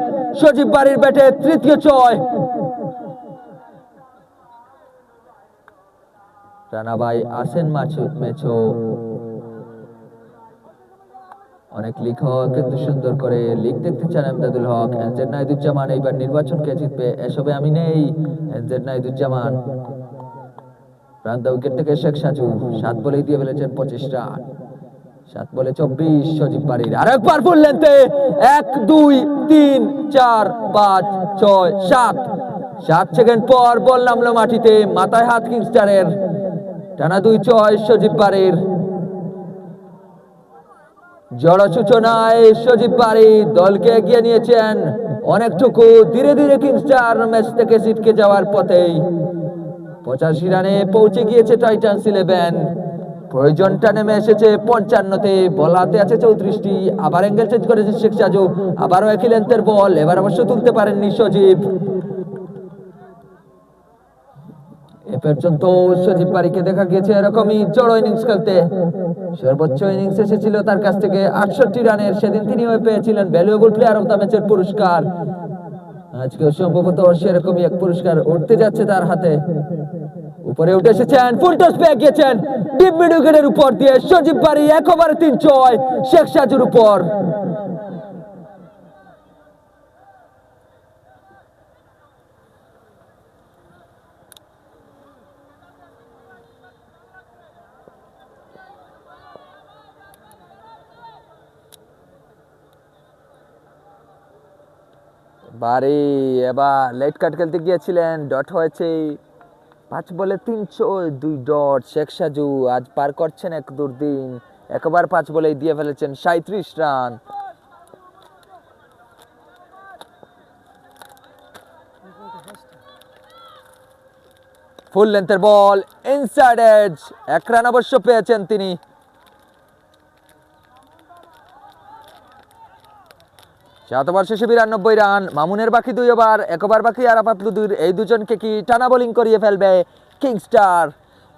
সজীব বাড়ির ব্যাটে তৃতীয় ছয়। রানাভাই আসেন ম্যাচও অনেক লিখক কিন্তু সুন্দর করে লিখ দেখতে চান এমদাদুল হক। এনজেড নাইদুজ্জামান এইবার নির্বাচন কে জিতবে এসবে আমি নেই। এনজেড নাইদুজ্জামান প্রান্ত উইকেট থেকে শেখ সাজু 7 বলেই দিয়ে ফেলেছেন 25 রান। 7 বলে 24। সজীব বাড়ির আরেকবার ফুল লেন্থে 1 2 3 4 5 6 7। 7 সেকেন্ড পর বল নামলো মাটিতে, মাথায় হাত কিংস্টারের। টানা 2 ছয় সজীব বাড়ির। জড় সূচনায় সজীব বাড়ি দলকে এগিয়ে নিয়েছেন অনেকটুকু। ধীরে ধীরে কিংস্টার ম্যাচ থেকে ছিটকে যাওয়ার পথেই। 85 রানে পৌঁছে গিয়েছে টাইটান্স 11। প্রয়োজনটা নেমে এসেছে 55-তে। বল হাতে আছে 34টি। আবার অ্যাঙ্গেল চেঞ্জ করেছে শেখ সাজু, আবারও একই লেন্থের বল। এবার অবশ্য তুলতে পারেননি সজীব। এ পর্যন্ত সজীব বাড়িকে দেখা গিয়েছে এরকমই জড়ো ইনিংস খেলতে। সর্বোচ্চ ইনিংস এসেছিল তার কাছ থেকে 68 রানের। সেদিন তিনি পেয়েছিলেন ভ্যালুয়েবল প্লেয়ার অফ দ্য ম্যাচের পুরস্কার। আজকেও সম্ভবত সেরকমই এক পুরস্কার উঠতে যাচ্ছে তার হাতে। উপরে উঠে এসেছেন, ফুল টস পেয়ে গিয়েছেন ডিপ মিড উইকেটের উপর দিয়ে। সজীব বাড়ি 1 ওভারে 3 ছয় শেখ সাজুর উপর। বাড়ি এবার লেট কাট খেলতে গিয়েছিলেন, ডট হয়েছে। 5 বলে 302 ডট। শেখ সাজু আজ পার করছেন এক দুর্দিন। একবার 5 বলেই দিয়ে ফেলেছেন 37 রান। ফুল লেন্থের বল ইনসাইড এজ। 1 রান অবশ্য পেয়েছেন তিনি। সাত ওভার শেষে 92 রান। মামুনের বাকি 2 ওভার, 1 ওভার বাকি আরাফাত লুদুর। এই দুজনকে কি টানা বোলিং করিয়ে ফেলবে কিংস্টার?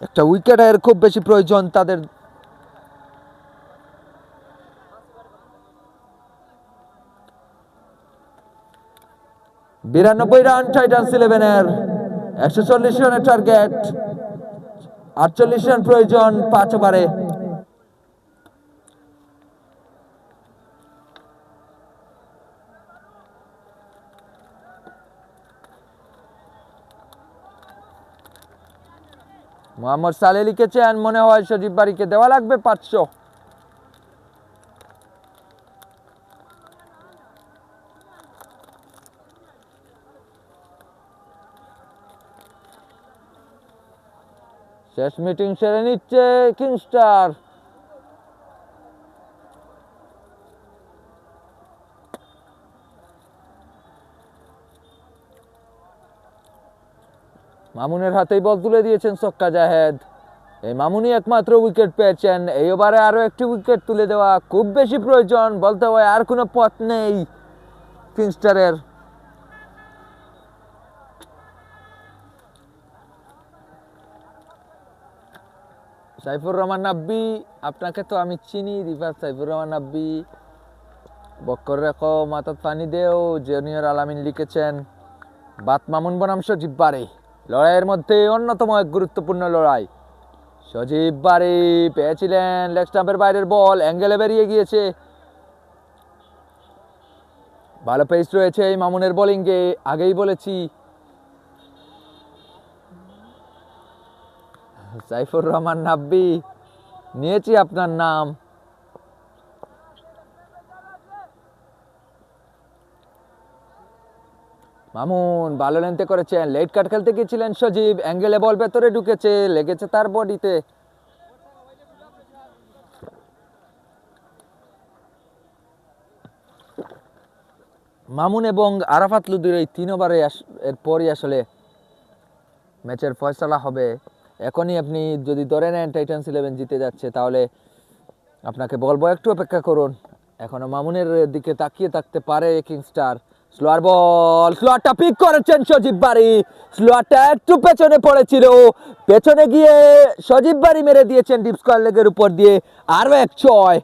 একটা উইকেটের খুব বেশি প্রয়োজন তাদের। বিরানব্বই রান টাইটান্স 11-এর। 140 রানের টার্গেট, 48 রান প্রয়োজন 5 ওভারে। মোহাম্মদ সালে লিখেছেন, মনে হয় সজীব বাড়িকে দেওয়া লাগবে 500। শেষ মিটিং সেরে নিচ্ছে কিংস্টার। মামুনের হাতেই বল তুলে দিয়েছেন ছক্কা জাহেদ। এই মামুনই একমাত্র উইকেট পেয়েছেন। এই ওভারে আরো একটি উইকেট তুলে দেওয়া খুব বেশি প্রয়োজন, বলতে হয় আর কোনো পথ নেই কিংস্টারের। সাইফুর রহমান নাব্বি, আপনাকে তো আমি চিনি। রিভার সাইফুর রহমান নাব্বি, বক্কর রেখো মাথাত পানি দেও। জুনিয়র আলামিন লিখেছেন, বাত মামুন বনাম সজীব বাড়ি, লড়াইয়ের মধ্যে অন্যতম এক গুরুত্বপূর্ণ লড়াই। সজীব বাড়ি পেয়েছিলেন লেগ স্টাম্পের বাইরের বল, অ্যাঙ্গেলে বেরিয়ে গিয়েছে। ভালো পেস রয়েছে এই মামুনের বোলিংয়ে, আগেই বলেছি। সাইফুর রহমান নাব্বি, নিয়েছি আপনার নাম। মামুন ভালো লেন্থে করেছেন। লেট কাট খেলতে গিয়েছিলেন সজীব, অ্যাঙ্গেলে বল ভেতরে ঢুকেছে, লেগেছে তার বডিতে। মামুন এবং আরাফাত লুদির এই 3 ওভারে এরপরই আসলে ম্যাচের ফয়সালা হবে। এখনই আপনি যদি ধরে নেন টাইটান্স 11 জিতে যাচ্ছে, তাহলে আপনাকে বলবো একটু অপেক্ষা করুন। এখনো মামুনের দিকে তাকিয়ে থাকতে পারে কিংস্টার। স্লোয়ার বল, স্লোয়ারটা পিক করেছেন সজীব বাড়ি। স্লোয়ারটা একটু পেছনে পড়েছিল, পেছনে গিয়ে সজীব বাড়ি মেরে দিয়েছেন ডিপ স্কয়ার লেগের উপর দিয়ে। আরো এক ছয়।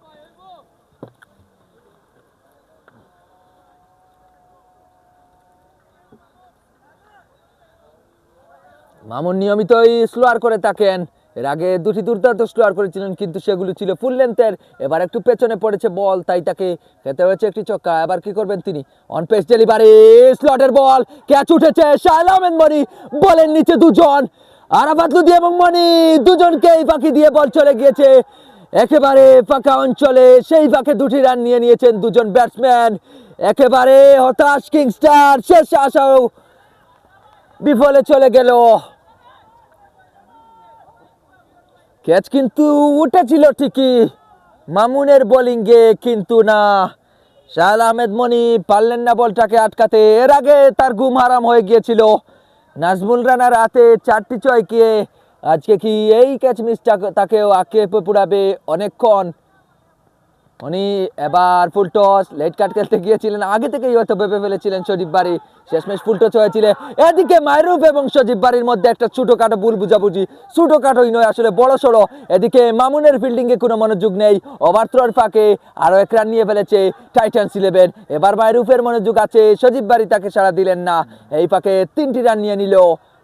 মামুন নিয়মিতই স্লোয়ার করে থাকেন। এর আগে দুটি দুর্দান্ত স্লোয়ার করেছিলেন, কিন্তু সেগুলো ছিল ফুল লেন্থের। এবার একটু পেছনে পড়েছে বল, তাই তাকে খেতে হয়েছে একটি ছক্কা। এবার কি করবেন তিনি? অন পেস ডেলিভারি, স্লটের বল, ক্যাচ উঠেছে। শাহেল আহমেদ মনি, বলের নিচে দুজন, আরাফাত লুদি এবং মনি দুজনকেই ফাঁকি দিয়ে বল চলে গিয়েছে একেবারে ফাঁকা অঞ্চলে। সেই ফাঁকে দুটি রান নিয়ে নিয়েছেন দুজন ব্যাটসম্যান। একেবারে হতাশ কিংস্টার, শেষ আশাও বিফলে চলে গেল। ক্যাচ কিন্তু উঠেছিল ঠিকই মামুনের বোলিংয়ে, কিন্তু না, শাহেল আহমেদ মনি পারলেন না বলটাকে আটকাতে। এর আগে তার ঘুম হারাম হয়ে গিয়েছিল। নাজমুল রানার হাতে 4টি ছয়কে আজকে কি এই ক্যাচ মিসটা তাকেও আঁকে পুরাবে অনেকক্ষণ। উনি এবার ফুল টস, লেট কাট খেলতে গিয়েছিলেন, আগে থেকেই হয়তো ভেবে ফেলেছিলেন সজীব বাড়ি। শেষমেশ ফুল টস হয়েছিল। এদিকে মাহরুফ এবং সজীব বাড়ির মধ্যে একটা ছোটখাটো ভুল বুঝাবুঝি, ছোটখাটোই নয় আসলে বড় সড়ো। এদিকে মামুনের ফিল্ডিংয়ে কোনো মনোযোগ নেই, ওভারথ্রোর ফাঁকে আরও 1 রান নিয়ে ফেলেছে টাইটান্স 11। এবার মাহরুফের মনোযোগ আছে, সজীব বাড়ি তাকে সাড়া দিলেন না। এই ফাঁকে 3টি রান নিয়ে নিল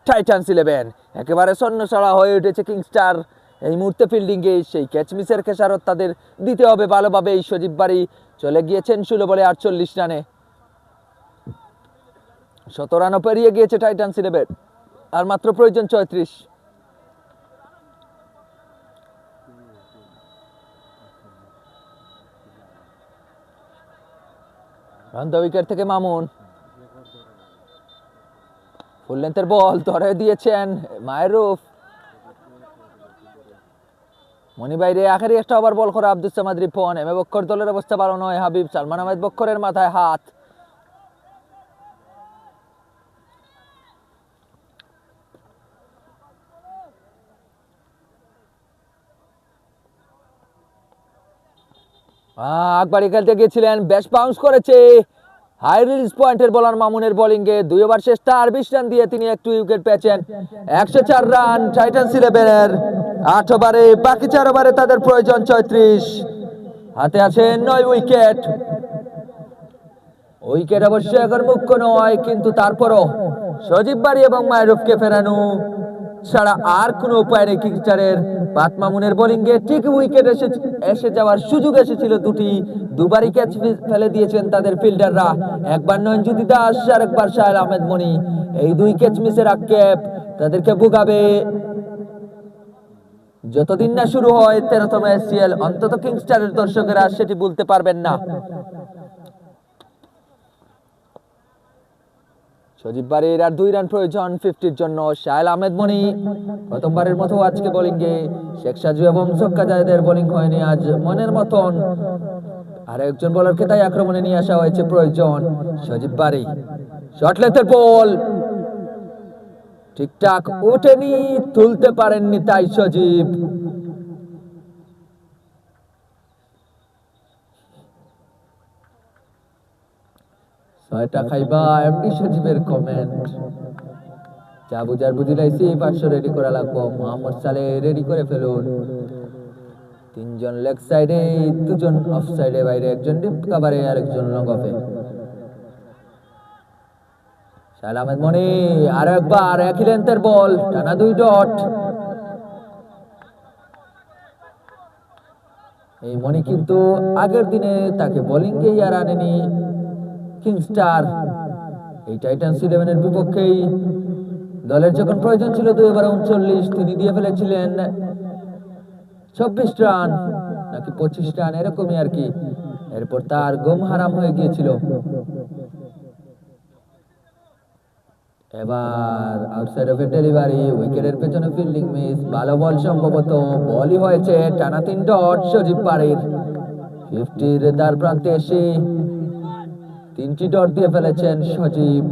টাইটান্স 11। একেবারে ছন্নছাড়া হয়ে উঠেছে কিংস্টার এই মুহূর্তে ফিল্ডিংয়ে। সেই ক্যাচ মিসের খেসারত তাদের দিতে হবে ভালোভাবে। এই সজীব বাড়ি চলে গিয়েছেন 16 বলে 48 রানে। 17 রানও পেরিয়ে গিয়েছে টাইটান্স 11, আর মাত্র প্রয়োজন 34। রান উইকেট থেকে মামুন, ফুল লেন্থের বল ধরে দিয়েছেন মাহরুফ। মনি বাইরে আখেরি একটা ওভার বল করে আব্দুস সামাদ রিপন। এমএ বক্কর দলের অবস্থা ভালো নয়। হাবিব সালমান আহমেদ বক্করের মাথায় হাত। আকবরী খেলতে গিয়েছিলেন, বেশ বাউন্স করেছে। হাই রিলিজ পয়েন্টের বলার মামুনের বোলিংয়ে 2 ওভার শেষ, 20 রান দিয়ে তিনি একটু উইকেট পেয়েছেন। 104 রান টাইটান্স 11-এর 8 ওভারে, বাকি 4 ওভারে তাদের প্রয়োজন 34। হাতে আছে 9 উইকেট। উইকেট অবশ্যই এখন মুখ্য নয়, কিন্তু তারপরও সজীব বাড়ি এবং মাহরুফকে ফেরানো ছাড়া আর কোনো উপায় নেই কিংস্টারের। পাত মামুনের বোলিংয়ে ঠিক উইকেট এসে যাওয়ার সুযোগ এসেছিল দুটি, দুবারই ক্যাচ ফেলে দিয়েছেন তাদের ফিল্ডাররা। একবার নয়নজ্যোতি দাস আর একবার শাহেল আহমেদ মনি। এই 2 ক্যাচ মিসের আক্ষেপ তাদেরকে ভোগাবে যতদিন না শুরু হয় 13তম এসসিএল। অন্তত কিংস্টারের দর্শকেরা সেটি ভুলতে পারবেন না। সজীব বাড়ির আর 2 রান প্রয়োজন 50-র জন্য। শাহেল আহমেদ মনি প্রথমবারের মতো আজকে বোলিংয়ে। শেখ সাজু এবং ছক্কা জায়েদের বোলিং হয়নি আজ মনের মতন। আর একজন বোলারকে তাই আক্রমণে নিয়ে আসা হয়েছে প্রয়োজন। সজীব বাড়ি, শর্ট লেন্থের বল ঠিকঠাক ওঠেনি, তুলতে পারেননি তাই সজীব। ছয়টা খাইবা এমডি সজীবের কমেন্ট। যা বুঝার বুঝিলাইছি, 500 রেডি করা লাগবো। মোহাম্মদ সালে রেডি করে ফেলুন। 3 জন লেগ সাইডে, 2 জন অফ সাইডে বাইরে, একজন ডিপ কভারে আর একজন লং অফে। শাহেল আহমেদ মনি আর একবার একই লেন্থের বল, টানা 2 ডট। এই মনি কিন্তু আগের দিনে তাকে বোলিংয়েই আর আনেনি কিংস্টার। এই টাইটান্স 11-এর বিপক্ষেই দলের যখন প্রয়োজন ছিল 2 ওভারে 39, তিনি দিয়ে ফেলেছিলেন 24 রান নাকি 25 রান এরকমই আর কি। এরপর তার ঘুম হারাম হয়ে গিয়েছিল। এবার আউটসাইড অফ ডেলিভারি, উইকেটের পেছনে ফিল্ডিং মিস, ভালো বল সম্ভবত, বলই হয়েছে, টানা 3 ডট সজীব বাড়ির। 50-র দ্বার প্রান্তে এসে 3টি ডট দিয়ে ফেলেছেন সজীব।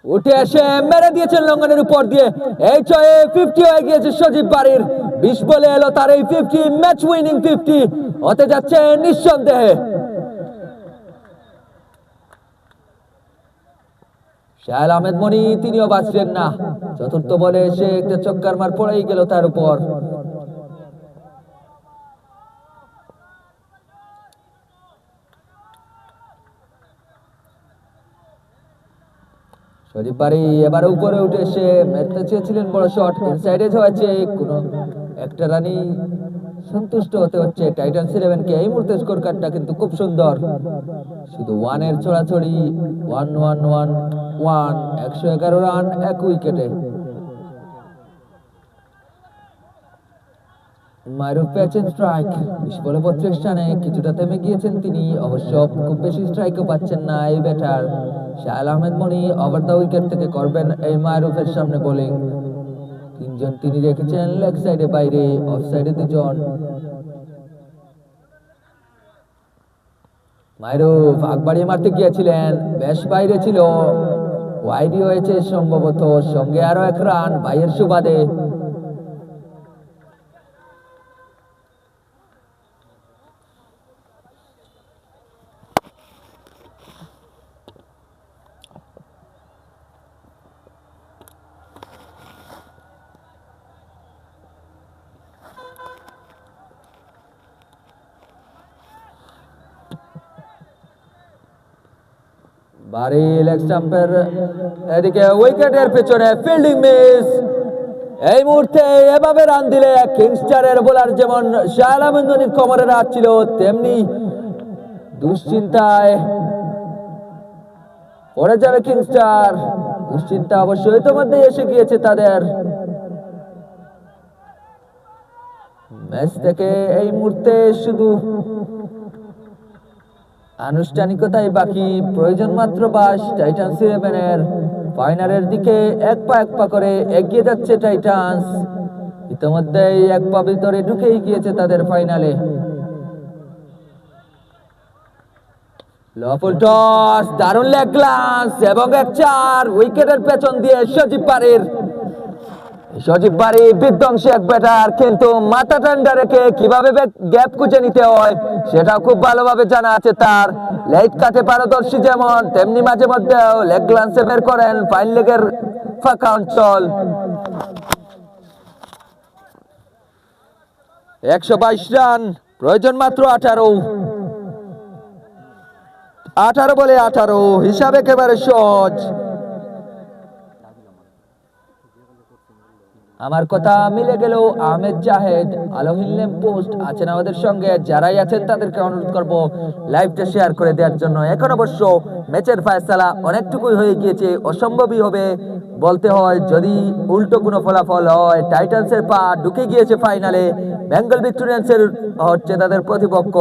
উঠে এসে মেরে দিয়েছেন লঙ্ঘনের উপর দিয়ে, এই ছয়ে 50 হয়ে গিয়েছে সজীব বাড়ির। 20 বলে এলো তার এই 50, ম্যাচ উইনিং 50 হতে যাচ্ছে নিঃসন্দেহে। শাহেল আহমেদ মনি তিনিও বাঁচলেন না, চতুর্থ বলে এসে একটা চক্কার মার পড়েই গেল তার উপর। সজীব বাড়ি এবার উপরে উঠে এসে মেরতে চেয়েছিলেন বড় শট, ইনসাইডে হয়েছে, কোনো একটা রানই সন্তুষ্ট হতে হচ্ছে টাইটান্স 11-কে। এই মুহূর্তে স্কোর কার্ডটা কিন্তু খুব সুন্দর, শুধু ওয়ানের ছড়াছড়ি, 1-1-1-1, 111 রান 1 উইকেটে। মাইরুফ পেয়েছেন স্ট্রাইক, 20 বলে 32 রানে কিছুটা থেমে গিয়েছেন তিনি, অবশ্য খুব বেশি স্ট্রাইকও পাচ্ছেন না এই batter. Shahel Ahmed Moni over the wicket থেকে করবেন এই মাইরুফের সামনে বোলিং। 3 জন তিনি রেখেছেন লেগ সাইডে বাইরে, অফ সাইডে 2 জন। মাইরুফ আগ বাড়িয়ে মারতে গিয়েছিলেন, বেশ বাইরে ছিল, ওয়াইডি হয়েছে সম্ভবত, সঙ্গে আরো 1 রান ভাইয়ের সুবাদে। বাড়ি লেগ স্টাম্পের এদিকে উইকেটের পেছনে ফিল্ডিং মিস। এই মুহূর্তে এভাবে রান দিলে কিংস্টারের বোলার যেমন শাহেল আহমেদ মনির কোমরে রাত ছিল, তেমনি দুশ্চিন্তায় পড়ে যাবে কিংস্টার। দুশ্চিন্তা অবশ্যই ইতিমধ্যে এসে গিয়েছে তাদের। ম্যাচ থেকে এই মুহূর্তে শুধু আনুষ্ঠানিকতাই বাকি, প্রয়োজন মাত্র বাস টাইটান্স 11-এর। ফাইনালের দিকে এক পা করে এগিয়ে যাচ্ছে টাইটান্স, ইতিমধ্যেই 1 পা ভিতরে ঢুকেই গিয়েছে তাদের ফাইনালে। লফুল টস, দারুণ লেগ গ্লান্স এবং 1-4 উইকেটের পেছন দিয়ে সজীব বাড়ির। সজীব বাড়ি বিধ্বংসী এক ব্যাটার, কিন্তু মাথা ঠান্ডা রেখে কিভাবে গ্যাপ খুঁজে নিতে হয় সেটা খুব ভালোভাবে জানা আছে তার। লেট কাটে পারদর্শী যেমন, তেমনি মাঝে মধ্যেও লেগ গ্লান্সে বের করেন ফাইন লেগের ফাঁকা অঞ্চল। 122 রান, প্রয়োজন মাত্র 18 বলে 18, হিসাব একেবারে সহজ। আমার কথা মিলে গেল। আহমেদ জাহেদ, আলোহিন ল্যাম্পপোস্ট আছেন আমাদের সঙ্গে, যারাই আছেন তাদেরকে অনুরোধ করব লাইভটা শেয়ার করে দেওয়ার জন্য। এখন অবশ্য ম্যাচের ফয়সালা অনেকটুকুই হয়ে গিয়েছে, অসম্ভবই হবে বলতে হয় যদি উল্টো কোনো ফলাফল হয়। টাইটান্সের পা ঢুকে গিয়েছে ফাইনালে, বেঙ্গল ভিক্টোরিয়ান্সের হচ্ছে তাদের প্রতিপক্ষ।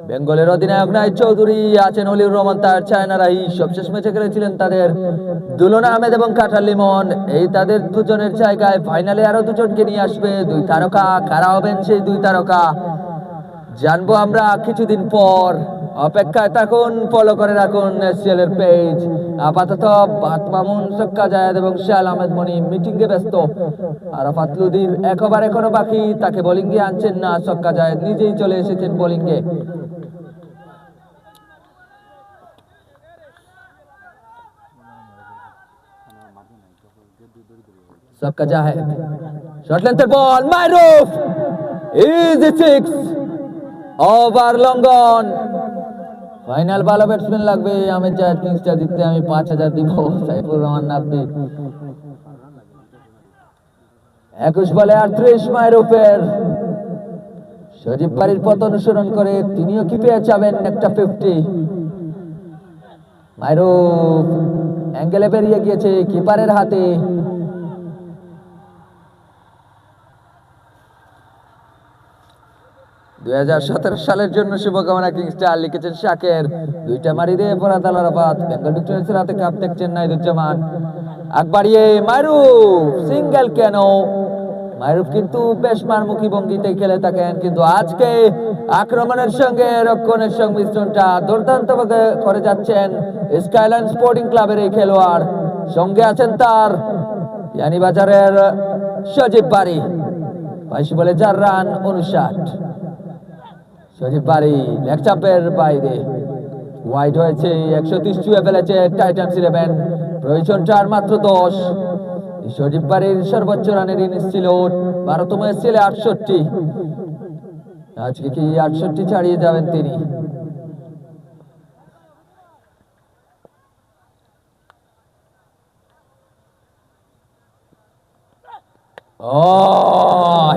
বেঙ্গলের অধিনায়ক নাইট চৌধুরী আছেন, অলিউর রহমান তার ছায়না রাহি, সবশেষ ম্যাচে খেলেছিলেন তাদের দুলন আহমেদ এবং কাটার লিমন। এই তাদের দুজনের জায়গায় ফাইনালে আরো 2 জনকে নিয়ে আসবে 2 তারকা। কারা হবেন সেই 2 তারকা জানবো আমরা কিছুদিন পর, অপেক্ষায় থাকুন, ফলো করে রাখুন এসএল এর পেজ। আপাতত বাত মামুন, সক্কা জায়েদ এবং শাহেল আহমেদ মনি মিটিং এ ব্যস্ত। আরাফাত লুদির 1 ওভার এখনো বাকি, তাকে বোলিং এ আনছেন না, সক্কা জায়েদ নিজেই চলে এসেছেন বোলিং এ। সক্কা জায়েদ, শর্ট লেন্থের বল, মাইরুফ, ইজি 6, ওভার লঙ্ঘন। ফাইনাল ভালো ব্যাটসম্যান লাগবে আহমেদ জাহেদ, কিংস্টার জিততে আমি 5000 দিব। সাইফুর রহমান নাবি 21 বলে 38 মাইরুফের। সজীব বাড়ির পথ অনুসরণ করে তিনিও কি পেয়ে যাবেন একটা 50। মাইরুফ অ্যাঙ্গেলে বেরিয়ে গিয়েছে কিপারের হাতে। 2017 সালের জন্য শুভকামনা কিংস্টার, লিখেছেন শাকের। দুইটা মারি দিয়ে ফরাদ আল আরাফাত। বেঙ্গল ভিক্টোরিয়ান্সের হাতে কাপ দেখছেন নাহিদুজ্জামান। আগ বাড়িয়ে মারুফ, সিঙ্গেল কেন? মারুফ কিন্তু বেশ মারমুখী ভঙ্গিতে খেলে থাকেন, কিন্তু আজকে আক্রমণের সঙ্গে রক্ষণের সংমিশ্রণটা দুর্দান্ত করে যাচ্ছেন স্কাইল্যান্ড স্পোর্টিং ক্লাবের এই খেলোয়াড়। সঙ্গে আছেন তার ইয়ানিবাজারের সজীব বাড়ি। 22 বলে 4 রান 59। সজীব বাড়ি লেগ চাপের বাইরে, ওয়াইড হয়েছে। 130 ছুঁয়ে ফেলেছে টাইটান্স 11। প্রয়োজনটার মাত্র 10। সজীব বাড়ির সর্বোচ্চ রানের ইনিংস ছিল 12তম এসেছিল 68। আজকে কি 68 ছাড়িয়ে যাবেন তিনি?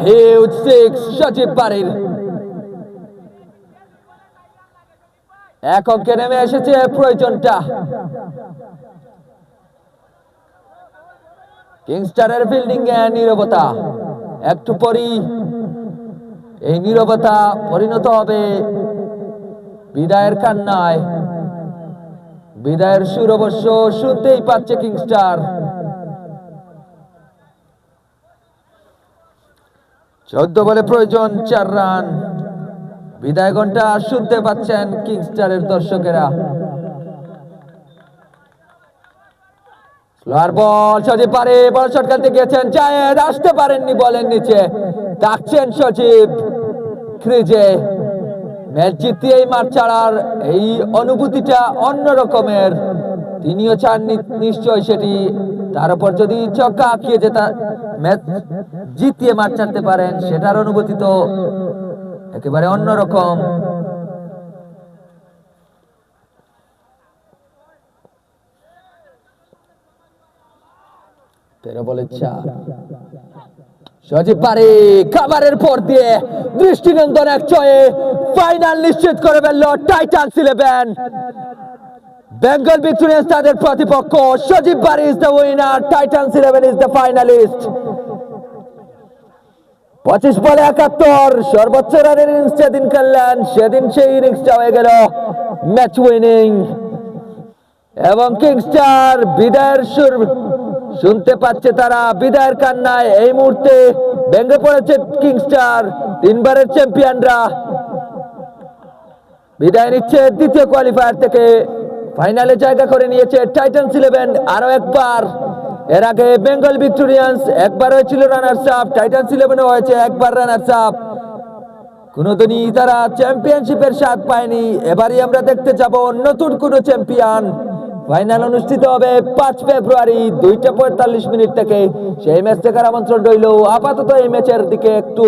হিউজ সিক্স সজীব বাড়ির। এক অঙ্কে নেমে এসেছে প্রয়োজনটা। কিংস্টারের ফিল্ডিং এ নীরবতা, একটু পরই এই নীরবতা পরিণত হবে বিদায়ের কান্নায়। বিদায়ের সুর অবশ্য শুনতেই পাচ্ছে কিংস্টার। 14 বলে প্রয়োজন 4 রান। বিদায় ঘন্টা শুনতে পাচ্ছেন কিংস্টারের দর্শকেরা। স্লোয়ার বল, সজীব পারে বল শট খেলতে গিয়েছেন, জায়েদ আসতে পারেননি বলের নিচে। ডাকছেন সজীব ক্রিজে। ম্যাচ জিতিয়ে এই মাঠ ছাড়ার এই অনুভূতিটা অন্য রকমের। তিনিও চান নিশ্চয় সেটি। তার উপর যদি ছক্কা আঁকিয়ে যেটা ম্যাচ জিতিয়ে মাঠ ছাড়তে পারেন, সেটার অনুভূতি তো একেবারে অন্যরকম। বলে 4। সজীব পারে খাবারের পর দিয়ে দৃষ্টিনন্দন এক ছয়ে ফাইনাল নিশ্চিত করে ফেলল টাইটান্স 11। বেঙ্গল ভিক্টোরিয়ান্স তাদের প্রতিপক্ষ। Sajib Bari is the winner, Titans 11 is the finalist. 25 বলে 71 সর্বোচ্চ রানের ইনিংস যেদিন খেললেন, সেদিন সেই ইনিংসটা হয়ে গেল ম্যাচ উইনিং। এবং কিংস্টার বিদায়ের সুর শুনতে পাচ্ছে তারা। বিদায়ের কান্নায় এই মুহূর্তে ভেঙে পড়েছে কিংস্টার। 3 বারের চ্যাম্পিয়নরা বিদায় নিচ্ছে দ্বিতীয় কোয়ালিফায়ার থেকে। ফাইনালে জায়গা করে নিয়েছে টাইটান্স 11 আরো একবার। এর আগে বেঙ্গল ভিক্টোরিয়ান্স একবার হয়েছিল রানার্স আপ, টাইটান্স 11 হয়েছে একবার রানার্স আপ। কোনদিনই তারা চ্যাম্পিয়নশিপের স্বাদ পায়নি। এবারই আমরা দেখতে যাব নতুন কোন চ্যাম্পিয়ন। ফাইনাল অনুষ্ঠিত হবে 5 ফেব্রুয়ারি 2:45 থেকে। সেই ম্যাচ দেখার আমন্ত্রণ রইল। আপাতত এই ম্যাচের দিকে একটু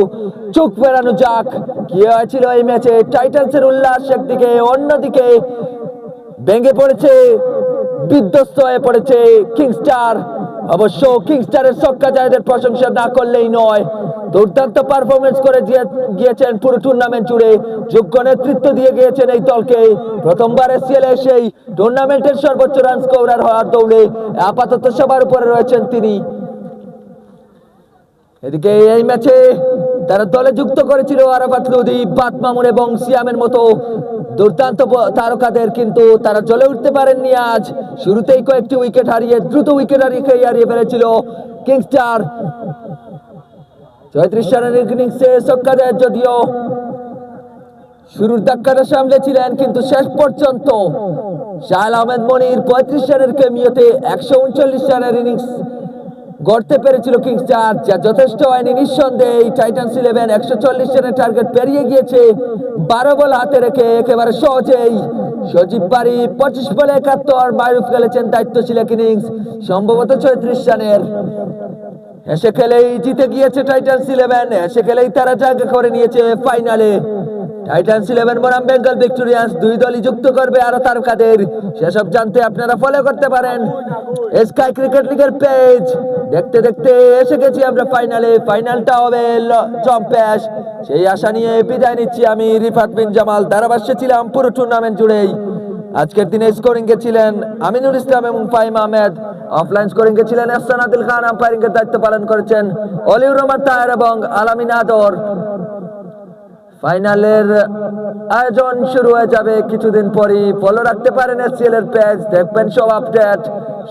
চোখ ফেরানো যাক। কি হয়েছিল এই ম্যাচে? টাইটান্সের উল্লাস একদিকে, অন্যদিকে ভেঙে পড়েছে, বিধ্বস্ত হয়ে পড়েছে কিংস্টার। অবশ্য কিংস্টারের ছক্কা জায়েদের প্রশংসা না করলেই নয়। দুর্দান্ত পারফরমেন্স করে গিয়েছেন পুরো টুর্নামেন্ট জুড়ে। যোগ্য নেতৃত্ব দিয়ে গিয়েছেন এই দলকে। প্রথমবার এসিএলে সেই টুর্নামেন্টের সর্বোচ্চ রান স্কোরার হওয়ার দৌড়ে আপাতত সবার উপরে রয়েছেন তিনি। এদিকে এই ম্যাচে তারা দলে যুক্ত করেছিল আরাফাত লুদি, বাত মামুন এবং সিয়ামের মতো দুর্দান্ত তারকাদের, কিন্তু তারা জ্বলে উঠতে পারেননি আজ। শুরুতেই কয়েকটি উইকেট হারিয়ে, দ্রুত উইকেট হারিয়ে ফেলেছিল কিংস্টার। 34 রানের ইনিংসে ছক্কা দেয়, যদিও শুরুর ধাক্কাটা সামলেছিলেন, কিন্তু শেষ পর্যন্ত শাহ আহমেদ মনির 35 রানের ক্যামিওতে 139 রানের ইনিংস গড়তে পেরেছিল কিংস্টার, যা যথেষ্ট হয়নি নিঃসন্দেহে। টাইটান্স 11 140 রানের টার্গেট পেরিয়ে গিয়েছে 12 বল হাতে রেখে একেবারে সহজেই। সজীব বারি 25 বলে 71, মারুফ খেলেছেন দায়িত্বশীল এক ইনিংস, সম্ভবত 34 রানের। এসে খেলেই জিতে গিয়েছে টাইটান্স 11। এসে খেলেই তারা জায়গা করে নিয়েছে ফাইনালে। টাইটান্স 11 বনাম বেঙ্গল ভিক্টোরিয়ান্স, দুই দলই যুক্ত করবে আরো তারকাদের। সেসব জানতে আপনারা ফলো করতে পারেন স্কাই ক্রিকেট লিগের পেজ। দেখতে দেখতে এসে গেছি আমরা ফাইনালে। ফাইনালটা হবে জম্পেশ, সেই আশা নিয়ে বিদায় নিচ্ছি আমি রিফাত বিন জামাল। ধারাভাষ্যে ছিলাম পুরো টুর্নামেন্ট জুড়েই। আজকের দিনে স্কোরিং এ ছিলেন আমিনুল ইসলাম এবং ফাহিম আহমেদ। অফলাইন স্কোরিং এ ছিলেন এহসান আদিল খান। আম্পায়ারিং এর দায়িত্ব পালন করেছেন অলিউর রহমান তাহের এবং আলামিন আদর। ফাইনালের আয়োজন শুরু হয়ে যাবে কিছুদিন পরই। ফলো রাখতে পারেন এসসিএল এর পেজ, দেখবেন সব আপডেট।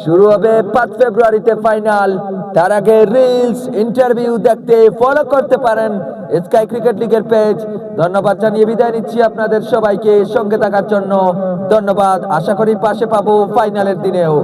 শুরু হবে 5 ফেব্রুয়ারিতে ফাইনাল। তার আগে রিলস, ইন্টারভিউ দেখতে ফলো করতে পারেন স্কাই ক্রিকেট লিগের পেজ। ধন্যবাদ জানিয়ে বিদায় নিচ্ছি আপনাদের সবাইকে সঙ্গে থাকার জন্য। ধন্যবাদ, আশা করি পাশে পাবো ফাইনালের দিনেও।